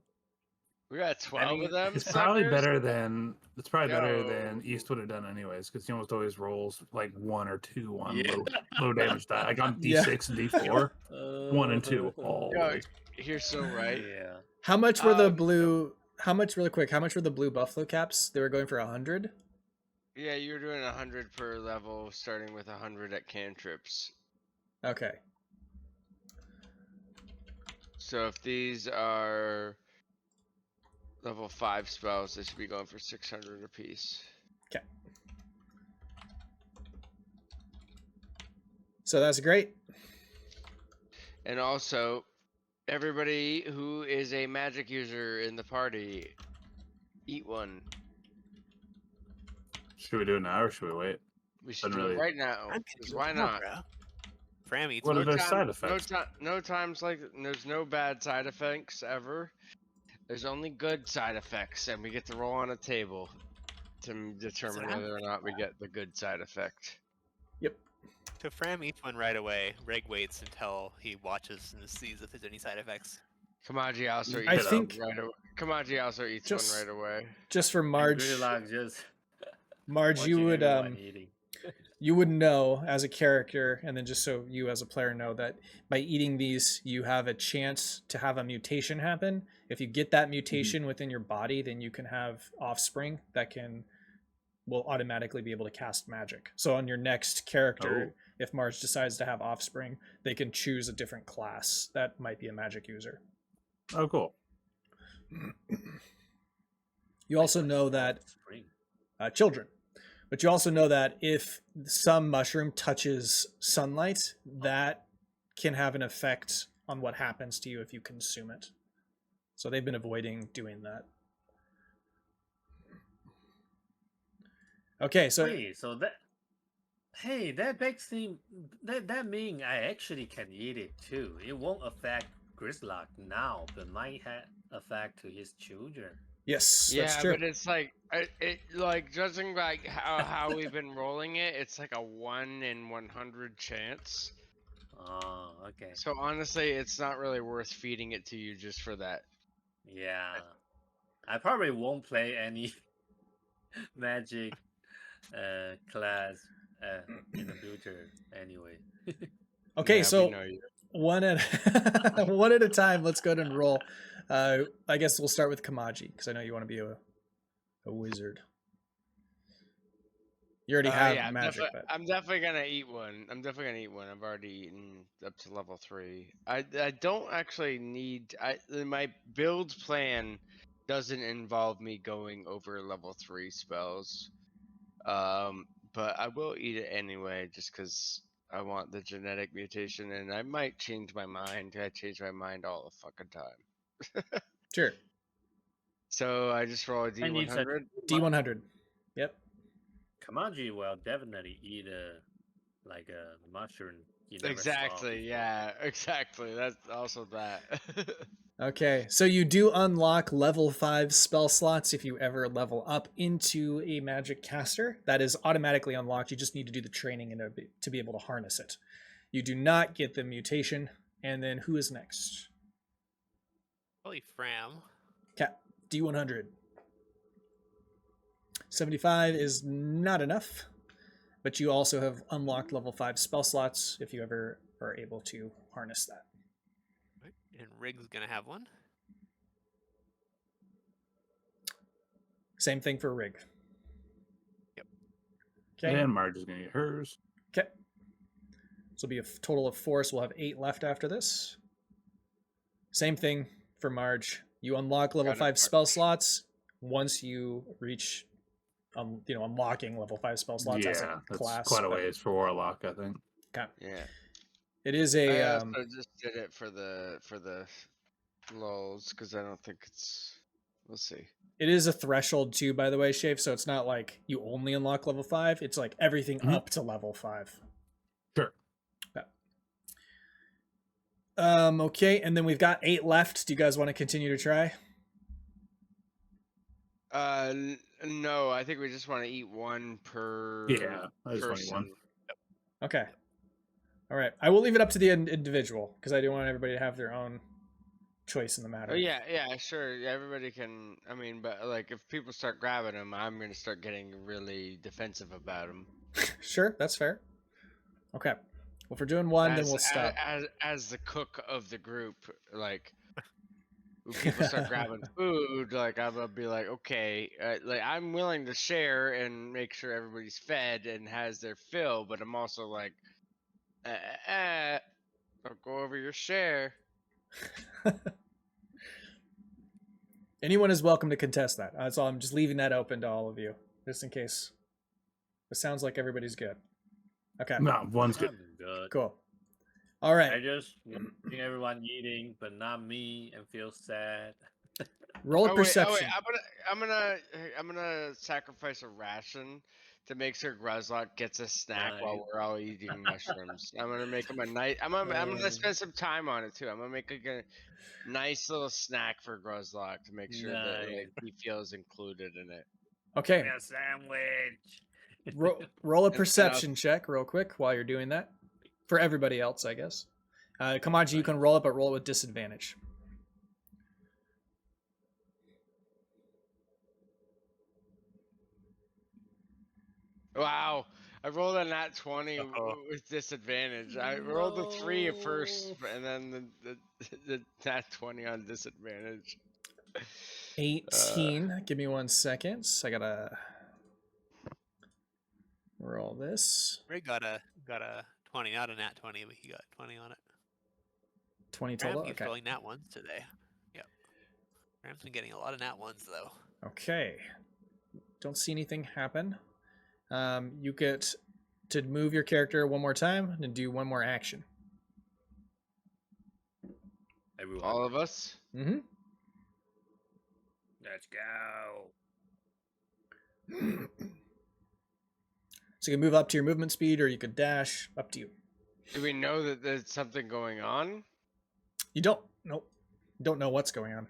We got 12 mean, of them. It's probably suckers? better than Yo. East would have done anyways, because he almost always rolls like 1 or 2 on Yeah. low damage die. Like on Yeah. D6 and D4, 1 and 2 Yo, always. you're so right. Yeah. How much were the Um, blue? How much, really quick? How much were the blue buffalo caps? They were going for 100. Yeah, you're doing 100 per level, starting with 100 at cantrips. Okay. So if these are level 5 spells, they should be going for 600 apiece. Okay. So that's great. And also, everybody who is a magic user in the party, eat one. Should we do it now or should we wait? We should Doesn't do it really- right now. I'm 'Cause kidding, why come on, not? bro. Fram eats What one. are their side effects? No times like there's no bad side effects ever. There's only good side effects, and we get to roll on a table to determine that? whether or not we get the good side effect. So Fram eats one right away. Reg waits until he watches and sees if there's any side effects. Kamaji also eats I one think- right away. Kamaji also eats Just- one right away. Just for Marge, Gridlock just Marge, you watching would everyone eating. you would know as a character, and then just so you as a player know that by eating these, you have a chance to have a mutation happen. If you get that mutation within your body, then you can have offspring that will automatically be able to cast magic. So on your next character, if Marge decides to have offspring, they can choose a different class that might be a magic user. Oh, cool. You also know that Spring. children. But you also know that if some mushroom touches sunlight, that can have an effect on what happens to you if you consume it. So they've been avoiding doing that. Okay, so Wait, so that hey, that makes me that mean I actually can eat it too. It won't affect Grislock now, but might affect to his children. yes, Yeah, that's true. but it's like it like judging like how we've been rolling it, it's like a 1 in 100 chance. Oh, okay. So honestly, it's not really worth feeding it to you just for that. Yeah. I probably won't play any magic class in the future anyway. Okay, Yeah, we so know you. one at one at a time. Let's go ahead and roll. I guess we'll start with Kamaji because I know you want to be a wizard. You already have Yeah, magic, but I'm definitely gonna eat one. I've already eaten up to level 3. I don't actually need. My build plan doesn't involve me going over level 3 spells. But I will eat it anyway, just because I want the genetic mutation, and I might change my mind. I change my mind all the fucking time. sure. So I just roll a And it's a D100. D100. Yep. Kamaji will definitely eat a mushroom. You never saw Exactly. before. Yeah. Exactly. That's also that. Okay, so you do unlock level 5 spell slots if you ever level up into a magic caster. That is automatically unlocked. You just need to do the training to be able to harness it. You do not get the mutation. And then who is next? Probably Fram. Cat D100. 75 is not enough, but you also have unlocked level 5 spell slots if you ever are able to harness that. Right. And Rig's gonna have one. Same thing for Rig. Yep. Okay. And Marge is going to get hers. Okay. So it'll be a total of 4, so we'll have 8 left after this. Same thing for Marge. You unlock level Got it, 5 Marge. spell slots once you reach, unlocking level 5 spell slots as Yeah, a that's class. quite a but- ways for Warlock, I think. Okay. yeah. It is I a also just did it for the lulz because I don't think it's. We'll see. it is a threshold too, by the way, Shafe. So it's not like you only unlock level 5. It's like everything Mhm. up to level 5. Sure. Okay, and then we've got 8 left. Do you guys want to continue to try? No, I think we just want to eat one per Yeah, I just want to eat one. person. Okay. All right. I will leave it up to the individual because I do want everybody to have their own choice in the matter. Oh yeah, sure. Yeah, everybody can. I mean, but like, if people start grabbing them, I'm gonna start getting really defensive about them. Sure, that's fair. Okay. Well, if we're doing one, then we'll stop. As the cook of the group, like, when people start grabbing food, like, I'm gonna be like, okay, like, I'm willing to share and make sure everybody's fed and has their fill, but I'm also like, don't go over your share. Anyone is welcome to contest that. That's all. I'm just leaving that open to all of you, just in case. It sounds like everybody's good. Okay. No, one's good. I'm good. Cool. All right. I just see everyone eating, but not me, and feel sad. Roll a Oh perception. wait, I'm gonna sacrifice a ration to make sure Gruzlock gets a snack while Nice. we're all eating mushrooms. I'm gonna make him a nice. I'm gonna spend some time on it too. I'm gonna make a nice little snack for Gruzlock to make sure that like, Nice. he feels included in it. Okay. Give me a sandwich. Roll a And perception check real quick while you're doing that. For everybody else, I guess. Kamaji, you can roll it, but roll it with disadvantage. Wow, I rolled a nat 20 with disadvantage. I rolled a 3 at first, No. and then the nat 20 on disadvantage. 18. Give me 1 second. I gotta roll this. Ray got a 20, not a nat 20, but he got 20 on it. 20 Fram total. keeps Okay. rolling nat ones today. Yep. Fram's been getting a lot of nat ones though. Okay. Don't see anything happen. You get to move your character one more time and do one more action. Everyone. All of us. Mm-hmm. Let's go. So you can move up to your movement speed, or you could dash. Up to you. Do we know that there's something going on? You don't. Nope. Don't know what's going on.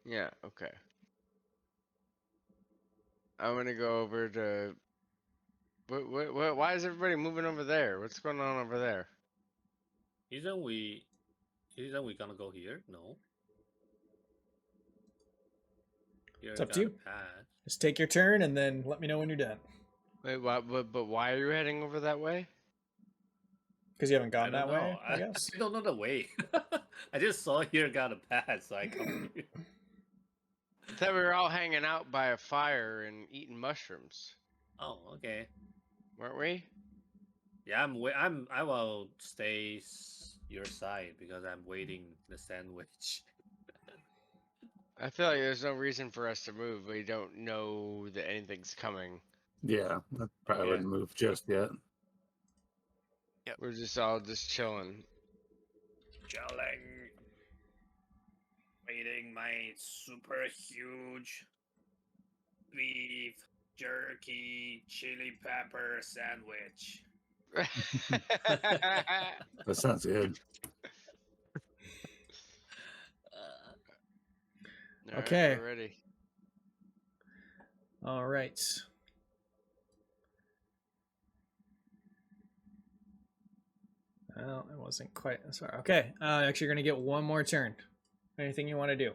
Yeah. Okay. I'm gonna go over to. What? Why is everybody moving over there? What's going on over there? Isn't we gonna go here? No. Here It's up to got you. a pass. Just take your turn and then let me know when you're done. Wait, what? But why are you heading over that way? Because you haven't I gone don't that know. way, I guess. I don't know the way. I just saw here got a pass, so I come here. I thought we were all hanging out by a fire and eating mushrooms, Oh, okay. weren't we? Yeah, I will stay your side because I'm waiting the sandwich. I feel like there's no reason for us to move. We don't know that anything's coming. Yeah, I probably Yeah. wouldn't move just yet. We're just all just chilling. Chilling. Eating my super huge beef jerky chili pepper sandwich. That sounds good. All right, Okay. we're ready. All right. Well, it wasn't quite. Sorry. Okay. Actually, you're gonna get one more turn. Anything you want to do?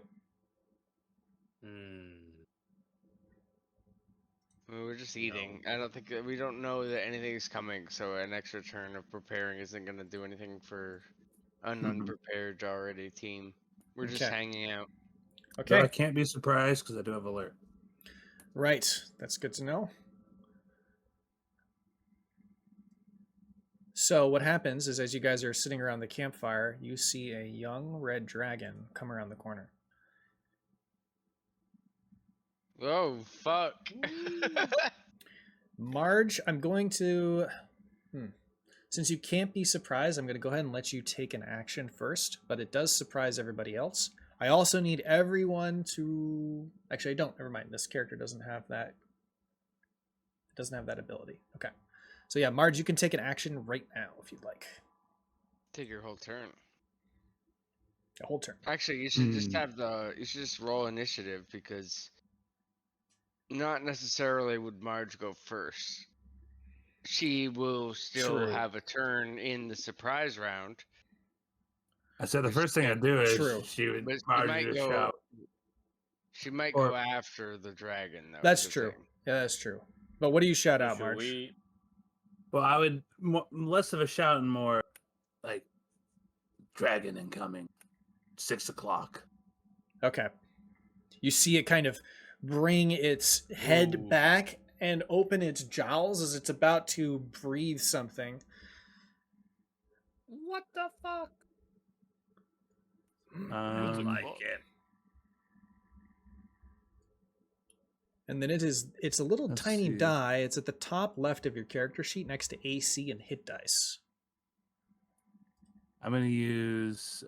Well, we're just eating. I don't think we don't know that anything's coming, so an extra turn of preparing isn't gonna do anything for an unprepared already team. We're just Okay. hanging out. But Okay. I can't be surprised because I do have alert. Right. That's good to know. So what happens is, as you guys are sitting around the campfire, you see a young red dragon come around the corner. Oh fuck! Marge, I'm going to... Since you can't be surprised, I'm going to go ahead and let you take an action first, but it does surprise everybody else. I also need everyone to... Actually, I don't. Never mind. This character doesn't have that. Doesn't have that ability. Okay. So yeah, Marge, you can take an action right now if you'd like. Take your whole turn. A whole turn. Actually, you should just have the. You should just roll initiative because. Not necessarily would Marge go first. She will still True. have a turn in the surprise round. I said the first thing I'd do is True. she would But she Marge might would go. shout. She might Or- go after the dragon, though. That's is the true. thing. Yeah, that's true. But what do you shout So out, should Marge? we? Well, I would less of a shout and more like dragon incoming, 6 o'clock. Okay. You see it kind of bring its head Ooh. back and open its jowls as it's about to breathe something. What the fuck? What's it Um, Like called? it. And then it's a little Let's tiny see. die. It's at the top left of your character sheet next to AC and hit dice. I'm gonna use.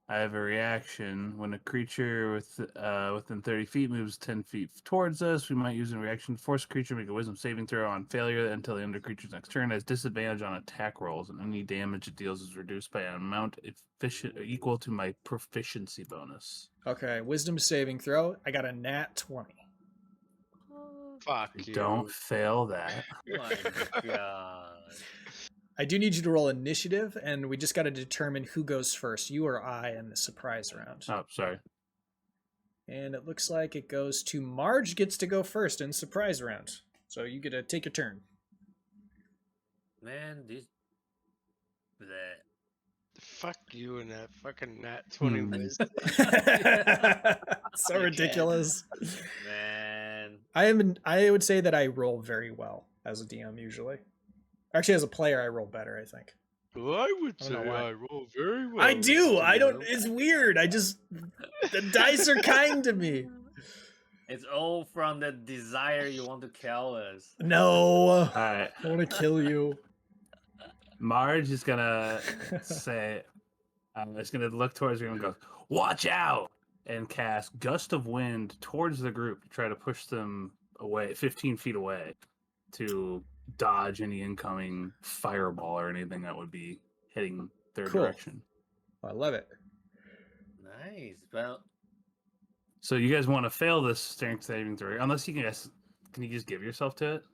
I have a reaction when a creature within 30 feet moves 10 feet towards us. We might use a reaction to force a creature to make a Wisdom saving throw on failure until the end of the creature's next turn. It has disadvantage on attack rolls, and any damage it deals is reduced by an amount equal to my proficiency bonus. Okay, wisdom saving throw. I got a nat 20. Fuck you. Don't fail that. My God. I do need you to roll initiative, and we just got to determine who goes first, you or I, in the surprise round. Oh, sorry. And it looks like it goes to Marge gets to go first in surprise round. So you get to take your turn. Man, this. Bleh. Fuck you and that fucking nat 20 Hmm. wisdom. So ridiculous. Man. I would say that I roll very well as a DM usually. Actually, as a player, I roll better, I think. Well, I would I say don't know why. I roll very well. I do. I don't. DM. It's weird. The dice are kind to me. It's all from the desire you want to kill us. No, All right. I want to kill you. Marge is gonna say, it's gonna look towards you and go, "Watch out!" and cast Gust of Wind towards the group to try to push them away, 15 feet away, to dodge any incoming fireball or anything that would be hitting their Cool. direction. I love it. Nice. Well, So you guys want to fail this strength saving throw, unless you can guess. Can you just give yourself to it?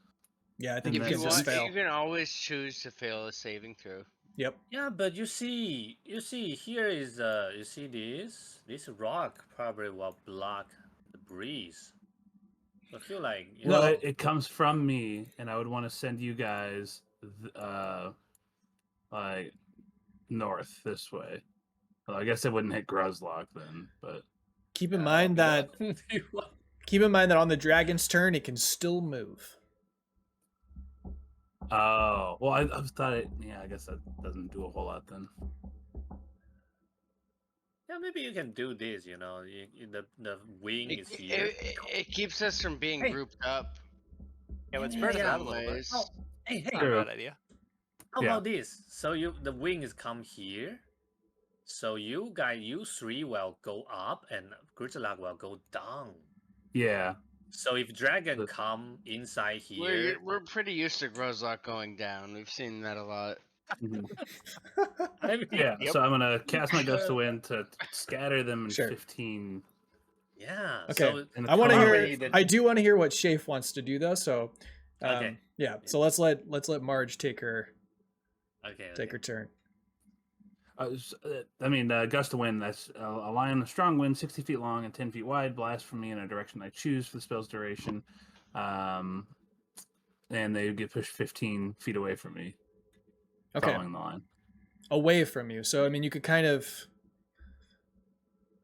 Yeah, I think And you If can you that's just want, fail. you can always choose to fail a saving throw. Yep. yeah, but you see here is you see this rock probably will block the breeze. I feel like Well, it comes from me, and I would want to send you guys, like north this way. Well, I guess it wouldn't hit Gruzlock then, but Keep in mind that on the dragon's turn, it can still move. oh, well, I thought it. Yeah, I guess that doesn't do a whole lot then. yeah, maybe you can do this. The wing is here. It keeps us from being Hey. grouped up. Yeah, let's Yeah, spread it yeah. out a little bit. Ways. Oh, hey, Not a True. bad idea. how Yeah. about this? So the wings come here. So you three will go up and Grizzlag will go down. Yeah, So if dragon The- come inside here, We're pretty used to Grozlock going down. We've seen that a lot. mhm. I mean, yeah. Yep. So I'm gonna cast my Gust of Wind to scatter them in Sure. 15. yeah. Okay. So in the I want to column. hear. I do want to hear what Shafe wants to do though. So, Okay. yeah. So let's let Marge take her okay. her turn. Gust of Wind. That's a line of strong wind, 60 feet long and 10 feet wide, blast from me in a direction I choose for the spell's duration. And they get pushed 15 feet away from me, Okay. following the line. Away from you. So I mean, you could kind of.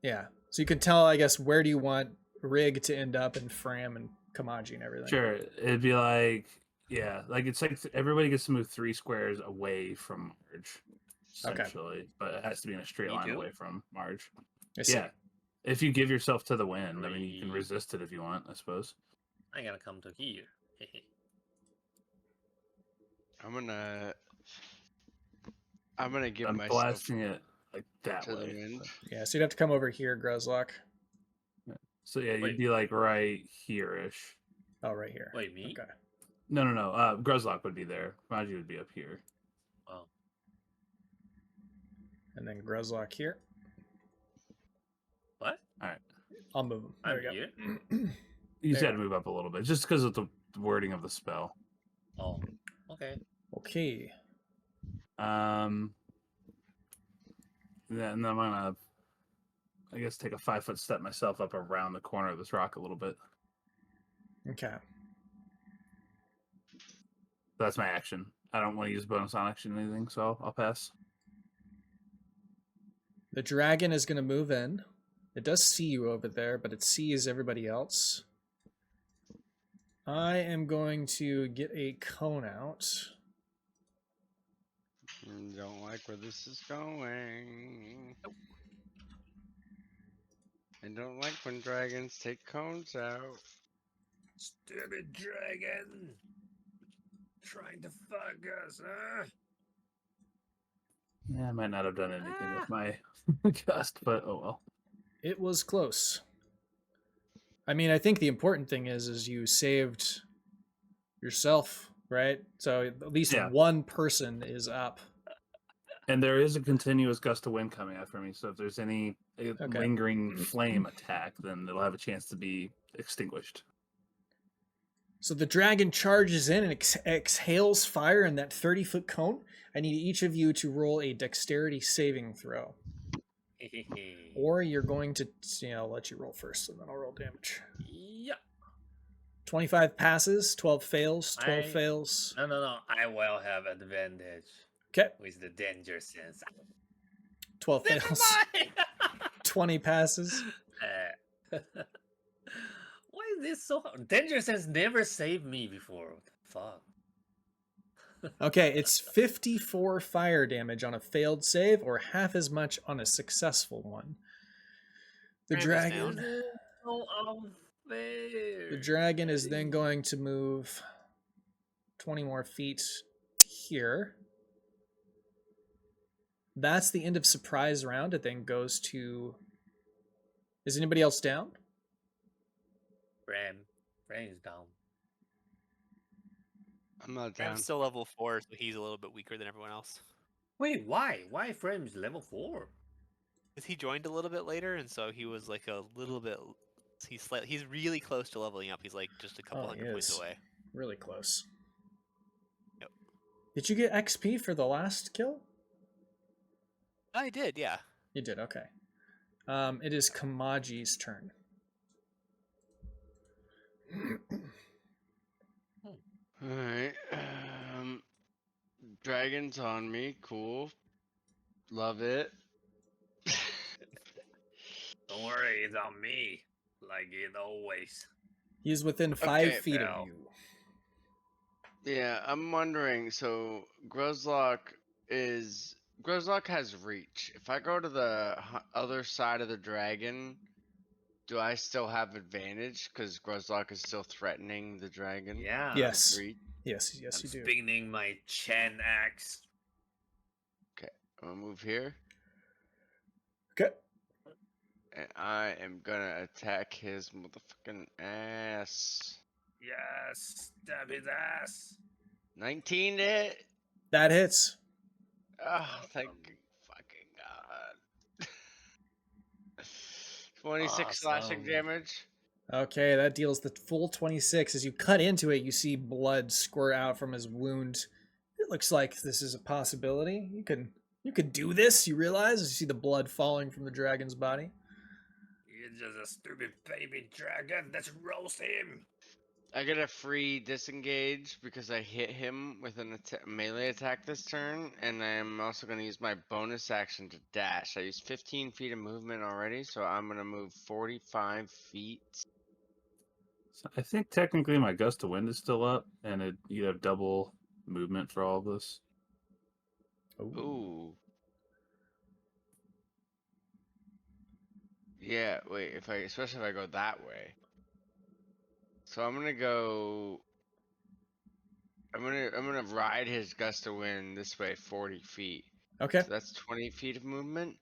Yeah. So you can tell, I guess, where do you want Rig to end up, and Fram and Kamaji and everything. Sure, it'd be like, yeah, like it's like everybody gets to move 3 squares away from Marge, Okay. essentially, but it has to be in a straight Me line too? away from Marge. I see. Yeah, if you give yourself to the wind, I mean, you can 3. resist it if you want, I suppose. I'm gonna come to here. I'm gonna give I'm myself blasting it like that to the way. wind. Yeah. So you'd have to come over here, Gruzlock. So yeah, you'd Wait. be like right here-ish. Oh, right here. Wait, me? Okay. No. Gruzlock would be there. Magi would be up here. Oh, And then Gruzlock here. what? I'll move him. There I'm we go. here. You just There. got to move up a little bit, just because of the wording of the spell. Oh, okay. Okay. Yeah, and then I'm gonna, I guess, take a 5-foot step myself up around the corner of this rock a little bit. Okay. That's my action. I don't want to use bonus on action or anything, so I'll pass. The dragon is going to move in. It does see you over there, but it sees everybody else. I am going to get a cone out. Don't like where this is going. I don't like when dragons take cones out. Stupid dragon! Trying to fuck us, huh? Yeah, I might not have done anything with my gust, but oh well. It was close. I mean, I think the important thing is you saved yourself, right? So at least Yeah. one person is up. And there is a continuous gust of wind coming after me, so if there's any Okay. lingering flame attack, then it'll have a chance to be extinguished. So the dragon charges in and exhales fire in that 30-foot cone. I need each of you to roll a dexterity saving throw. Or you're going to, I'll let you roll first and then I'll roll damage. Yeah. 25 passes, 12 fails, 12 fails. No. I will have advantage Okay, with the danger sense. 12 fails, 20 passes. Why is this so hard? Danger sense never saved me before. What the fuck? Okay, it's 54 fire damage on a failed save or half as much on a successful one. The Ram is dragon... down. So unfair. The dragon is then going to move 20 more feet here. That's the end of surprise round. It then goes to... Is anybody else down? Fram is down. I'm not down. Ram's still level 4, so he's a little bit weaker than everyone else. Wait, why? Why Fram is level 4? Because he joined a little bit later, and so he was like a little bit. He's really close to leveling up. He's like just a couple he hundred points is. away. Really close. Yep. Did you get XP for the last kill? I did, yeah. You did, okay. It is Kamaji's turn. Alright. Dragons on me. Cool. Love it. Don't worry, it's on me. Like it always. He's within 5 Okay, feet pal. of you. Yeah, I'm wondering. So Grozlock has reach. If I go to the other side of the dragon, do I still have advantage? Because Grozlock is still threatening the dragon. Yeah. Yes. Reach. Yes, I'm you do. spinning my Chen axe. I'm gonna move here, Okay. and I am gonna attack his motherfucking ass. Yes, stab his ass. 19 to hit. That hits. Oh, thank fucking God. 26 slashing Awesome. damage. Okay, that deals the full 26. As you cut into it, you see blood squirt out from his wound. It looks like this is a possibility. You could do this, you realize, as you see the blood falling from the dragon's body. You're just a stupid baby dragon. Let's roast him. I get a free disengage because I hit him with a melee attack this turn, and I'm also going to use my bonus action to dash. I used 15 feet of movement already, so I'm going to move 45 feet. So I think technically my gust of wind is still up, and you have double movement for all of this. Ooh. Yeah, wait, especially if I go that way. So I'm gonna go. I'm gonna ride his gust of wind this way, 40 feet. Okay. So that's 20 feet of movement.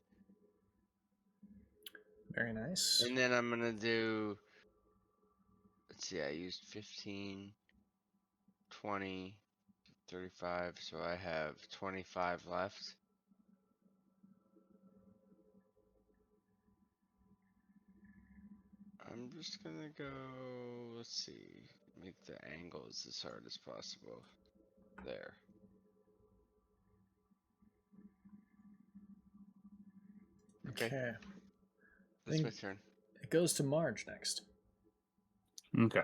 Very nice. And then I'm gonna do. Let's see, I used 15, 20, 35, so I have 25 left. I'm just gonna go. Let's see. Make the angles as hard as possible. There. Okay. That's my Think- turn. It goes to Marge next. Okay.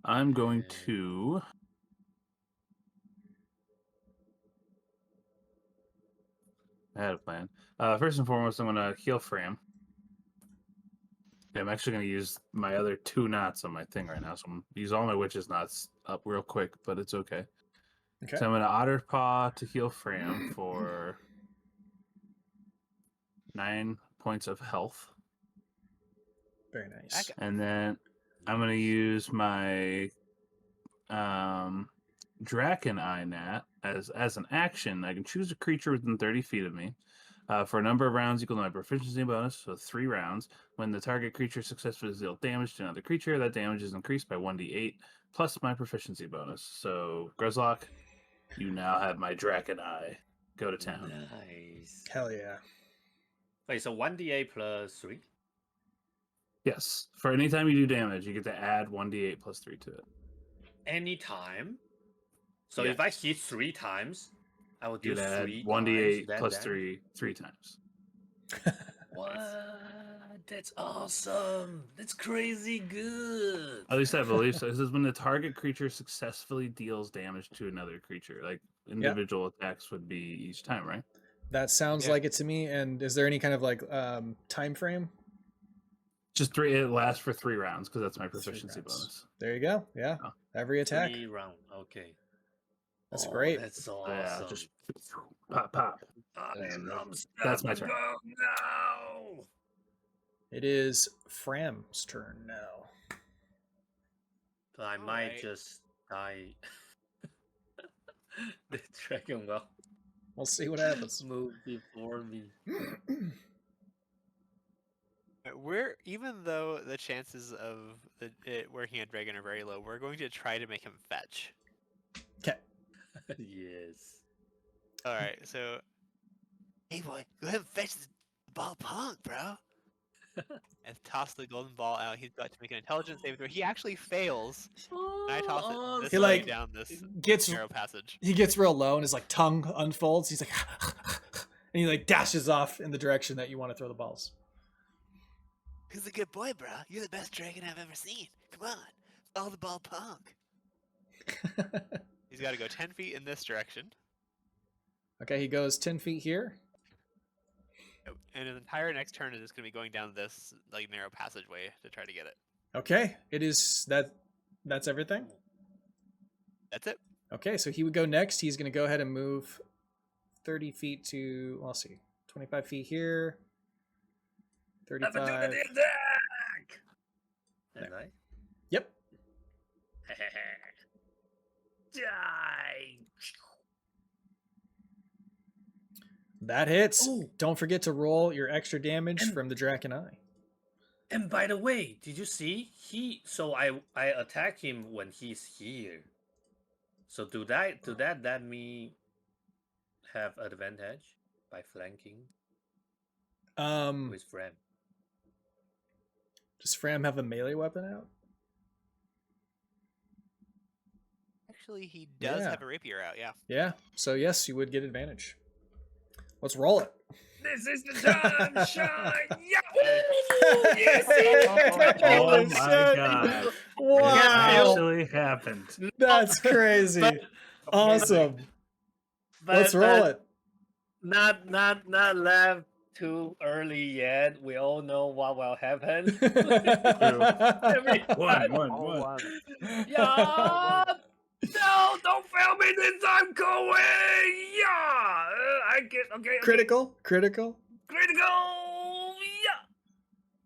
I'm going to. I had a plan. First and foremost, I'm going to heal Fram. I'm actually going to use my other 2 knots on my thing right now, so I'm going to use all my witches knots up real quick, but it's okay. Okay. So I'm going to Otter Paw to heal Fram for 9 points of health. Very nice. And then I'm going to use my Draken Eye Gnat as an action. I can choose a creature within 30 feet of me for a number of rounds equal to my proficiency bonus, so 3 rounds. When the target creature successfully deals damage to another creature, that damage is increased by 1d8 plus my proficiency bonus. So, Grezlock, you now have my Draken Eye. Go to town. Nice. Hell yeah. Wait, so 1d8 plus 3? Yes. For any time you do damage, you get to add 1d8 plus 3 to it. Anytime? So if I hit 3 times, I will do You'd add 3 1d8 times that plus damage? 3 times. What? That's awesome. That's crazy good. At least I believe so. This is when the target creature successfully deals damage to another creature. Like individual attacks would be each time, right? That sounds Yeah. like it to me. And is there any kind of like time frame? Just 3. It lasts for 3 rounds because that's my 3 proficiency rounds. bonus. There you go. Yeah. Oh. Every attack. 3 round. Okay. That's Oh, great. That's So, awesome. yeah, just pop, pop. That's my turn. Go now. It is Fram's turn now. But I might Alright. just die. The dragon will We'll see what happens. move before me. We're even though the chances of it working on Dragon are very low, we're going to try to make him fetch. Okay. Yes. All right, so hey boy, go ahead and fetch the ball punk, bro. And toss the golden ball out. He's got to make an intelligence saving throw. He actually fails. And I toss it this He, way like, down this Gets narrow passage. he gets real low and his like tongue unfolds. He's like and he like dashes off in the direction that you want to throw the balls. He's a good boy, bro. You're the best dragon I've ever seen. Come on, follow the ball punk. He's got to go 10 feet in this direction. Okay, he goes 10 feet here. And his entire next turn is just going to be going down this like narrow passageway to try to get it. Okay, it is that's everything. That's it. Okay, so he would go next. He's going to go ahead and move 30 feet to, well, let's see, 25 feet here, 35. Opportunity attack! And I Yep. die. That hits. Ooh. Don't forget to roll your extra damage from the Draken Eye. And by the way, did you see So I attack him when he's here. So do that let me have advantage by flanking with Fram? Does Fram have a melee weapon out? Actually, he does Yeah. have a rapier out, yeah. Yeah. So yes, you would get advantage. Let's roll it. This is the time, shine! Oh Holy my shit. god. Wow. It actually happened. That's crazy. Awesome. Let's roll it. Not left too early yet. We all know what will happen. Every time. One. Yeah. No, don't fail me this time, going. Yeah. I get okay. Critical. Critical. Yeah.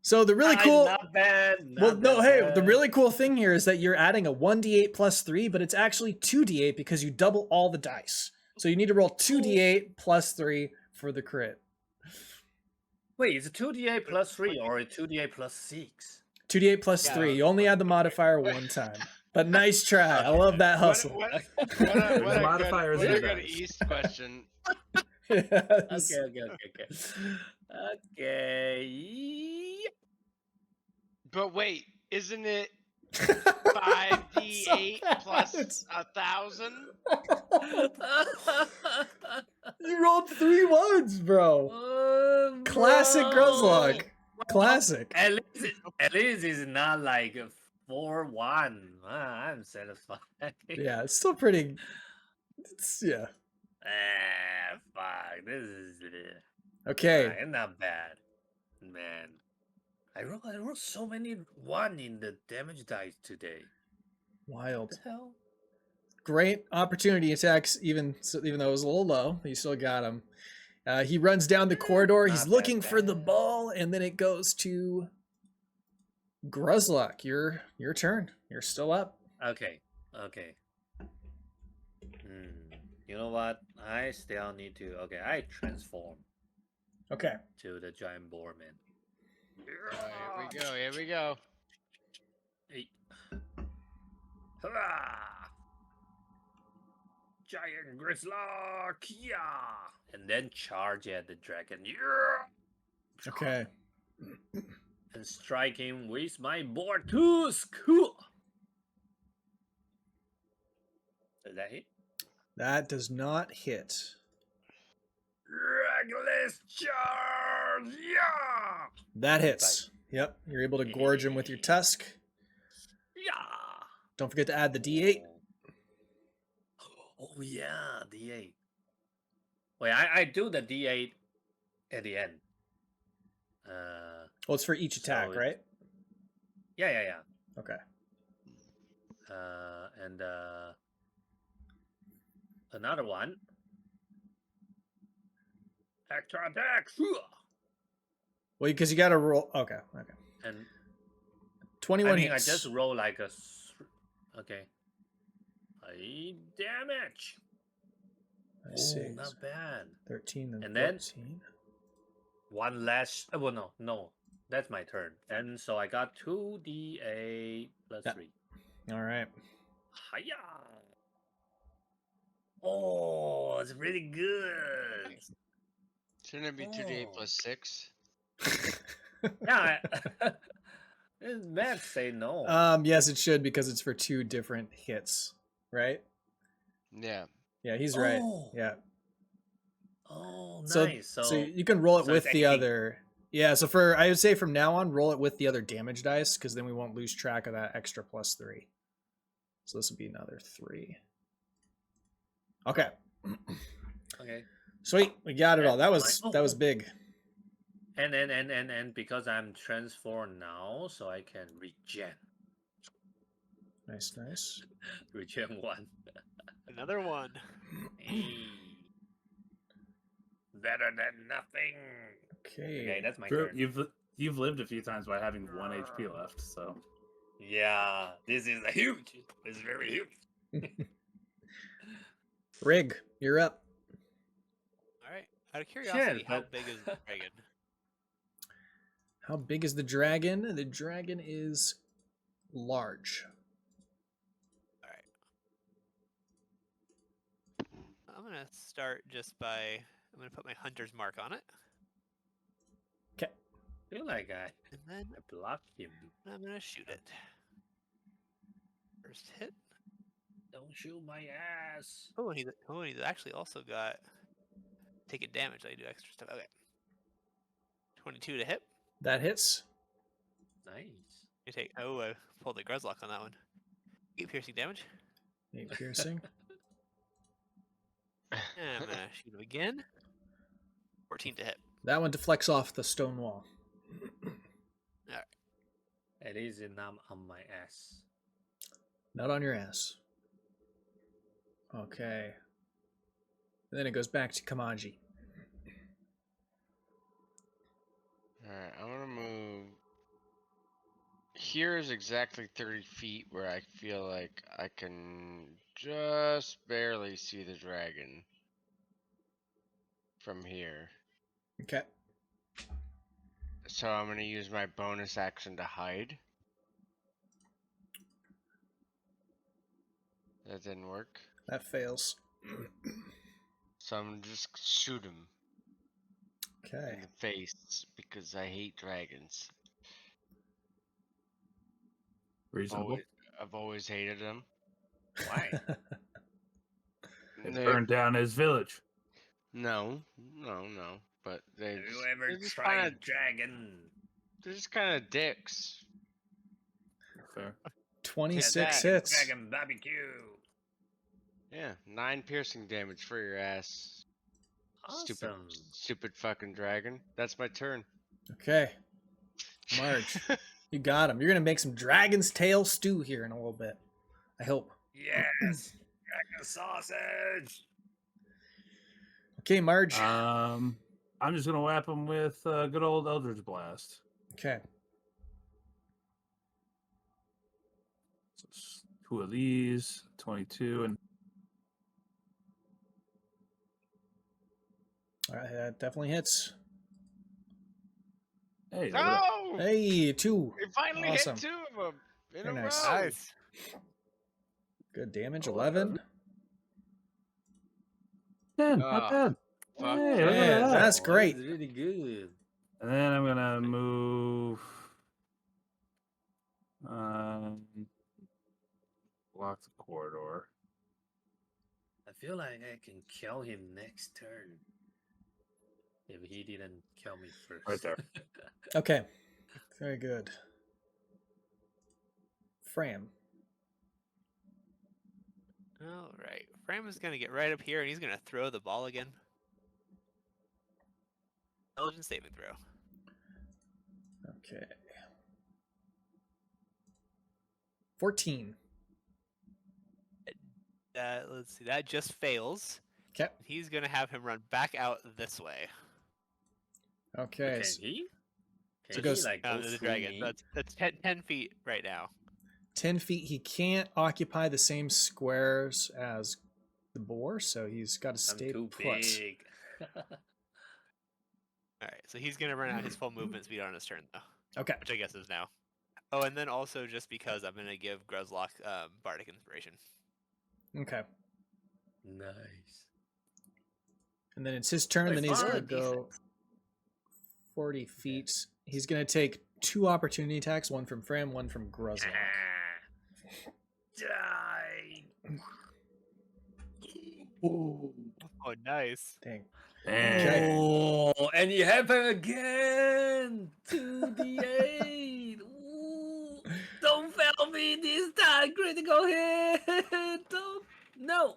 So the really Nice, cool. Not bad. Well, not no, that hey, bad. the really cool thing here is that you're adding a 1d8 plus 3, but it's actually 2d8 because you double all the dice. So you need to roll 2d8 plus 3 for the crit. Wait, is it 2d8 plus 3 or 2d8 plus 6? 2d8 plus Yeah, 3. You only add the modifier one time. But nice try. I love that hustle. What a There's modifiers good, in what a the good dice. East question. Yes. Okay. But wait, isn't it 5d8 plus 1,000? You rolled 3 ones, bro. Classic Gruzlok. Classic. At least it's not like 4-1. I'm satisfied. Yeah, it's still pretty. It's yeah. Fuck. This is Okay. it's not bad, man. I rolled so many 1 in the damage dice today. Wild. What the hell? Great opportunity attacks, even though it was a little low, you still got him. He runs down the corridor. He's Not that looking for the bad. ball, and then it goes to Gruzlok. Your turn. You're still up. Okay. You know what? I still need to. Okay, I transform Okay. to the giant boar man. Here we go. Hey. Hurrah! Giant Grizzlock! Yeah! And then charge at the dragon. Yeah! Okay. And strike him with my boar tusk! Cool! Does that hit? That does not hit. Reckless charge! Yeah! That hits. Yep. You're able to gorge him with your tusk. Yeah! Don't forget to add the D8. Oh yeah, D8. Wait, I do the D8 at the end. Well, it's for each attack, So right? Yeah. Okay. And another one. Extra attack. Well, because you got to roll. Okay. And 21 I mean, hits. I just roll like a. Okay. 8 damage. I see. Oh, not bad. 13 And then 14. one less. Well, no, that's my turn. And so I got 2d8 plus Yeah. 3. All right. Hiya! Oh, it's really good. Shouldn't it be 2d8 Oh. plus 6? Yeah, this man say no. Yes, it should because it's for 2 different hits, right? Yeah. Yeah, he's right. Oh. Yeah. Oh, So, nice. so you can roll it so with it's the 8. other. Yeah, so I would say from now on, roll it with the other damage dice because then we won't lose track of that extra plus 3. So this would be another 3. Okay. Okay. Sweet, we got it all. That was Oh, that was oh. big. And because I'm transformed now, so I can regen. Nice. Regen 1. Another one. Hey. Better than nothing. Okay. Okay, that's my Bro, turn. you've lived a few times by having 1 HP left, so Yeah, this is a huge. It's very huge. Rig, you're up. All right. Out of curiosity, how but- big is the dragon? How big is the dragon? The dragon is large. All right. I'm gonna start just by I'm gonna put my hunter's mark on it, Okay. I feel like I and then blocked him. I'm gonna shoot it. First hit. Don't shoot my ass. Oh, and he's actually also got taking damage. I do extra stuff. Okay. 22 to hit. That hits. Nice. You take. Oh, I pulled the Gruzlok on that one. 8 piercing damage. 8 piercing. And I'm gonna shoot him again. 14 to hit. That one deflects off the stone wall. It is not on my ass. Not on your ass. Okay. And then it goes back to Kamaji. Alright, I'm gonna move. Here is exactly 30 feet where I feel like I can just barely see the dragon from here. Okay. So I'm gonna use my bonus action to hide. That didn't work. That fails. So I'm gonna just shoot him Okay. in the face because I hate dragons. reasonable. I've always hated them. Why? It They- burned down his village. No. But Have you ever just tried kind of dragon? they're just kind of dicks. Fair. 26 that. hits. Dragon barbecue. Yeah, 9 piercing damage for your ass. Awesome. Stupid fucking dragon. That's my turn. Okay, Marge, you got him. You're gonna make some dragon's tail stew here in a little bit. I hope. Yes. Dragon sausage. Okay, Marge. I'm just gonna whap him with good old Eldritch Blast. Okay. So it's 2 of these, 22, and All right, that definitely hits. hey, look at that. No! Hey, 2. We finally Awesome. hit 2 of them in Very a nice. row. Nice. Good damage. 11. 11. 10, not Ah, bad. fuck Hey, look yeah, at that. that's great. That's really good. And then I'm gonna move. Block the corridor. I feel like I can kill him next turn. If he didn't kill me first. Right there. Okay. Very good. Fram. All right. Fram is going to get right up here, and he's going to throw the ball again. Intelligence saving throw. Okay. 14. Let's see. That just fails. Okay. He's going to have him run back out this way. Okay. Can so he? So Can it goes- he like No, go the through dragon. me? That's 10 feet right now. 10 feet. He can't occupy the same squares as the boar, so he's got to I'm stay too put. big. All right. So he's going to run out his full movement speed on his turn, though, Okay. which I guess is now. Oh, and then also just because I'm going to give Gruzlock Bardic Inspiration. Okay. Nice. And then it's his turn. Nice Then he's going to fun. go 40 feet. He's going to take 2 opportunity attacks, one from Fram, one from Gruzlock. Ah, die. Ooh. Oh, nice. Dang. Dang. Oh, and it happened again. 2d8. Ooh, don't fail me this time. Critical hit. Don't. No.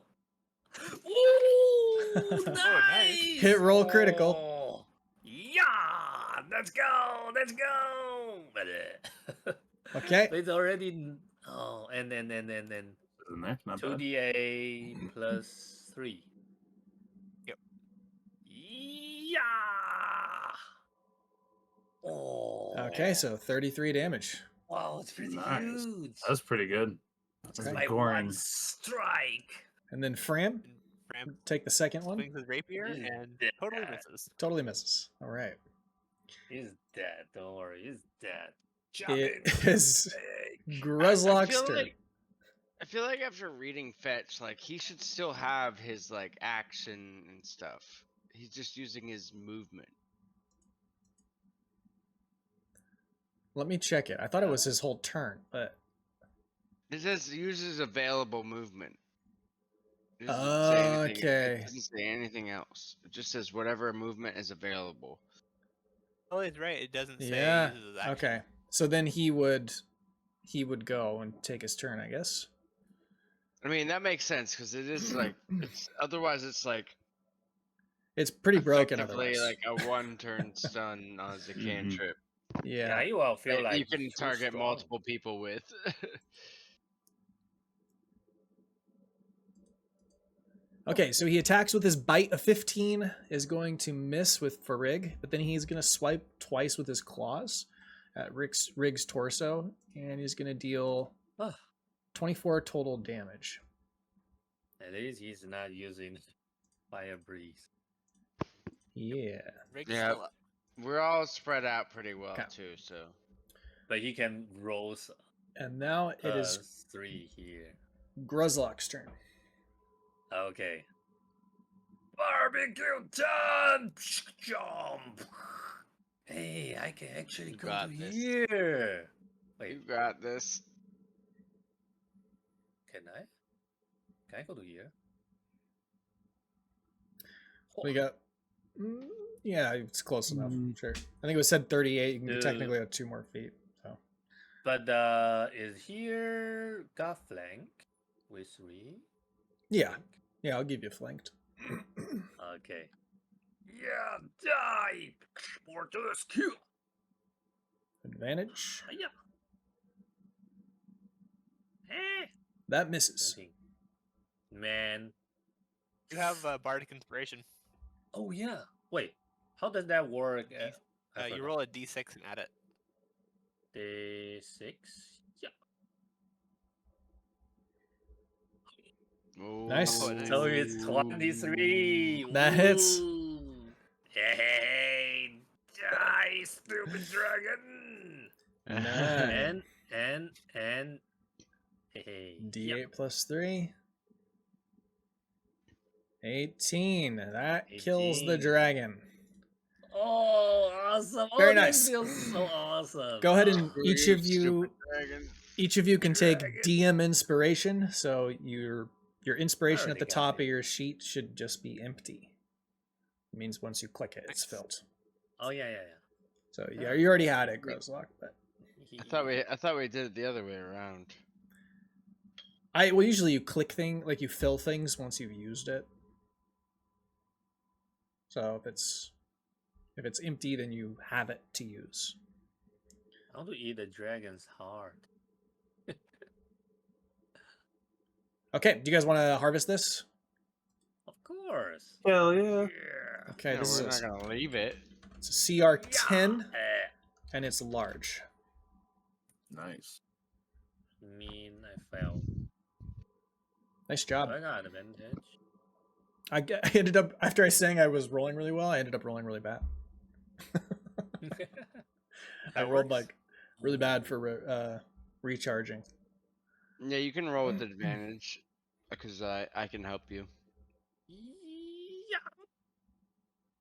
Ooh, nice. nice. Hit roll critical. Oh, yeah. Let's go. Let's go. Okay. It's already. Oh, and then In there, not bad. 2d8 plus 3. Yep. Yeah. Oh. Okay, so 33 damage. Wow, it's pretty Nice. huge. That's pretty good. That's Okay. my Goring. one strike. And then Fram, And Fram take the second one. swings his rapier He's and dead. totally misses. Totally misses. All right. He's dead. Don't worry, he's dead. It is I Gruzlock's feel turn. like I feel like after reading fetch, like he should still have his like action and stuff. He's just using his movement. Let me check it. I thought it was his whole turn, but It says uses available movement. It doesn't say anything- Okay. It doesn't say anything else. It just says whatever movement is available. Oh, he's right. It doesn't say yeah. uses his action. Okay. So then he would go and take his turn, I guess. I mean that makes sense because it is like it's otherwise it's like It's pretty broken effectively otherwise. like a one-turn stun as a Mhm. cantrip. Yeah. you will feel that like you can too target strong. multiple people with. Okay, so he attacks with his bite. A 15 is going to miss with Farig, but then he's going to swipe twice with his claws at Rig's torso, and he's going to deal Ah. 24 total damage. At least he's not using fire breeze. Yeah. Rig's Yeah. still up. We're all spread out pretty well Okay. too, so But he can roll And now it is 3 here. Gruzlock's turn. Okay. Barbecue time! Jump! Hey, I can actually You go got to this. here. you Wait, got this. can I? Can I go to here? We got. Yeah, it's close enough. Mm. Sure. I think it was said 38. You can Dude. technically have 2 more feet. So But is here got flank with 3? yeah, Flank? yeah, I'll give you flanked. Okay. Yeah, die! Mortis kill! Advantage. Yeah. Eh. That misses. 17. Man. You have Bardic Inspiration. Oh yeah. Wait. How does that work? You roll a d6 and add it. D6. Yeah. Nice. Oh, nice. So it's 23. That hits. Ooh. Hey, die, stupid dragon! Nine. And. Hey. D8 plus 3. 18. That kills the 18. dragon. Oh, awesome! Very Oh, nice. This feels so awesome. Go ahead and Screw each you, of you stupid can take Dragon. DM inspiration. So your inspiration at already the got top it. of your sheet should just be empty. It means once you click it, it's Nice. filled. Oh yeah. So yeah, you already had it, Groslock, but I thought we did it the other way around. well usually you click like you fill things once you've used it. So if it's empty, then you have it to use. I want to eat the dragon's heart. Okay, do you guys want to harvest this? Of course. Hell yeah. Yeah. Okay, No, this we're is not gonna leave it. it's a CR 10 Eh, and it's large. Nice. mean, I failed. Nice job. I got advantage. I ended up after I sang I was rolling really well. I ended up rolling really bad. I That rolled works. like really bad for recharging. Yeah, you can roll with advantage because I can help you.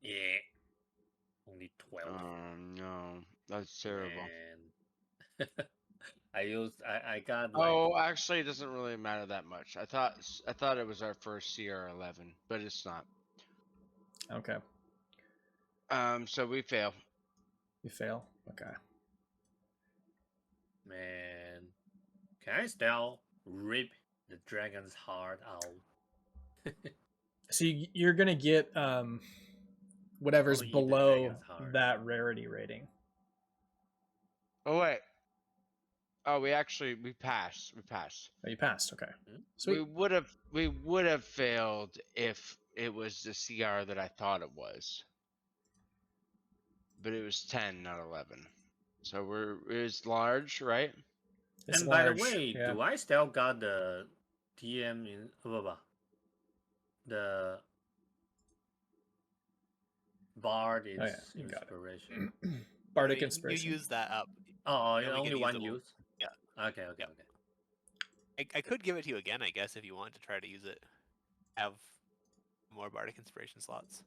Yeah. Only 12. No, that's terrible. Man. I got like Oh, actually, it doesn't really matter that much. I thought it was our first CR11, but it's not. Okay, So we fail. you fail. Okay. man. Can I still rip the dragon's heart out? So you're gonna get whatever's I'll eat the below dragon's heart. that rarity rating. Oh wait. Oh, we passed. We passed. Oh, you passed. Okay. Hmm? Sweet. We would have failed if it was the CR that I thought it was. But it was 10, not 11. So it was large, right? It's And large. by the way, yeah. do I still got the DM in the bard is Oh, yeah, you got it. inspiration? Bardic You inspiration. use that up. Oh, You only only get one usable. use? Yeah. Okay. Yeah. I could give it to you again, I guess, if you want to try to use it. Have more Bardic Inspiration slots.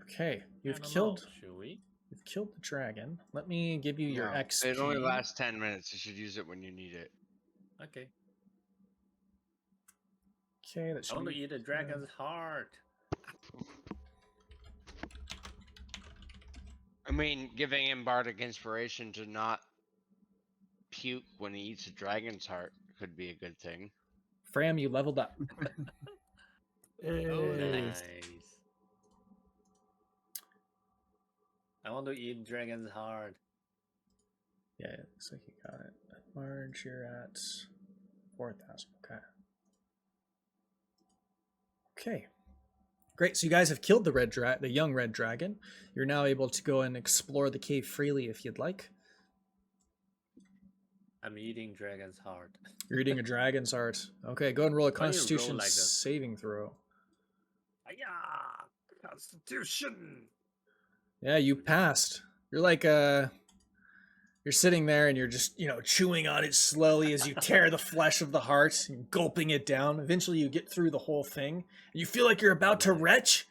Okay, I you've don't know, killed should we? you've killed the dragon. Let me give you your No, XP. It only lasts 10 minutes. You should use it when you need it. Okay. Okay, that I should want to be eat a dragon's heart. I mean, giving him bardic inspiration to not puke when he eats a dragon's heart could be a good thing. Fram, you leveled up. Oh, Hey. nice. I want to eat dragon's heart. Yeah, it looks like you got it. At large, you're at 4,000. Okay. Okay. Great. So you guys have killed the young red dragon. You're now able to go and explore the cave freely if you'd like. I'm eating dragon's heart. You're eating a dragon's heart. Okay, go ahead and roll a Why do you roll Constitution like this? saving throw. Yeah, Constitution. Yeah, you passed. You're like you're sitting there and you're just, chewing on it slowly as you tear the flesh of the heart and gulping it down. Eventually you get through the whole thing. And you feel like you're about to retch,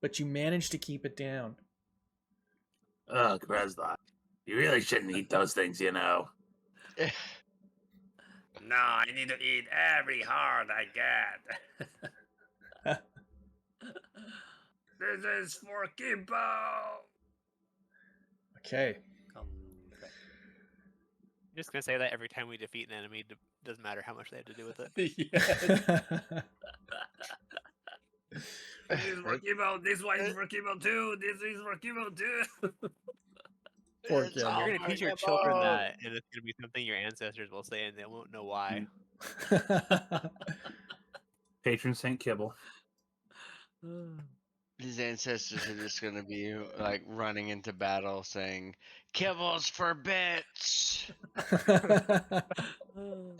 but you manage to keep it down. Ugh, Grezlock. You really shouldn't eat those things, you know. No, I need to eat every heart I get. This is for Kimbo. Okay. Come back. I'm just gonna say that every time we defeat an enemy, doesn't matter how much they had to do with it. Yes. This is for Kimbo. This one is for Kimbo too. This is for Kimbo too. Poor It's kid. all You're gonna for teach your Kimbo. children that, and it's gonna be something your ancestors will say, and they won't know why. Patron Saint Kibble. His ancestors are just gonna be like running into battle saying, "Kibbles for bits,"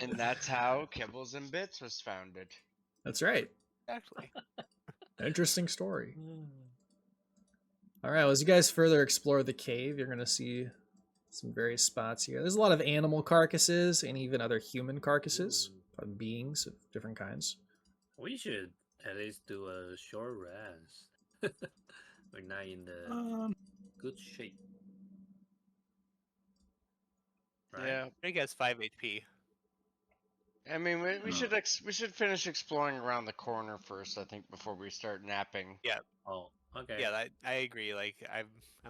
and that's how Kibbles and Bits was founded. That's right. Actually, Interesting story. All right, well, as you guys further explore the cave, you're going to see some various spots here. There's a lot of animal carcasses and even other human carcasses, beings of different kinds. We should at least do a short rest. We're not in the good shape. Right? Yeah, Greg has 5 HP. I mean, we should finish exploring around the corner first. I think before we start napping. Oh, okay. Yeah, I agree. Like I'm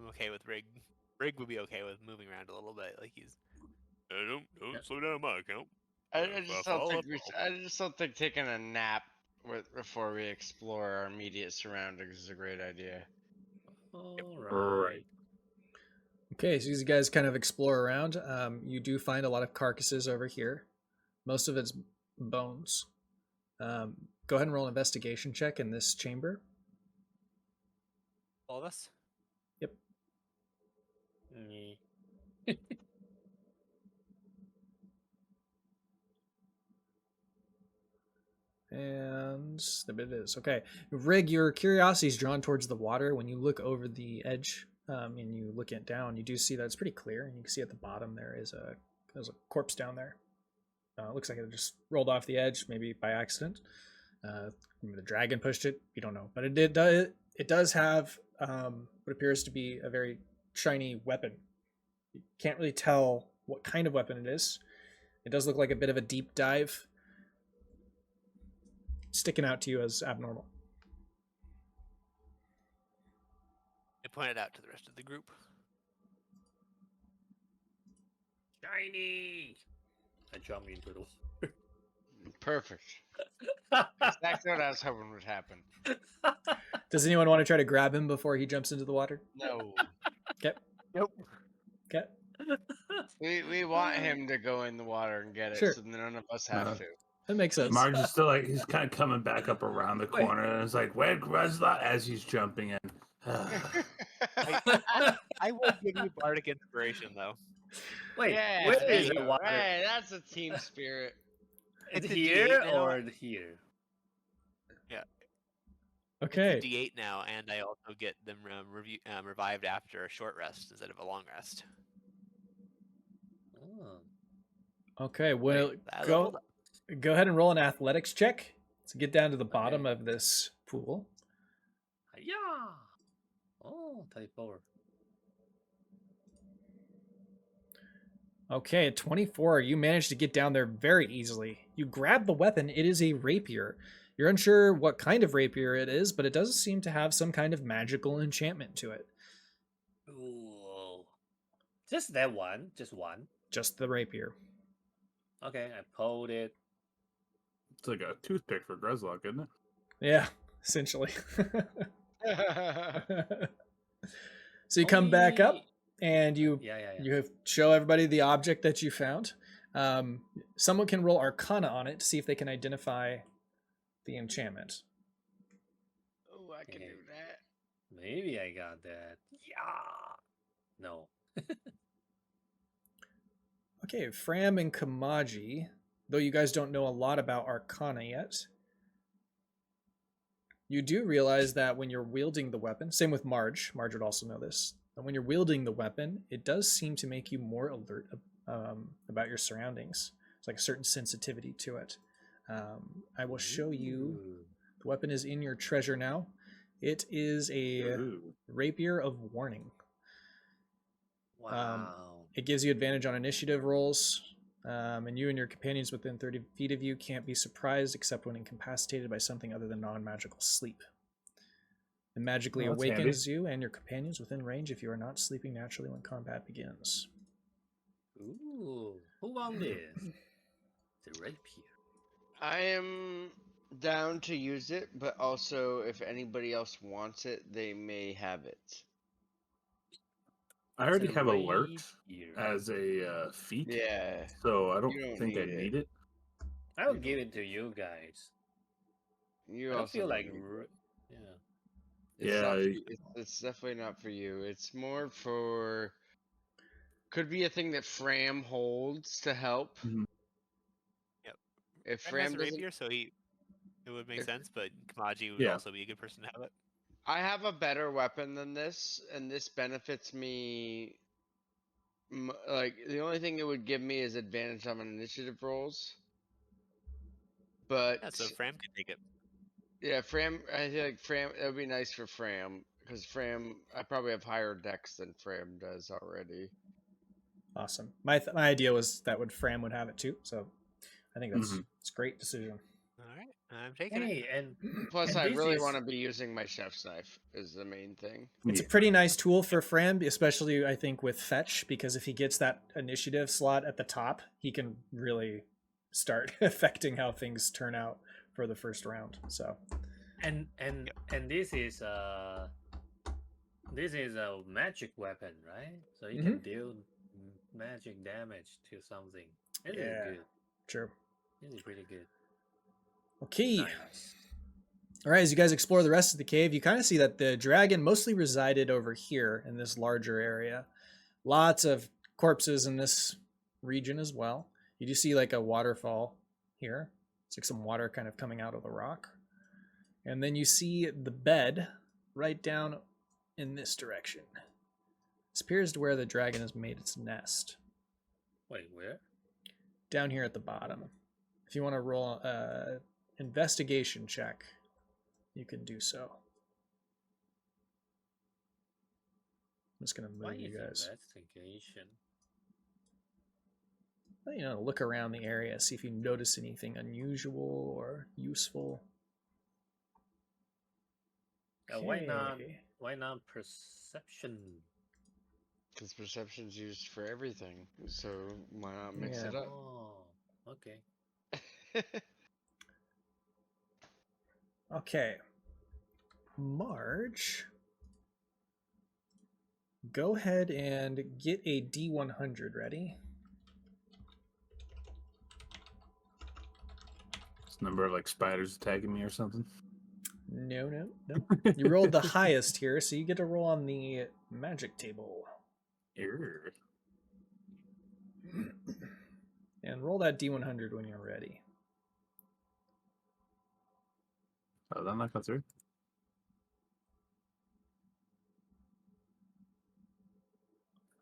okay with Rig. Rig would be okay with moving around a little bit. Like he's Don't slow down my account. I If just I don't fall, think I I just don't think taking a nap before we explore our immediate surroundings is a great idea. All Right. right. Okay, so as you guys kind of explore around, you do find a lot of carcasses over here. Most of it's bones. Go ahead and roll an investigation check in this chamber. all of us. Mm. And there it is. Okay. Rig, your curiosity is drawn towards the water. When you look over the edge and you look it down, you do see that it's pretty clear. And you can see at the bottom there's a corpse down there. It looks like it just rolled off the edge, maybe by accident. Maybe the dragon pushed it. You don't know. But it does have what appears to be a very shiny weapon. You can't really tell what kind of weapon it is. It does look like a bit of a deep dive, sticking out to you as abnormal. I pointed out to the rest of the group. Shiny. I jumped into the water. Perfect. Exactly what I was hoping would happen. Does anyone want to try to grab him before he jumps into the water? No, Okay. Nope. Okay. we want him to go in the water and get it, Sure. so none of us have to. That makes sense. Marge is still like, he's kind of coming back up around the Wait. corner, and it's like, where's Grezla? As he's jumping in. I will give you bardic inspiration though. Wait, Yeah, where there is you the go. water? Hey, that's a team spirit. Is It's it a here D8 now. or here? Okay. It's a D8 now, and I also get them revived after a short rest instead of a long rest. Oh. Okay. Well, That go leveled up. go ahead and roll an athletics check to get down to the bottom of this pool. Yeah. Oh, 34. Okay, at 24, you managed to get down there very easily. You grab the weapon. It is a rapier. You're unsure what kind of rapier it is, but it does seem to have some kind of magical enchantment to it. Ooh. Just that one? Just one? Just the rapier. Okay, I pulled it. It's like a toothpick for Grezlock, isn't it? Yeah, essentially. So you come back up and you Yeah. show everybody the object that you found. Someone can roll Arcana on it to see if they can identify the enchantment. Oh, I can do that. Maybe I got that. Yeah. No. Okay, Fram and Kamaji, though you guys don't know a lot about Arcana yet, you do realize that when you're wielding the weapon, same with Marge would also know this, that when you're wielding the weapon, it does seem to make you more alert about your surroundings. It's like a certain sensitivity to it. I will show you. The weapon is in your treasure now. It is a Ooh. rapier of warning. Wow. It gives you advantage on initiative rolls, and you and your companions within 30 feet of you can't be surprised except when incapacitated by something other than non-magical sleep. It magically Oh, that's awakens you and your companions within range if you are not sleeping naturally when combat begins. Ooh, who won this? The rapier. I am down to use it, but also if anybody else wants it, they may have it. I already It's a have alert rapier. as a feat, Yeah. so I don't You don't think I need it. need it. I'll You give don't it to you guys. You I don't also feel don't like, need it. yeah. It's Yeah, not. It's definitely not for you. It's more for. Could be a thing that Fram holds to help. Mhm. Yep. If Fram has Fram a doesn't, rapier, so it would make if sense, but Kamaji would Yeah. also be a good person to have it. I have a better weapon than this, and this benefits me. Like the only thing it would give me is advantage on initiative rolls. But Yeah, so Fram could take it. yeah, Fram. I feel like Fram. That would be nice for Fram because Fram. I probably have higher dex than Fram does already. Awesome. My idea was that Fram would have it too, so I think that's Mhm. it's a great decision. All right, I'm taking it. Hey, and Plus, And I this really is- want to be using my chef's knife. Is the main thing. It's a Yeah. pretty nice tool for Fram, especially I think with fetch, because if he gets that initiative slot at the top, he can really start affecting how things turn out for the first round. So and this is a magic weapon, right? So you can deal magic damage to something. This is good. True. This is pretty good. Okay. Nice. All right, as you guys explore the rest of the cave, you kind of see that the dragon mostly resided over here in this larger area. Lots of corpses in this region as well. You do see like a waterfall here. It's like some water kind of coming out of the rock. And then you see the bed right down in this direction. This appears to where the dragon has made its nest. Wait, where? Down here at the bottom. If you want to roll an investigation check, you can do so. I'm just going to Why move you is guys. investigation? You know, look around the area, see if you notice anything unusual or useful. Why not? Okay. Why not perception? Because perception's used for everything, so why not mix Yeah. it up? Oh, okay. Okay. Marge, go ahead and get a D100 ready. It's a number of like spiders attacking me or something. No. You rolled the highest here, so you get to roll on the magic table. Err. And roll that D100 when you're ready. Oh, that not go through.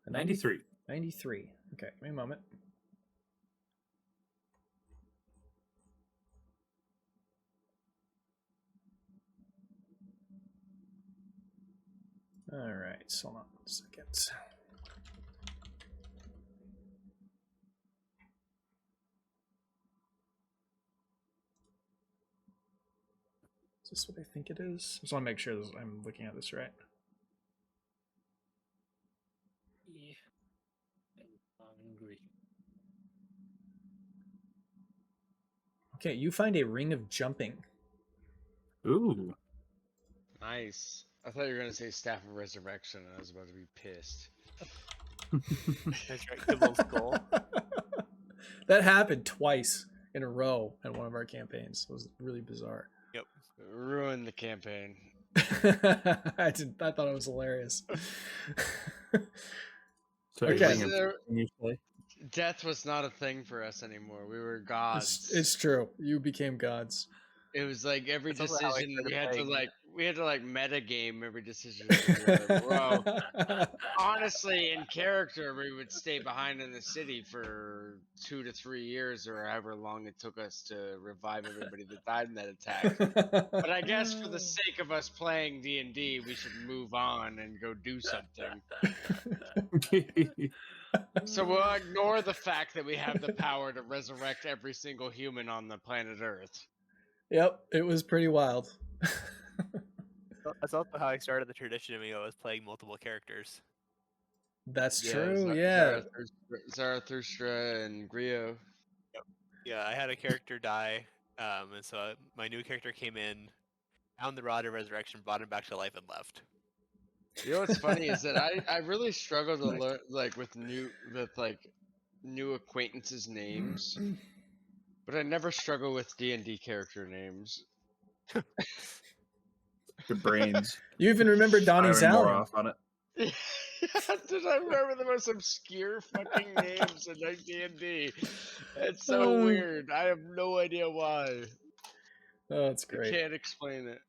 A 93. 93. Okay, give me a moment. All right, so hold on a second. Is this what I think it is? Just want to make sure I'm looking at this right. Yeah. I'm hungry. Okay, you find a ring of jumping. Ooh. Nice. I thought you were gonna say Staff of Resurrection, and I was about to be pissed. Resurrectable skull. That happened twice in a row in one of our campaigns. It was really bizarre. Ruined the campaign. I thought it was hilarious. So Okay. okay. You say? Death was not a thing for us anymore. We were gods. It's true. You became gods. It was like every That's also how I decision started we had to meta game every decision. Whoa. Honestly, in character, we would stay behind in the city for 2 to 3 years, or however long it took us to revive everybody that died in that attack. But I guess for the sake of us playing D&D, we should move on and go do something. So we'll ignore the fact that we have the power to resurrect every single human on the planet Earth. Yep, it was pretty wild. That's also how I started the tradition of me. I was playing multiple characters. That's Yeah, true. Yeah. Zarathustra and Griot. Yeah, I had a character die, and so my new character came in, found the Rod of Resurrection, brought him back to life, and left. You know what's funny is that I really struggle to learn with new acquaintances names, but I never struggle with D&D character names. Your brains You even remember Donnie firing more Zalin. off on it. Dude, I remember the most obscure fucking names in like D&D. It's so weird. I have no idea why. Oh, that's I great. can't explain it.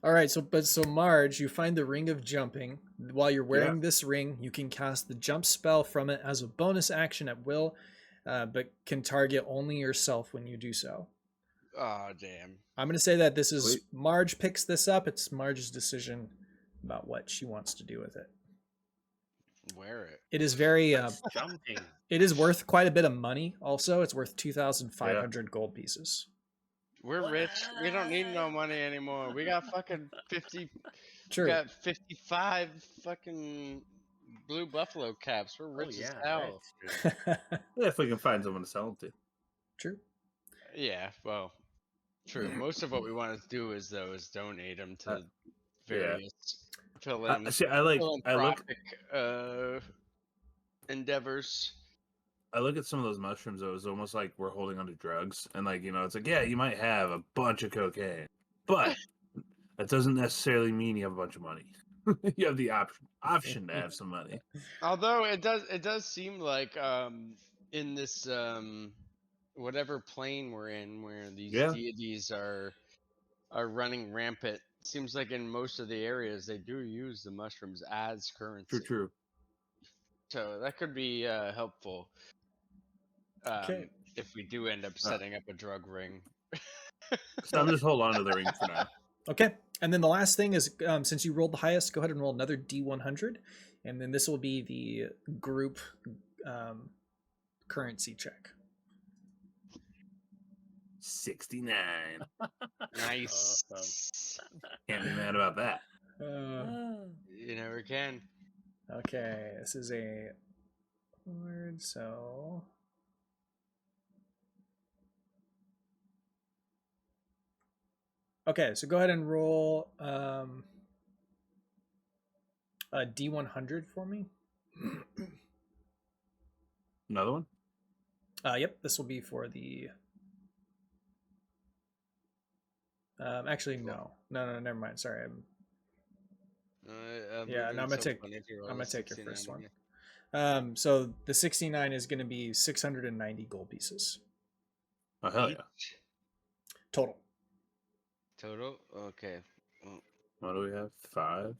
All right, so Marge, you find the ring of jumping. While you're wearing this ring, you can cast the jump spell from it as a bonus action at will, but can target only yourself when you do so. Oh damn. I'm going to say that this is Sweet. Marge picks this up. It's Marge's decision about what she wants to do with it. Wear it. It is very. Jumping. It is worth quite a bit of money. Also, it's worth 2,500 gold pieces. We're rich. We don't need no money anymore. We got fucking 50. True. We got 55 fucking blue buffalo caps. We're rich as hell. That's true. Yeah, if we can find someone to sell them to. True. Yeah, well, true. Most of what we want to do is donate them to various See, I look philanthropic endeavors. I look at some of those mushrooms though, it's almost like we're holding onto drugs. And like, you know, it's like, yeah, you might have a bunch of cocaine, but that doesn't necessarily mean you have a bunch of money. You have the option to have some money. Although it does seem like in this whatever plane we're in where these deities are running rampant, seems like in most of the areas they do use the mushrooms as currency. True. So that could be helpful. Okay. If we do end up setting up a drug ring. So I'm just hold on to the ring for now. Okay. And then the last thing is, since you rolled the highest, go ahead and roll another D100. And then this will be the group currency check. 69. Nice. Can't be mad about that. You never can. Okay. This is a word, so... Okay, so go ahead and roll a D100 for me. Another one? Yep, this will be for the... actually, no, never mind. Sorry, I'm gonna take your first one. So the 69 is gonna be 690 gold pieces Oh hell yeah! total. Total? Okay. What do we have? 5.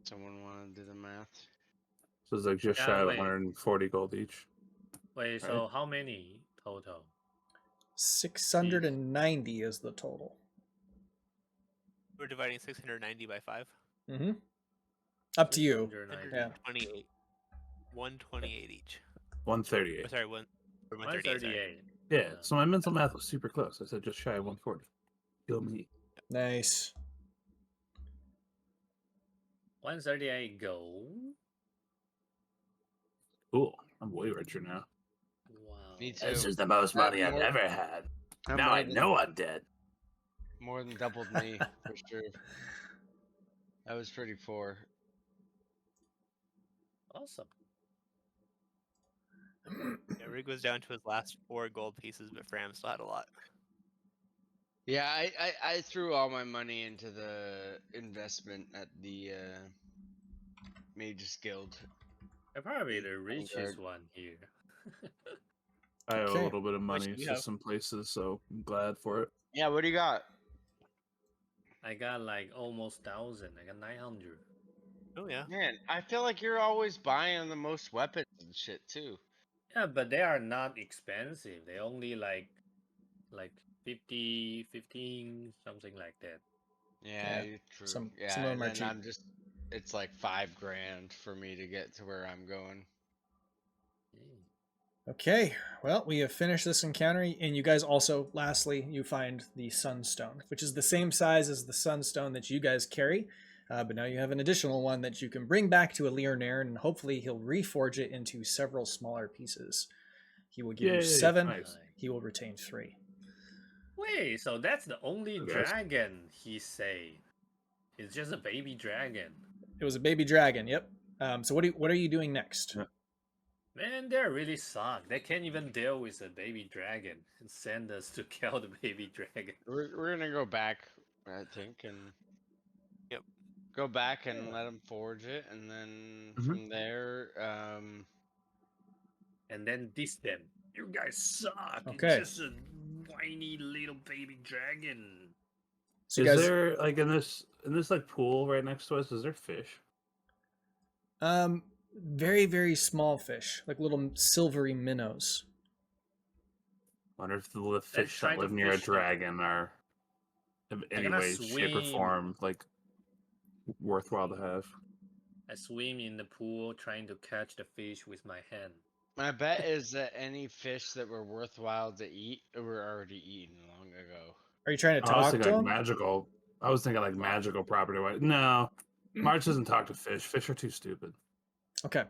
Someone want to do the math? So it's like just shy of 140 gold each. Wait, so how many total? 690 is the total. We're dividing 690 by 5. Mm-hmm. Up to you. 128. 128 each. 138. Oh, sorry, 138. Sorry. Yeah, so my mental math was super close. I said just shy of 140. Kill me. Nice. 138 gold. Cool. I'm way richer now. Wow. Me too. This is the most money I've ever had. Now I know I'm dead. More than doubled me, for sure. That was pretty poor. Awesome. Yeah, Rig was down to his last 4 gold pieces, but Fram still had a lot. Yeah, I threw all my money into the investment at the Mages Guild. I'm probably the richest one here. I owe a little bit of money to some places, so I'm glad for it. Yeah, what do you got? I got like almost 1,000. I got 900. Oh yeah. Man, I feel like you're always buying the most weapons and shit too. Yeah, but they are not expensive. They only like 50, 15, something like that. Yeah, you're true. Some yeah, of them are cheap. It's like $5,000 for me to get to where I'm going. Okay, well, we have finished this encounter, and you guys also, lastly, you find the Sunstone, which is the same size as the Sunstone that you guys carry, but now you have an additional one that you can bring back to Ilir, Nairne, and hopefully he'll reforge it into several smaller pieces. He will give you Yay, 7, nice. he will retain 3. Wait, so that's the only Okay. dragon he say. It's just a baby dragon. It was a baby dragon, yep. So what are you doing next? Yeah. Man, they really suck. They can't even deal with a baby dragon and send us to kill the baby dragon. We're gonna go back, I think, and go back and let him forge it, and then from there, And then diss them. You guys suck. Okay. It's just a whiny little baby dragon. So you Is guys, there like in this like pool right next to us? Is there fish? very, very small fish, like little silvery minnows. Wonder if the fish try that to live near a fish them. dragon are in any gonna way, shape, or swim. form like worthwhile to have. I swim in the pool trying to catch the fish with my hand. my bet is that any fish that were worthwhile to eat were already eaten long ago. Are you trying to I was talk thinking to like him? magical. I was thinking like magical property. No, March doesn't talk to fish. Fish are too stupid. Okay.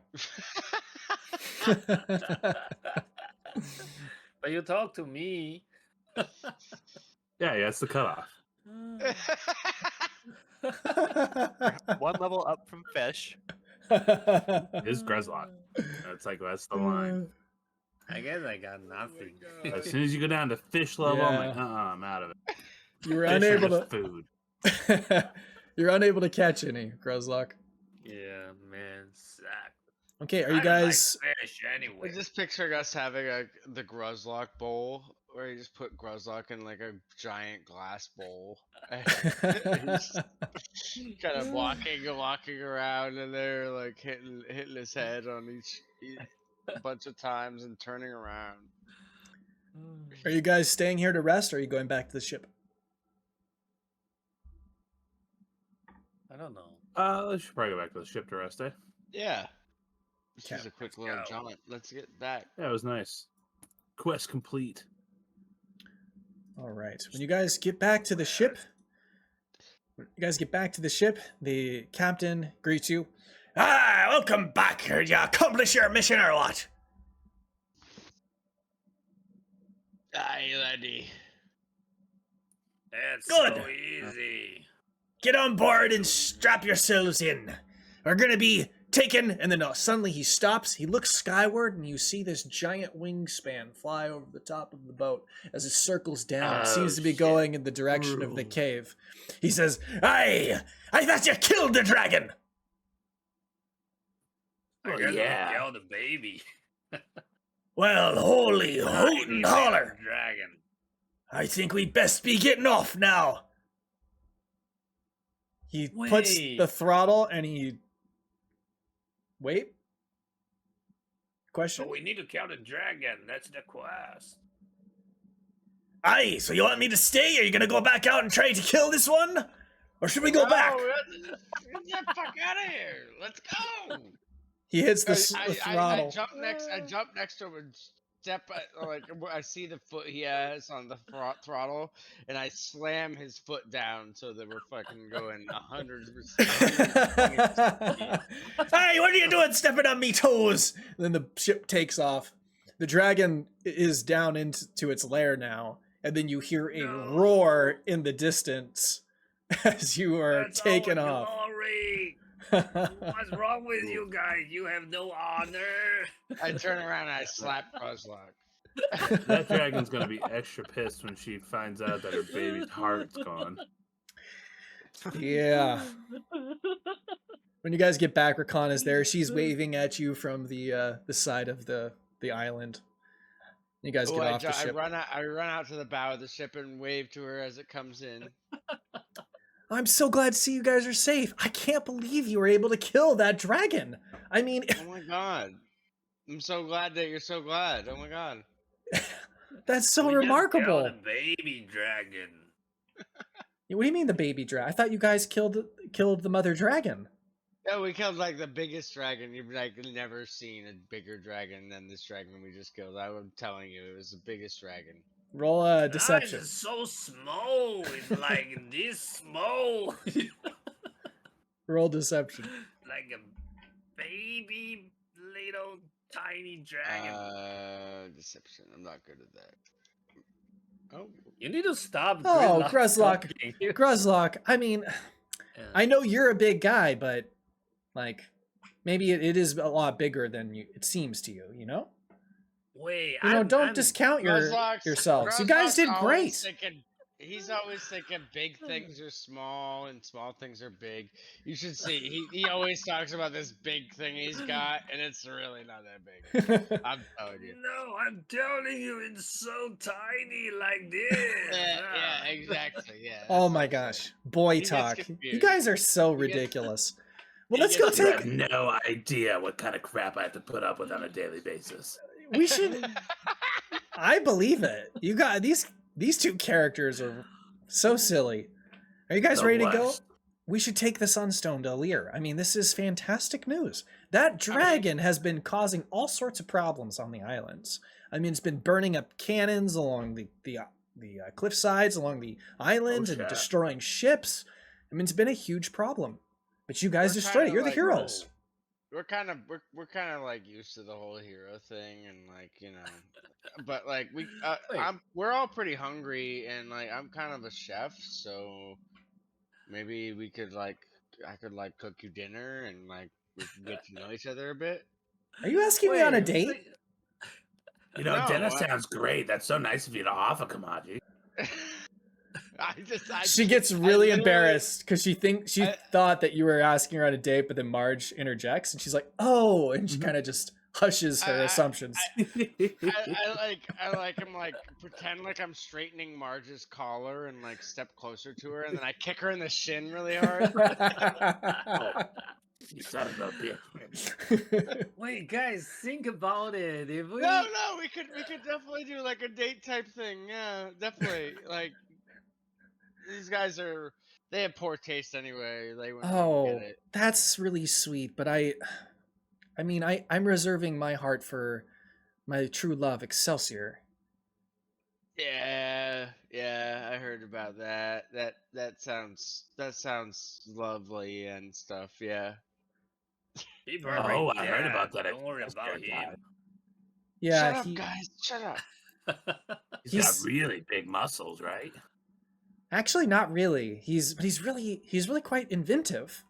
But you talk to me. Yeah, it's the cutoff. One level up from fish. It is Grezlot. That's the line. I guess I got nothing. As soon as you go down to fish level, I'm like, Yeah. I'm out of it. You were Fish are unable just to. food. You're unable to catch any, Grezlock. Yeah, man, suck. Okay, are I you don't like guys? fish anyway. I just picturing us having the Gruzlock bowl, where you just put Gruzlock in like a giant glass bowl. kind of walking around in there, like hitting his head on each a bunch of times and turning around. Are you guys staying here to rest, or are you going back to the ship? I don't know. Let's probably go back to the ship to rest, eh? Yeah. This Okay, is a quick let's little go. jaunt. Let's get back. Yeah, it was nice. Quest complete. All right. When you guys get back to the ship, the captain greets you. Ah, welcome back. Did you accomplish your mission or what? Aye, laddie. That's Good. so easy. Get on board and strap yourselves in. We're gonna be taken, and then suddenly he stops. He looks skyward, and you see this giant wingspan fly over the top of the boat as it circles down. It seems to be shit. going in the direction of the Ooh. cave. He says, "Aye, I thought you killed the dragon." I Well, guess yeah. we killed the baby. Well, holy hoot and holler! Dragon. I think we'd best be getting off now. He puts Wait. the throttle and he. Wait. Question? So we need to kill the dragon. That's the quest. Aye, so you want me to stay? Are you gonna go back out and try to kill this one? Or should we go back? Get the fuck out of here! Let's go! He hits the I throttle. jump next to him and step like I see the foot he has on the throttle, and I slam his foot down so that we're fucking going 100%. Hey, what are you doing stepping on me toes? And then the ship takes off. The dragon is down into its lair now, and then you hear a roar in the distance as you are taken off. Glory. What's wrong with you guys? You have no honor. I turn around and I slap Gruzlock. That dragon's gonna be extra pissed when she finds out that her baby's heart's gone. Yeah. When you guys get back, Recanna's there. She's waving at you from the side of the island. You guys get off the I ship. run out to the bow of the ship and wave to her as it comes in. I'm so glad to see you guys are safe. I can't believe you were able to kill that dragon. I mean, Oh my god. I'm so glad that you're so glad. Oh my god. that's so We just remarkable. killed a baby dragon. What do you mean the baby dragon? I thought you guys killed the mother dragon. Yeah, we killed like the biggest dragon. You've like never seen a bigger dragon than this dragon we just killed. I'm telling you, it was the biggest dragon. Roll deception. It's so small. It's like this small. Roll deception. Like a baby little tiny dragon. Deception. I'm not good at that. Oh, You need to stop. Oh, Gruzlock. talking. Gruzlock, I mean, Yeah. I know you're a big guy, but like maybe it is a lot bigger than it seems to you, you know? Wait, Don't discount yourselves. You guys did great. He's always thinking big things are small and small things are big. You should see. He always talks about this big thing he's got, and it's really not that big. I'm telling you. No, I'm telling you, it's so tiny like this. Yeah, exactly. Yeah. Oh that's my what I'm gosh. saying. Boy gets talk. You confused. guys are so He gets- ridiculous. Well, he let's go gets- You take have no idea what kind of crap I have to put up with on a daily basis. we should I believe it. You got these two characters are so silly. Are you guys The ready to go? worst. We should take the Sunstone to Ilir. I mean, this is fantastic news. That dragon has been causing all sorts of problems on the islands. I mean, it's been burning up cannons along the cliff sides, along the islands, and yeah. destroying ships. I mean, it's been a huge problem. But you guys We're destroyed it. kinda You're the like- heroes. we're kind of like used to the whole hero thing, and like but like we're all pretty hungry, and like I'm kind of a chef, so maybe we could I could cook you dinner, and like we can get to know each other a bit. Are you asking me on a date? You know, No, dinner I- sounds great. That's so nice of you to offer, Kamaji. She gets really literally- embarrassed because she I- thought that you were asking her on a date, but then Marge interjects and she's like, "Oh," and she kind of just hushes her assumptions. I'm like pretend like I'm straightening Marge's collar and like step closer to her, and then I kick her in the shin really hard. You son of a bitch. Wait, guys, think about it. If we No, we could definitely do like a date type thing. Yeah, definitely. Like these guys they have poor taste anyway. They wouldn't Oh, get it. that's really sweet, but I'm reserving my heart for my true love, Excelsior. Yeah, I heard about that. That sounds lovely and stuff. Yeah. people are Oh, right I heard there. about that. Don't worry That's about good him. Yeah, Shut up, guys. Shut up. He's He's- got really big muscles, right? actually not really. He's really quite inventive.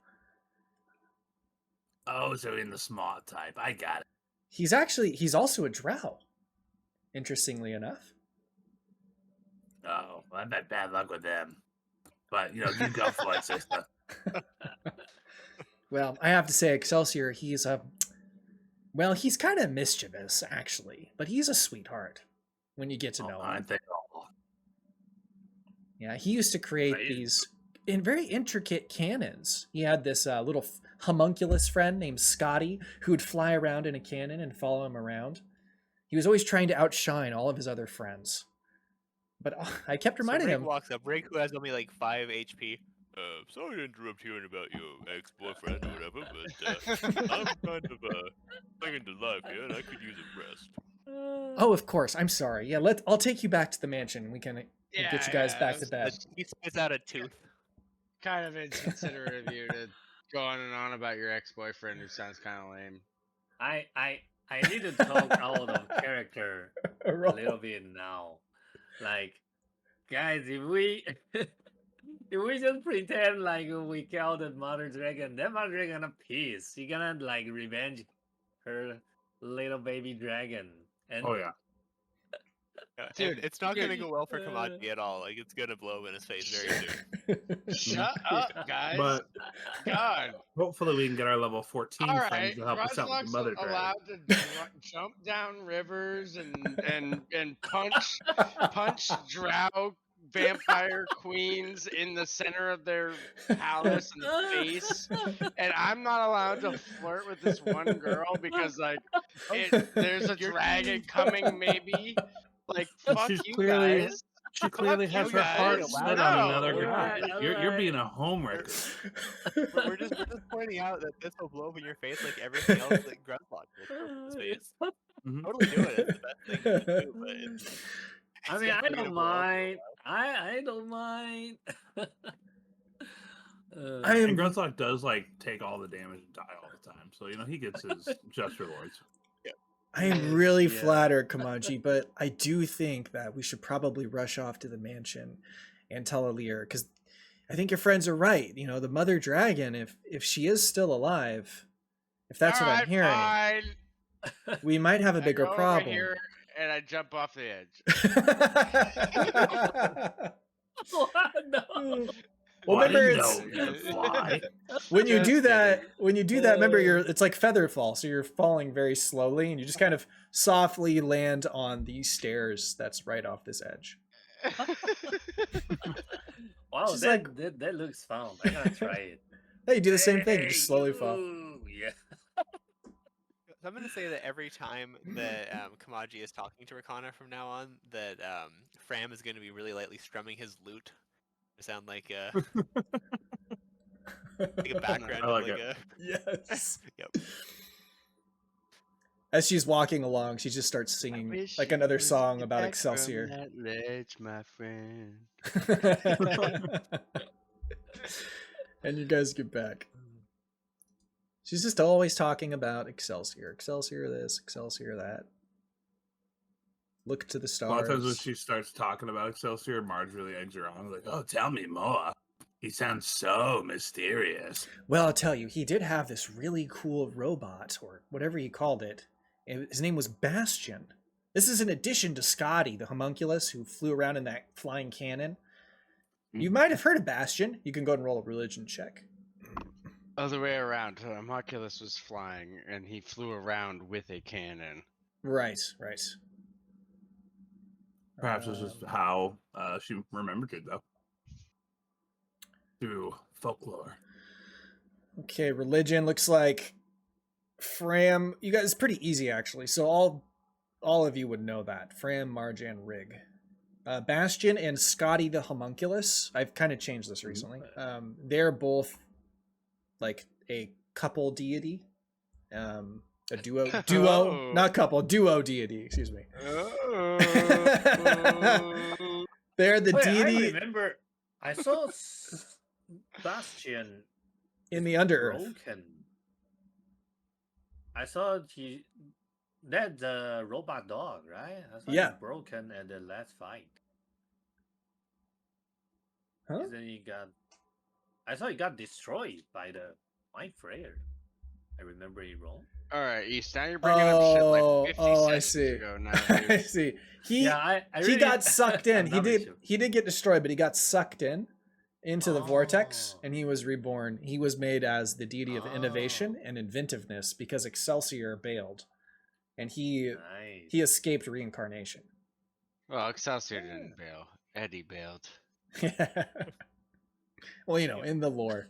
Oh, so in the small type. I got it. He's also a drow. Interestingly enough. Oh, I've had bad luck with them. But, you go for it, sister. Well, I have to say, Excelsior, he's kind of mischievous, actually, but he's a sweetheart when you get to know him. Aren't they all? Yeah, he used to create Right. these very intricate cannons. He had this little homunculus friend named Scotty who would fly around in a cannon and follow him around. He was always trying to outshine all of his other friends. But I kept reminding Rick him, walks up. Rick, who has only like 5 HP. Sorry to interrupt hearing about your ex-boyfriend or whatever, but I'm kind of clinging to life here, and I could use a rest. "Oh, of course, I'm sorry. Yeah, I'll take you back to the mansion. We can get you guys back to bed." He spits out a tooth. Kind of inconsiderate of you to go on and on about your ex-boyfriend, who sounds kind of lame. I need to talk out of character a little bit now. Like, guys, if we just pretend like we killed that mother dragon, that mother dragon gonna peace. She gonna like revenge her little baby dragon. And Oh, yeah. Dude, It's not gonna dude. go well for Kamaji at all. Like, it's gonna blow in his face very soon. Shut up, guys. But God. hopefully we can get our level 14 All friends right, to help us out with Rozlok's the mother dragon. allowed to jump down rivers and punch drow vampire queens in the center of their palace in the face, and I'm not allowed to flirt with this one girl because there's a dragon coming maybe. Like, fuck She's you clearly- guys. She clearly Fuck has you her heart guys. set No, on another we're guy. not- You're being a homewrecker. We're just pointing pointing out that this will blow up in your face like everything else that Grunlock did blow up in his face. Mhm. Totally do it. It's the best thing you can do, but it's I mean, I definitely gonna don't blow up in a mind. while. I don't mind. I And am Grunlock does like take all the damage and die all the time, so he gets his just rewards. I am really Yeah. flattered, Kamaji, but I do think that we should probably rush off to the mansion and tell Ilir, because I think your friends are right. You know, the mother dragon, if she is still alive, if that's what I'm hearing, Fine. we might have a I bigger go over problem. here and I jump off the edge. No. Well, I remember, didn't it's know you could fly. when you Just do that. kidding. When you do that, remember it's like feather fall, so you're falling very slowly, and you just kind of softly land on these stairs that's right off this edge. Wow, She's that looks fun. I gotta try it. Hey, you do the same thing, you just slowly fall. Ooh, yeah. So I'm gonna say that every time that Kamaji is talking to Recanna from now on, that Fram is gonna be really lightly strumming his lute to sound like a background I of like like it. Yes. Yep. As she's walking along, she just starts singing Wish like you another would song get about back from Excelsior. that ledge, my friend. And you guys get back. She's just always talking about Excelsior. Excelsior this, Excelsior that. Look to the A lot of times when stars. she starts talking about Excelsior, Marge really eggs her on. Like, oh, tell me more. He sounds so mysterious. Well, I'll tell you, he did have this really cool robot, or whatever he called it. His name was Bastion. This is in addition to Scotty, the homunculus who flew around in that flying cannon. You might have heard of Bastion. You can go and roll a religion check. Other way around. Homunculus was flying and he flew around with a cannon. Right, right. Perhaps this is how she remembered it, though. Through folklore. Okay, religion looks like Fram. You guys, it's pretty easy actually. So all of you would know that. Fram, Marjan, Rig. Bastion and Scotty the homunculus. I've kind of changed this recently. They're both like a couple deity. A duo, Oh. not couple, duo deity, excuse me. They're the Wait, I deity remember I saw Bastion in the Underearth. broken. I saw that's the robot dog, right? I saw Yeah. he broken at the last fight. Huh? And then I saw he got destroyed by the Mind Flayer. I remember it wrong. All right, East. Now you're bringing up shit like 50 I sessions see. ago now, I dude. see. He I he really, got sucked in. I'm not really sure. He did get destroyed, but he got sucked into the vortex, Oh. and he was reborn. He was made as the deity of innovation and inventiveness because Excelsior bailed, and he Nice. escaped reincarnation. Well, Excelsior didn't bail. Eddie bailed. Well, you know, in the lore.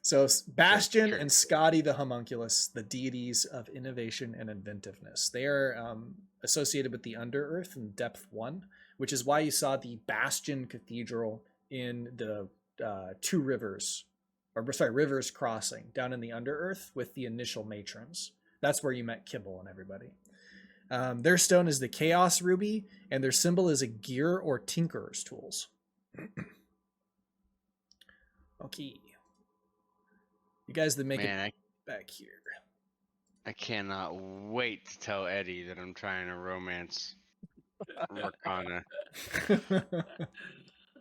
So Bastion and Scotty the homunculus, the deities of innovation and inventiveness. They are associated with the Underearth in Depth 1, which is why you saw the Bastion Cathedral in the Rivers Crossing down in the Underearth with the initial matrons. That's where you met Kibble and everybody. Their stone is the Chaos Ruby, and their symbol is a gear or tinkerer's tools. Okay. You guys that make Man, it back here. I cannot wait to tell Eddie that I'm trying to romance Recanna.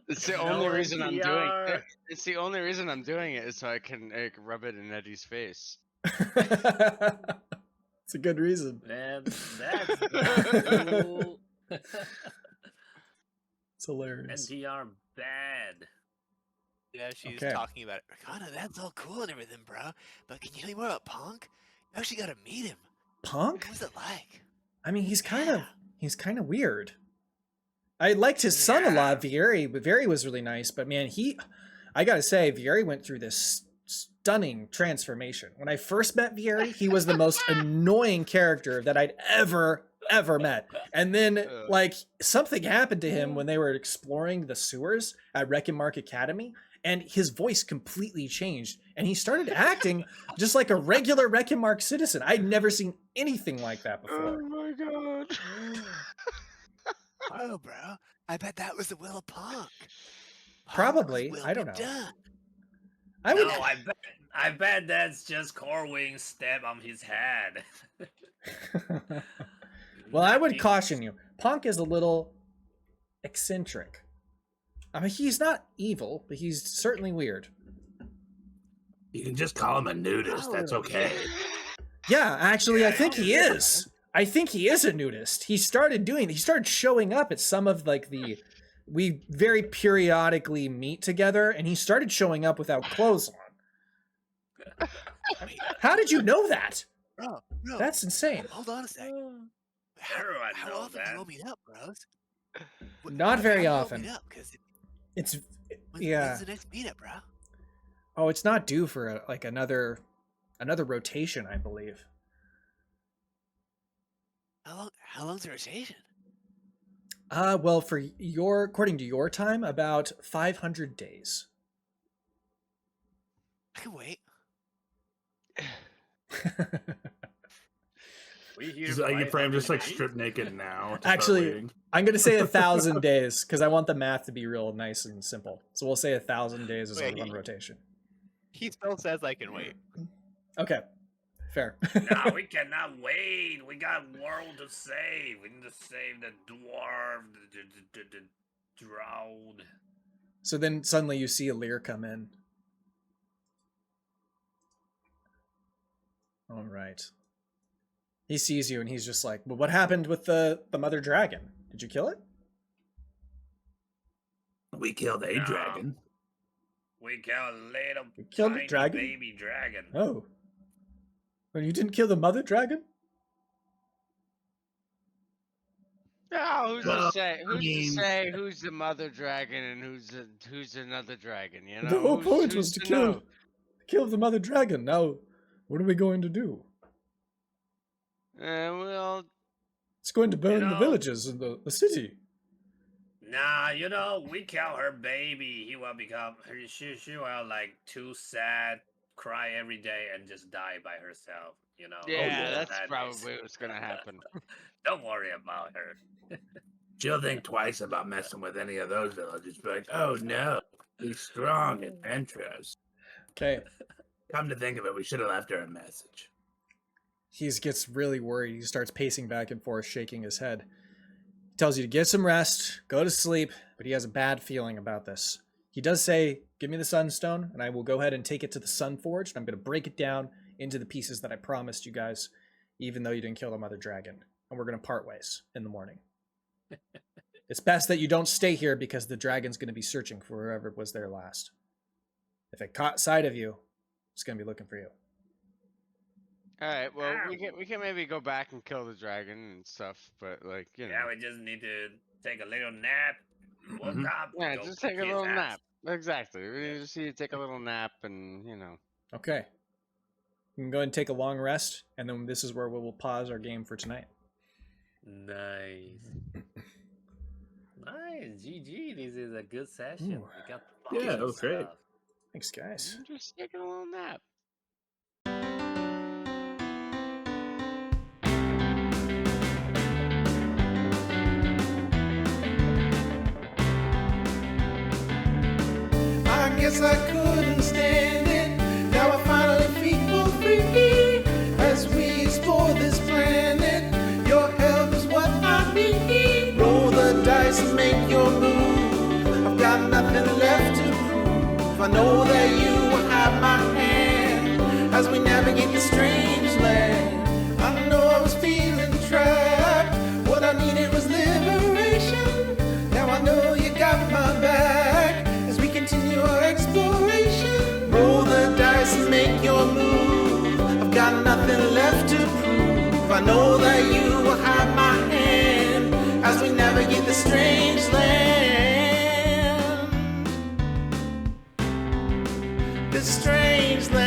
It's the only reason I'm doing it. It's the only reason I'm doing it is so I can rub it in Eddie's face. It's a good reason. Man, that's cool. It's hilarious. NTR bad. Yeah, she's Okay. talking about it. Recanna, that's all cool and everything, bro. But can you tell me more about Punk? You actually gotta meet him. Punk? What was it like? I mean, he's kind of weird. I liked his son a lot, Vieri, but Vieri was really nice. But man, I gotta say, Vieri went through this stunning transformation. When I first met Vieri, he was the most annoying character that I'd ever met. And then like something happened to him when they were exploring the sewers at Wreck and Mark Academy, and his voice completely changed, and he started acting just like a regular Reckenmark citizen. I'd never seen anything like that before. my god. Oh, bro. I bet that was the will of Punk. Probably. Punk's will I don't be know. done. I would. No, I bet that's just Corwing's step on his head. Well, I would caution you. Punk is a little eccentric. I mean, he's not evil, but he's certainly weird. You can just call him a nudist. That's okay. Yeah, actually, I think he is. I think he is a nudist. He started showing up at some of like we very periodically meet together, and he started showing up without clothes on. How did you know that? Bro, That's insane. hold on a sec. How do I How know often that? do you meet up, bros? Not very How do you often. meet up? 'Cause It's when's the next meetup, bro? Oh, it's not due for another rotation, I believe. How long's the rotation? Well, according to your time, about 500 days. I can wait. We hear Just like your frame just like 500 strip naked now. to start Actually, waiting. I'm gonna say 1,000 days because I want the math to be real nice and simple. So we'll say 1,000 days is Wait, one rotation. He still says I can wait. Okay, fair. No, we cannot wait. We got world to save. We need to save the dwarf, the drowned. So then suddenly you see Ilir come in. All right. He sees you and he's just like, well, what happened with the mother dragon? Did you kill it? We killed a No. dragon. We killed a little You killed the tiny dragon? baby dragon. Oh. Well, you didn't kill the mother dragon? Oh, who's Well, to say? I mean- Who's the mother dragon and who's another dragon? You know, The whole Who's- point who's was to know? kill the mother dragon. Now, what are we going to do? Well, It's going to burn the know- villages and the city. Nah, we kill her baby. He will become. She will like too sad, cry every day, and just die by herself. yeah, that's That is- probably what's gonna happen. Don't worry about her. She'll think twice about messing with any of those villagers. Be like, oh no, he's strong and adventurous. Okay. Come to think of it, we should have left her a message. He gets really worried. He starts pacing back and forth, shaking his head. He tells you to get some rest, go to sleep, but he has a bad feeling about this. He does say, give me the Sunstone, and I will go ahead and take it to the Sunforge, and I'm going to break it down into the pieces that I promised you guys, even though you didn't kill the mother dragon. And we're going to part ways in the morning. It's best that you don't stay here because the dragon's going to be searching for whoever was there last. If it caught sight of you, it's going to be looking for you. All right, well, we can maybe go back and kill the dragon and stuff, but like Yeah, we just need to take a little nap. Woke Mhm. up. yeah, go just take a kick little ass. nap. Exactly. We just need to take a little nap, and Okay. You can go ahead and take a long rest, and then this is where we will pause our game for tonight. Nice. Nice. GG. This is a good session. Ooh. We got Yeah, that was great. stuff. Thanks, guys. just taking a little nap. I guess I couldn't stand it. Now I finally feel free as we explore this planet. Your help is what I need. Roll the dice and make your move. I've got nothing left to prove. I know that you will have my hand as we navigate the strange land. I know I was feeling trapped. What I needed was liberation. Now I know you got my back as we continue our exploration. Roll the dice and make your move. I've got nothing left to prove. I know that you will have my hand as we navigate the strange land. This strange land.